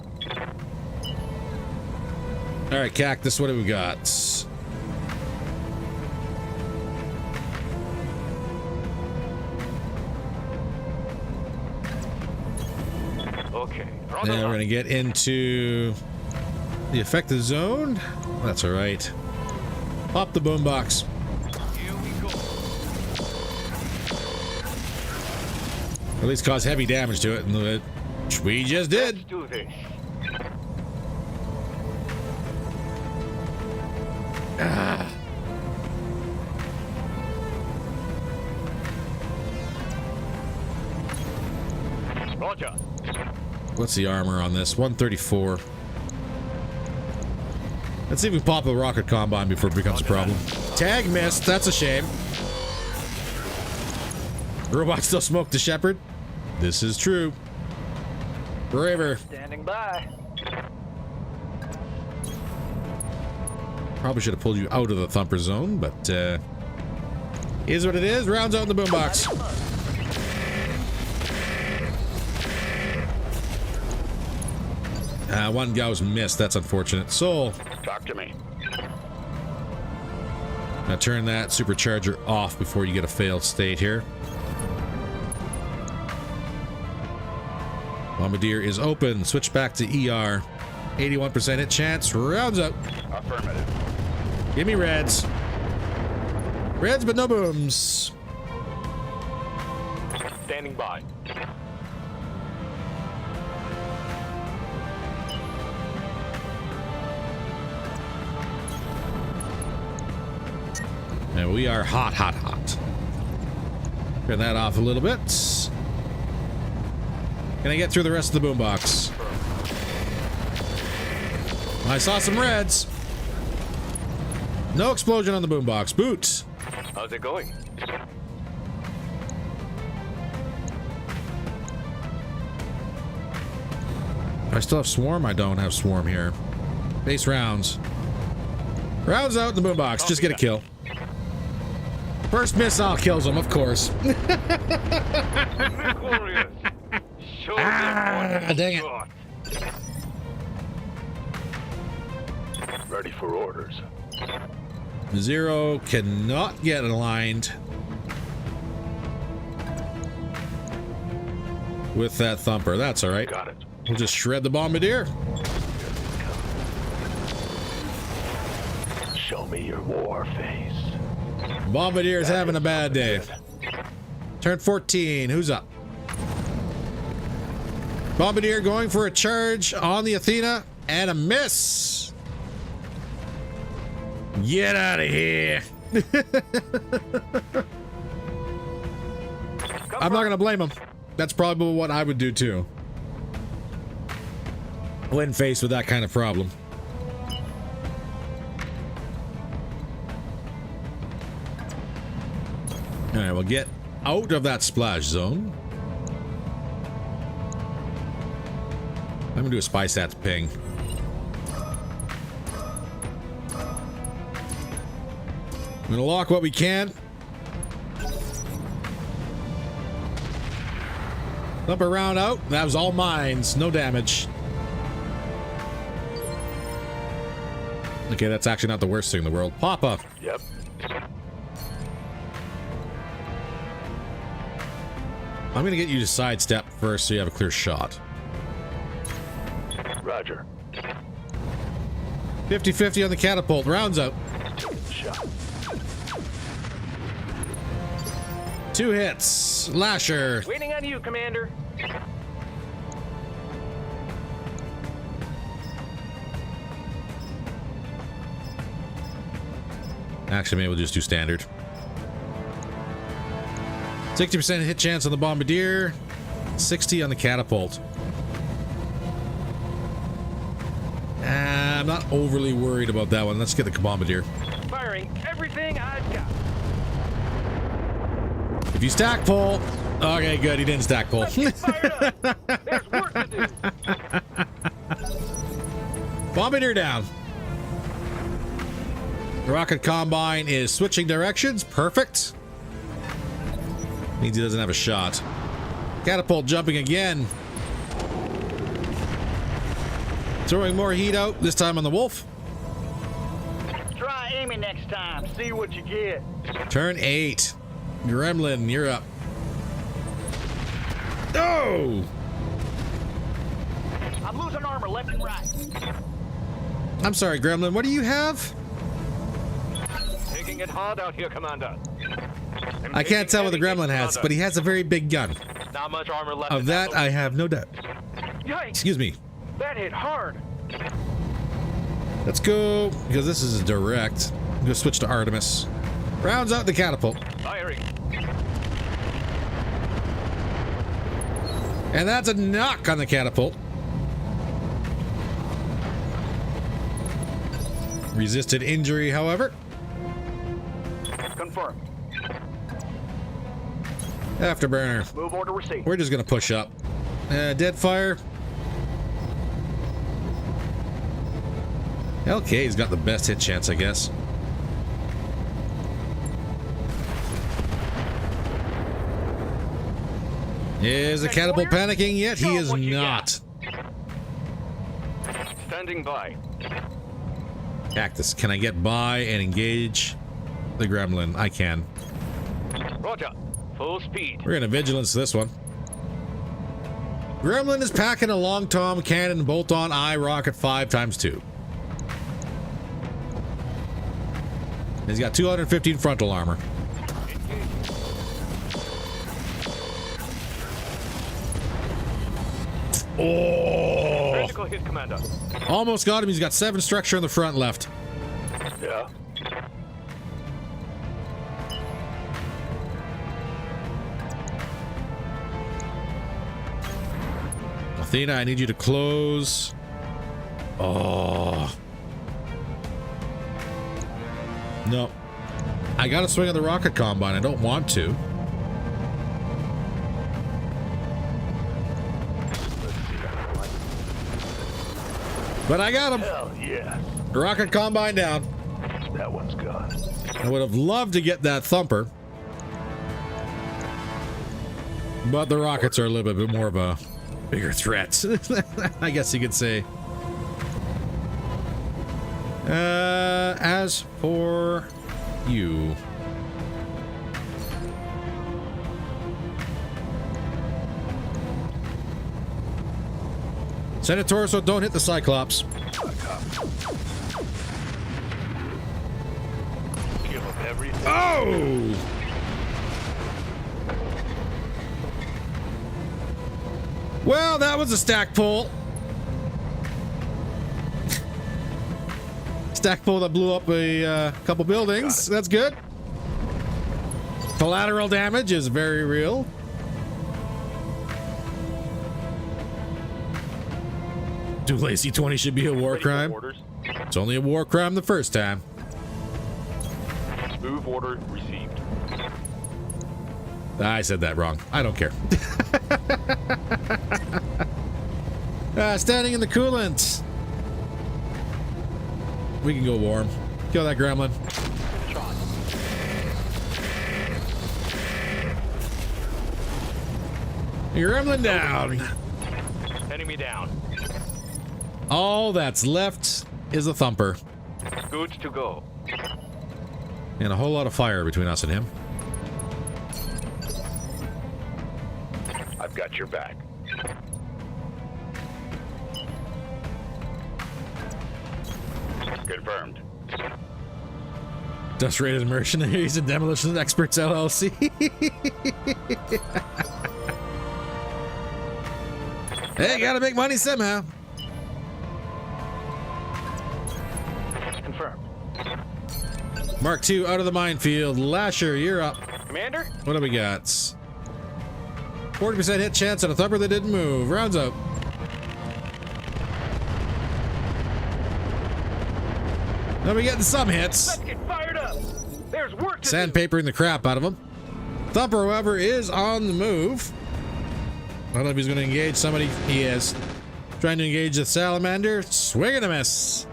Speaker 1: All right, Cactus, what do we got?
Speaker 5: Okay.
Speaker 1: Then we're going to get into the affected zone. That's all right. Pop the boombox.
Speaker 5: Here we go.
Speaker 1: At least cause heavy damage to it, which we just did.
Speaker 5: Let's do this. Roger.
Speaker 1: What's the armor on this? 134. Let's see if we pop the rocket combine before it becomes a problem. Tag missed. That's a shame. Robot still smoked the Shepherd. This is true. Braver.
Speaker 7: Standing by.
Speaker 1: Probably should have pulled you out of the thumper zone, but is what it is. Rounds out in the boombox. One guy was missed. That's unfortunate. Soul.
Speaker 5: Talk to me.
Speaker 1: Now turn that supercharger off before you get a failed state here. Bombardier is open. Switch back to ER. 81% hit chance. Rounds up.
Speaker 5: Affirmative.
Speaker 1: Give me reds. Reds, but no booms.
Speaker 5: Standing by.
Speaker 1: And we are hot, hot, hot. Turn that off a little bit. Can I get through the rest of the boombox? I saw some reds. No explosion on the boombox. Boot.
Speaker 5: How's it going?
Speaker 1: I still have swarm? I don't have swarm here. Base rounds. Rounds out in the boombox. Just get a kill. First missile kills him, of course.
Speaker 5: Glorious. Show them what
Speaker 1: dang
Speaker 5: you
Speaker 1: it.
Speaker 5: got. Ready for orders.
Speaker 1: Zero cannot get aligned with that thumper. That's all right.
Speaker 5: Got it.
Speaker 1: We'll just shred the bombardier.
Speaker 5: Show me your war face.
Speaker 1: Bombardier's having a bad day. Turn 14. Who's up? Bombardier going for a charge on the Athena and a miss. Get out of here. I'm not going to blame him. That's probably what I would do too. When faced with that kind of problem. All right, we'll get out of that splash zone. I'm gonna do a spy stats ping. I'm gonna lock what we can. Up a round out. That was all mines. No damage. Okay, that's actually not the worst thing in the world. Papa.
Speaker 5: Yep.
Speaker 1: I'm gonna get you to sidestep first so you have a clear shot.
Speaker 5: Roger.
Speaker 1: 50-50 on the catapult. Rounds out.
Speaker 5: Shot.
Speaker 1: 2 hits. Lasher.
Speaker 7: Waiting on you, Commander.
Speaker 1: Actually, maybe we'll just do standard. 60% hit chance on the bombardier. 60 on the catapult. I'm not overly worried about that one. Let's get the bombardier.
Speaker 7: Firing everything I've got.
Speaker 1: If you stack pull. Okay, good. He didn't stack pull.
Speaker 7: Let's get fired up. There's work to do.
Speaker 1: Bombardier down. Rocket combine is switching directions. Perfect. Means he doesn't have a shot. Catapult jumping again. Throwing more heat out, this time on the wolf.
Speaker 7: Try aiming next time. See what you get.
Speaker 1: Turn 8. Gremlin, you're up. Oh!
Speaker 7: I'm losing armor left and right.
Speaker 1: I'm sorry, Gremlin. What do you have?
Speaker 5: Taking it hard out here, Commander.
Speaker 1: I can't tell what the Gremlin has, but he has a very big gun.
Speaker 5: Not much armor left.
Speaker 1: Of that, I have no doubt.
Speaker 7: Yikes!
Speaker 1: Excuse me.
Speaker 7: That hit hard.
Speaker 1: Let's go, because this is direct. I'm going to switch to Artemis. Rounds out the catapult.
Speaker 5: Firing.
Speaker 1: And that's a knock on the catapult. Resisted injury, however.
Speaker 7: Confirmed.
Speaker 1: Afterburner.
Speaker 7: Move order received.
Speaker 1: We're just going to push up. Dead fire. Okay, he's got the best hit chance, I guess. Is the catapult panicking yet? He is not.
Speaker 5: Standing by.
Speaker 1: Cactus, can I get by and engage the gremlin? I can.
Speaker 5: Roger. Full speed.
Speaker 1: We're gonna vigilance this one. Gremlin is packing a long tom cannon bolt-on eye rocket 5x2. He's got 215 frontal armor. Oh!
Speaker 5: Critical hit, Commander.
Speaker 1: Almost got him. He's got 7 structure in the front left.
Speaker 5: Yeah.
Speaker 1: Athena, I need you to close. Oh. No. I gotta swing on the rocket combine. I don't want to. But I got him.
Speaker 5: Hell yeah.
Speaker 1: Rocket combine down.
Speaker 5: That one's gone.
Speaker 1: I would have loved to get that thumper. But the rockets are a little bit more of a bigger threat, I guess you could say. As for you, send it torso, don't hit the Cyclops.
Speaker 5: Give him everything.
Speaker 1: Oh! Well, that was a stack pull. Stack pull that blew up a couple buildings. That's good. Collateral damage is very real. Dual AC-20 should be a war crime. It's only a war crime the first time.
Speaker 5: Move order received.
Speaker 1: I said that wrong. I don't care. Standing in the coolant. We can go warm. Kill that gremlin. Gremlin down.
Speaker 5: Enemy down.
Speaker 1: All that's left is a thumper.
Speaker 5: Good to go.
Speaker 1: And a whole lot of fire between us and him.
Speaker 5: I've got your back. Confirmed.
Speaker 1: Dust Rated Mercenaries and Demolition Experts LLC. Hey, gotta make money somehow.
Speaker 7: Confirmed.
Speaker 1: Mark II out of the minefield. Lasher, you're up.
Speaker 7: Commander?
Speaker 1: What do we got? 40% hit chance on a thumper that didn't move. Rounds up. Now we're getting some hits.
Speaker 7: Let's get fired up. There's work to do.
Speaker 1: Sandpapering the crap out of him. Thumper, however, is on the move. I don't know if he's going to engage somebody. He is. Trying to engage the salamander. Swing and a miss.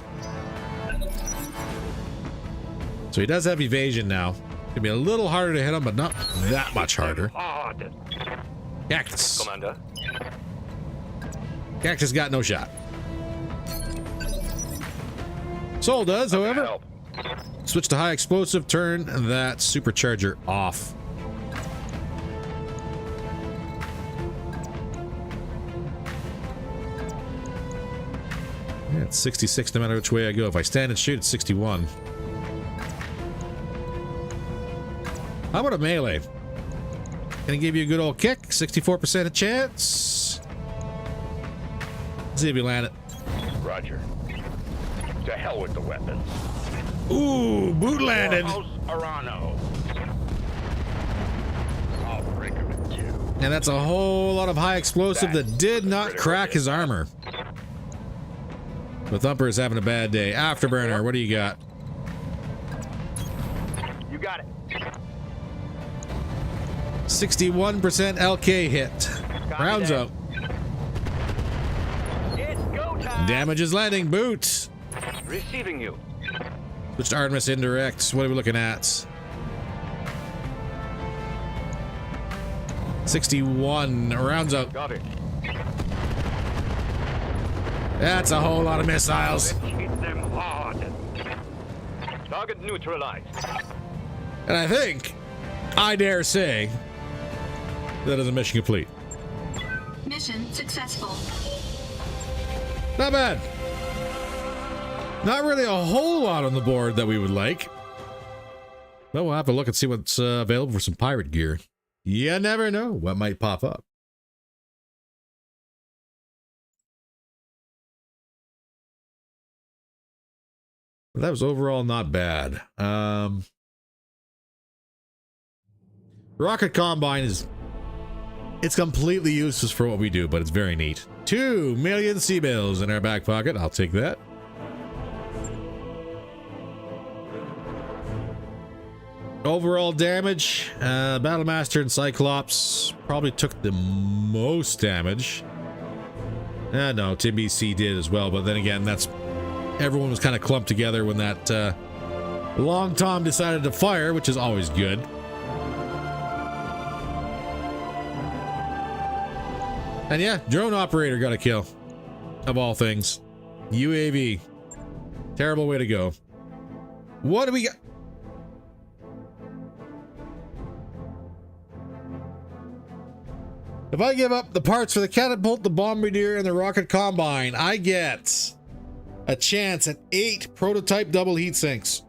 Speaker 1: So he does have evasion now. It'll be a little harder to hit him, but not that much harder.
Speaker 5: Hard.
Speaker 1: Cactus.
Speaker 5: Commander.
Speaker 1: Cactus got no shot. Soul does, however.
Speaker 5: Help.
Speaker 1: Switch to high explosive, turn that supercharger off. Yeah, it's 66 no matter which way I go. If I stand and shoot, it's 61. How about a melee? Gonna give you a good old kick. 64% of chance. See if you land it.
Speaker 5: Roger. To hell with the weapons.
Speaker 1: Ooh, boot landed.
Speaker 5: House Arano. I'll break him in two.
Speaker 1: And that's a whole lot of high explosive that did not crack his armor. The Thumper is having a bad day. Afterburner, what do you got?
Speaker 7: You got it.
Speaker 1: 61% LK hit. Rounds
Speaker 7: that.
Speaker 1: up.
Speaker 7: It's go time.
Speaker 1: Damage is landing. Boot.
Speaker 7: Receiving you.
Speaker 1: Switch to Artemis indirect. What are we looking at? 61. Rounds up.
Speaker 7: Got it.
Speaker 1: That's a whole lot of missiles.
Speaker 7: Hit them hard. Target neutralized.
Speaker 1: And I think, I dare say, that is a mission complete.
Speaker 8: Mission successful.
Speaker 1: Not bad. Not really a whole lot on the board that we would like. But we'll have to look and see what's available for some pirate gear. You never know what might pop up. But that was overall not bad. Rocket Combine is... It's completely useless for what we do, but it's very neat. 2 million C-bills in our back pocket. I'll take that. Overall damage, Battlemaster and Cyclops probably took the most damage. No, TBC did as well, but then again, that's everyone was kind of clumped together when that Long Tom decided to fire, which is always good. And yeah, drone operator got a kill, of all things. UAV, terrible way to go. What do we got? If I give up the parts for the catapult, the bombardier, and the rocket combine, I get a chance at 8 prototype double heat sinks.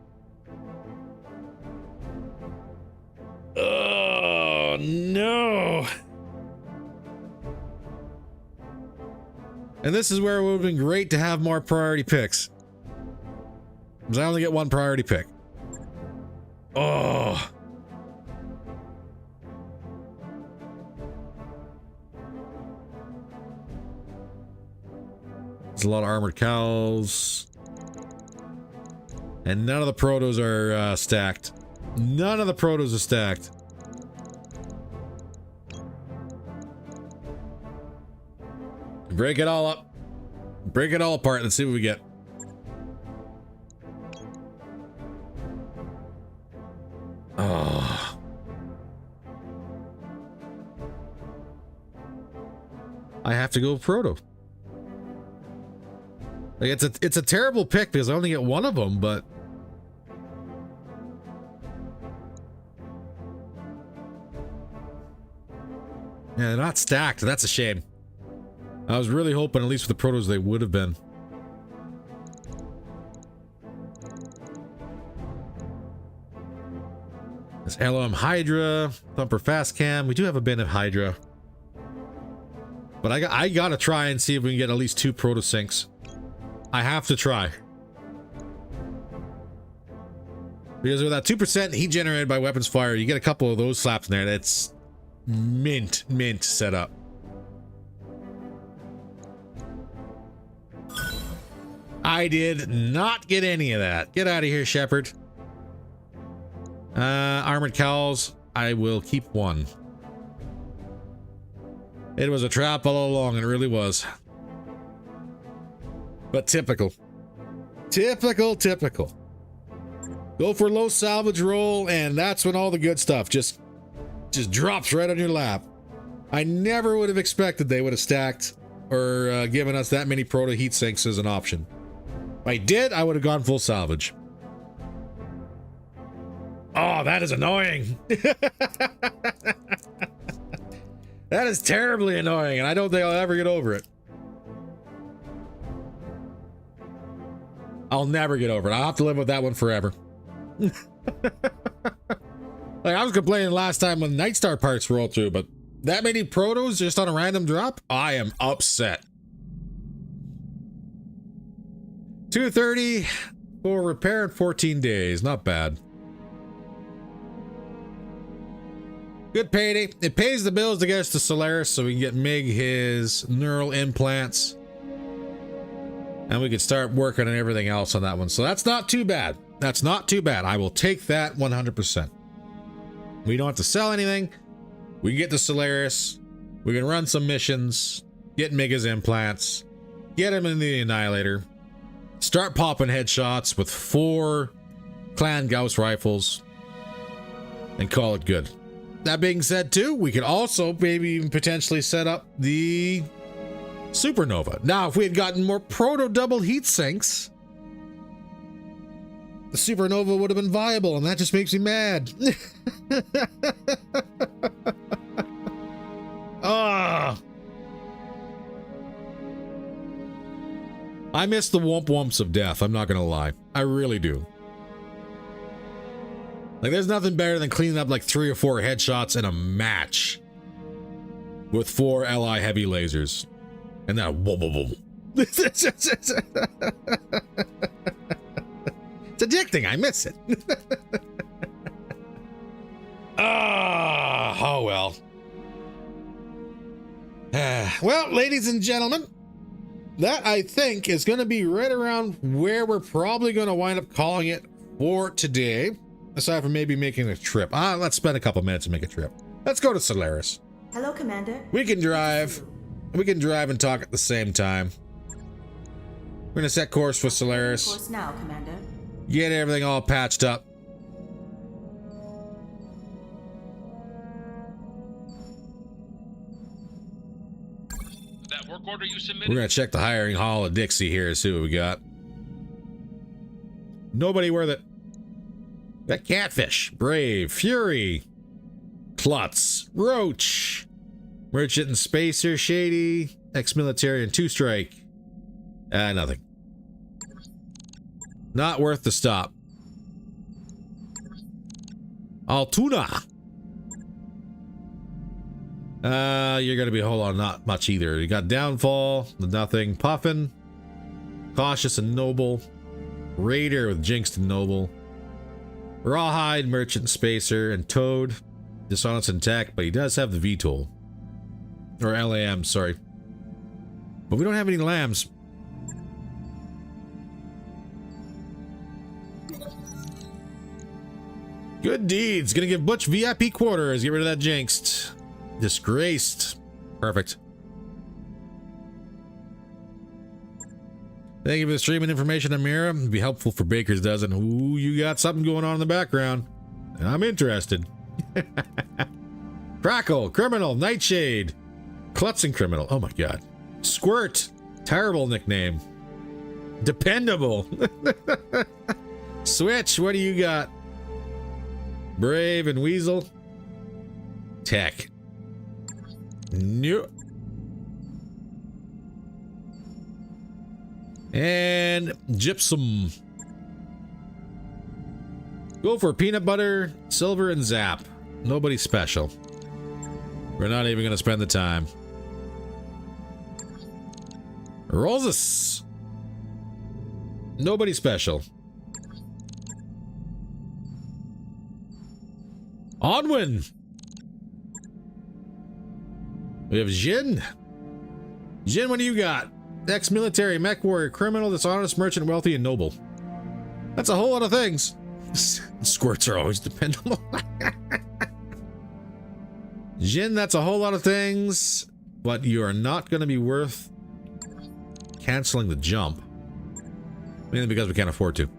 Speaker 1: Oh, no. And this is where it would have been great to have more priority picks. Because I only get 1 priority pick. Oh. There's a lot of armored cows. And none of the protos are stacked. None of the protos are stacked. Break it all up. Break it all apart. Let's see what we get. Oh. I have to go proto. Like it's a terrible pick because I only get 1 of them, but yeah, they're not stacked. That's a shame. I was really hoping, at least with the protos, they would have been. This LM Hydra, Thumper Fast Cam. We do have a bin of Hydra, but I gotta try and see if we can get at least 2 proto sinks. I have to try. Because with that 2% heat generated by weapons fire, you get a couple of those slaps in there. That's mint setup. I did not get any of that. Get out of here, Shepard. Armored cowls. I will keep 1. It was a trap all along. It really was. But typical. Typical. Go for low salvage roll, and that's when all the good stuff just drops right on your lap. I never would have expected they would have stacked or given us that many proto heat sinks as an option. If I did, I would have gone full salvage. Oh, that is annoying. That is terribly annoying, and I don't think I'll ever get over it. I'll never get over it. I'll have to live with that one forever. Like, I was complaining last time when Nightstar parts rolled through, but that many protos just on a random drop? I am upset. 230 for repair in 14 days. Not bad. Good payday. It pays the bills to get us to Solaris so we can get Mig his neural implants. And we can start working on everything else on that one. So that's not too bad. That's not too bad. I will take that 100%. We don't have to sell anything. We can get to Solaris. We can run some missions. Get Mig his implants. Get him in the Annihilator. Start popping headshots with 4 Clan Gauss rifles. And call it good. That being said, too, we could also maybe even potentially set up the Supernova. Now, if we had gotten more proto double heat sinks, the Supernova would have been viable, and that just makes me mad. Ah. I miss the womp womps of death, I'm not gonna lie. I really do. Like, there's nothing better than cleaning up like 3 or 4 headshots in a match with 4 LI heavy lasers. And then whoa, whoa, whoa. It's addicting, I miss it. Oh well. Well, ladies and gentlemen, that I think is going to be right around where we're probably going to wind up calling it for today. Aside from maybe making a trip. Let's spend a couple minutes and make a trip. Let's go to Solaris.
Speaker 9: Hello, Commander.
Speaker 1: We can drive. We can drive and talk at the same time. We're gonna set course for Solaris.
Speaker 9: Course now, Commander.
Speaker 1: Get everything all patched up.
Speaker 2: That work order you submitted?
Speaker 1: We're gonna check the hiring hall of Dixie here and see what we got. Nobody worth it. Got Catfish, Brave, Fury, Klutz, Roach, Merchant and Spacer, Shady, Ex-Military, and 2 Strike. Nothing. Not worth the stop. Altoona. You're gonna be, hold on, not much either. You got Downfall, nothing. Puffin, Cautious and Noble, Raider with Jinxed and Noble, Rawhide, Merchant and Spacer, and Toad. Dishonest and Tech, but he does have the VTOL. Or LAM, sorry. But we don't have any lambs. Good deeds. Gonna give Butch VIP quarters. Get rid of that Jinxed. Disgraced. Perfect. Thank you for the streaming information, Amira. It'd be helpful for Baker's Dozen. Ooh, you got something going on in the background. I'm interested. Crackle, Criminal, Nightshade, Klutz and Criminal. Oh my god. Squirt. Terrible nickname. Dependable. Switch, what do you got? Brave and Weasel. Tech. New. And Gypsum. Go for Peanut Butter, Silver, and Zap. Nobody special. We're not even going to spend the time. Rosus. Nobody special. Onwin. We have Jin. Jin, what do you got? Ex-military, mech warrior, criminal, dishonest, merchant, wealthy, and noble. That's a whole lot of things. Squirts are always dependable. Jin, that's a whole lot of things, but you are not going to be worth canceling the jump. Mainly because we can't afford to.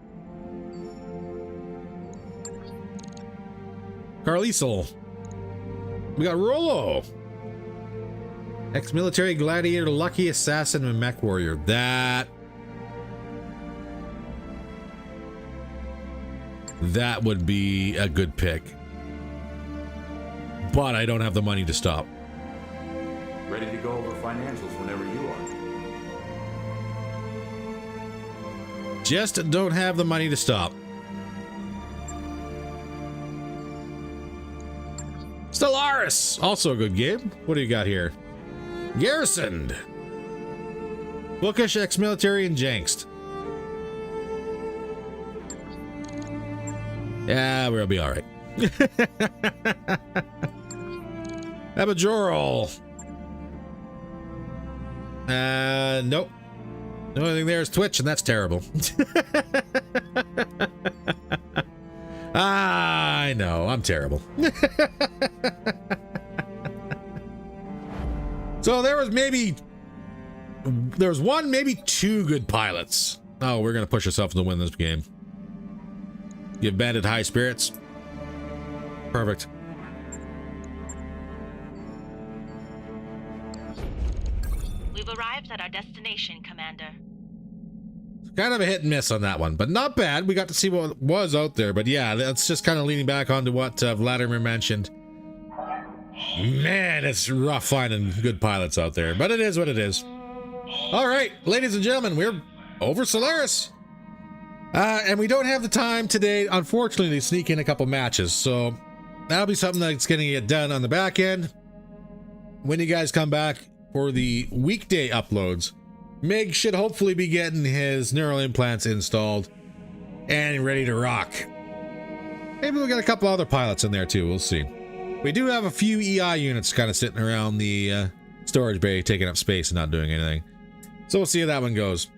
Speaker 1: Carlisle. We got Rolo. Ex-military, gladiator, lucky assassin, and mech warrior. That that would be a good pick. But I don't have the money to stop.
Speaker 3: Ready to go over financials whenever you are.
Speaker 1: Just don't have the money to stop. Stellaris, also a good game. What do you got here? Garrisoned. Bookish, ex-military, and janxed. Yeah, we'll be all right. Abajoral. Nope. The only thing there is Twitch, and that's terrible. I know, I'm terrible. So there was one, maybe two good pilots. Oh, we're gonna push ourselves to win this game. Give Bandit high spirits. Perfect.
Speaker 4: We've arrived at our destination, Commander.
Speaker 1: Kind of a hit and miss on that one, but not bad. We got to see what was out there, but yeah, that's just kind of leaning back onto what Vladimir mentioned. Man, it's rough finding good pilots out there, but it is what it is. All right, ladies and gentlemen, we're over Solaris. And we don't have the time today, unfortunately, to sneak in a couple matches, so that'll be something that's going to get done on the back end when you guys come back for the weekday uploads. Mig should hopefully be getting his neural implants installed and ready to rock. Maybe we'll get a couple other pilots in there too, we'll see. We do have a few EI units kind of sitting around the storage bay, taking up space and not doing anything. So we'll see how that one goes.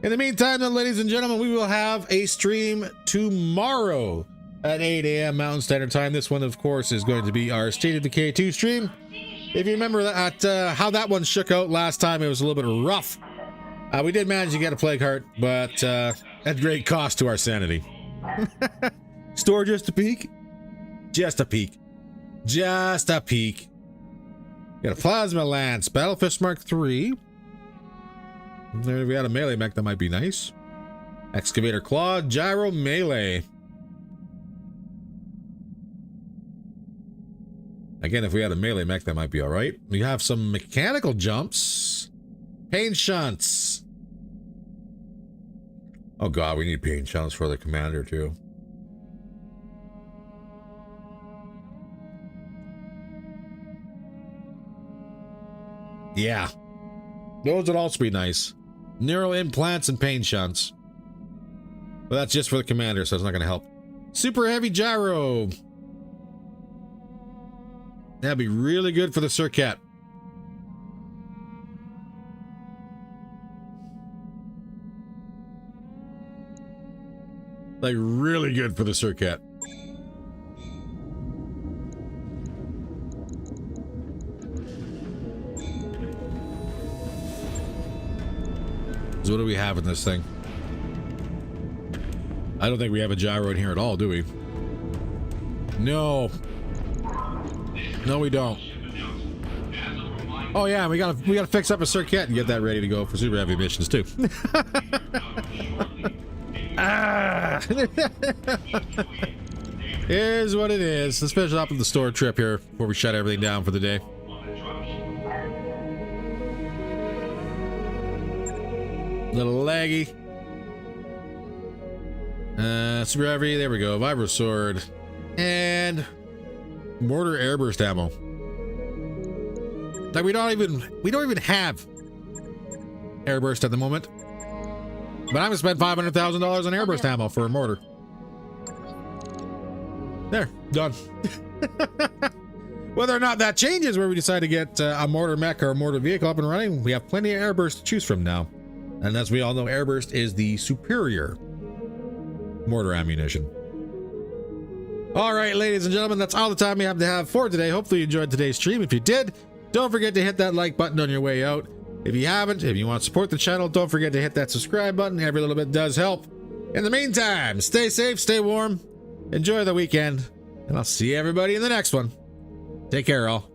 Speaker 1: In the meantime, then, ladies and gentlemen, we will have a stream tomorrow at 8 a.m. Mountain Standard Time. This one, of course, is going to be our State of Decay 2 stream. If you remember that, how that one shook out last time, it was a little bit rough. We did manage to get a Plague Heart, but at great cost to our sanity. Store just a peek? Just a peek. Just a peek. Got a Plasma Lance, Battlefish Mark III. There we got a melee mech that might be nice. Excavator Claw, Gyro Melee. Again, if we had a melee mech, that might be all right. We have some mechanical jumps. Pain shunts. Oh god, we need pain shunts for the commander too. Yeah. Those would also be nice. Neural implants and pain shunts. But that's just for the commander, so it's not going to help. Super heavy gyro. That'd be really good for the Surcat. Like, really good for the Surcat. So what do we have in this thing? I don't think we have a gyro in here at all, do we? No. No, we don't. Oh yeah, we gotta fix up a Surcat and get that ready to go for super heavy missions too. Ah. Here's what it is. Let's finish up with the store trip here before we shut everything down for the day. Little laggy. Super heavy. There we go. Vibro sword and mortar airburst ammo. Like we don't even have airburst at the moment. But I'm gonna spend $500,000 on airburst ammo for a mortar. There, done. Whether or not that changes where we decide to get a mortar mech or a mortar vehicle up and running, we have plenty of airburst to choose from now. And as we all know, airburst is the superior mortar ammunition. All right, ladies and gentlemen, that's all the time we have to have for today. Hopefully you enjoyed today's stream. If you did, don't forget to hit that like button on your way out. If you haven't, if you want to support the channel, don't forget to hit that subscribe button. Every little bit does help. In the meantime, stay safe, stay warm, enjoy the weekend, and I'll see everybody in the next one. Take care, all.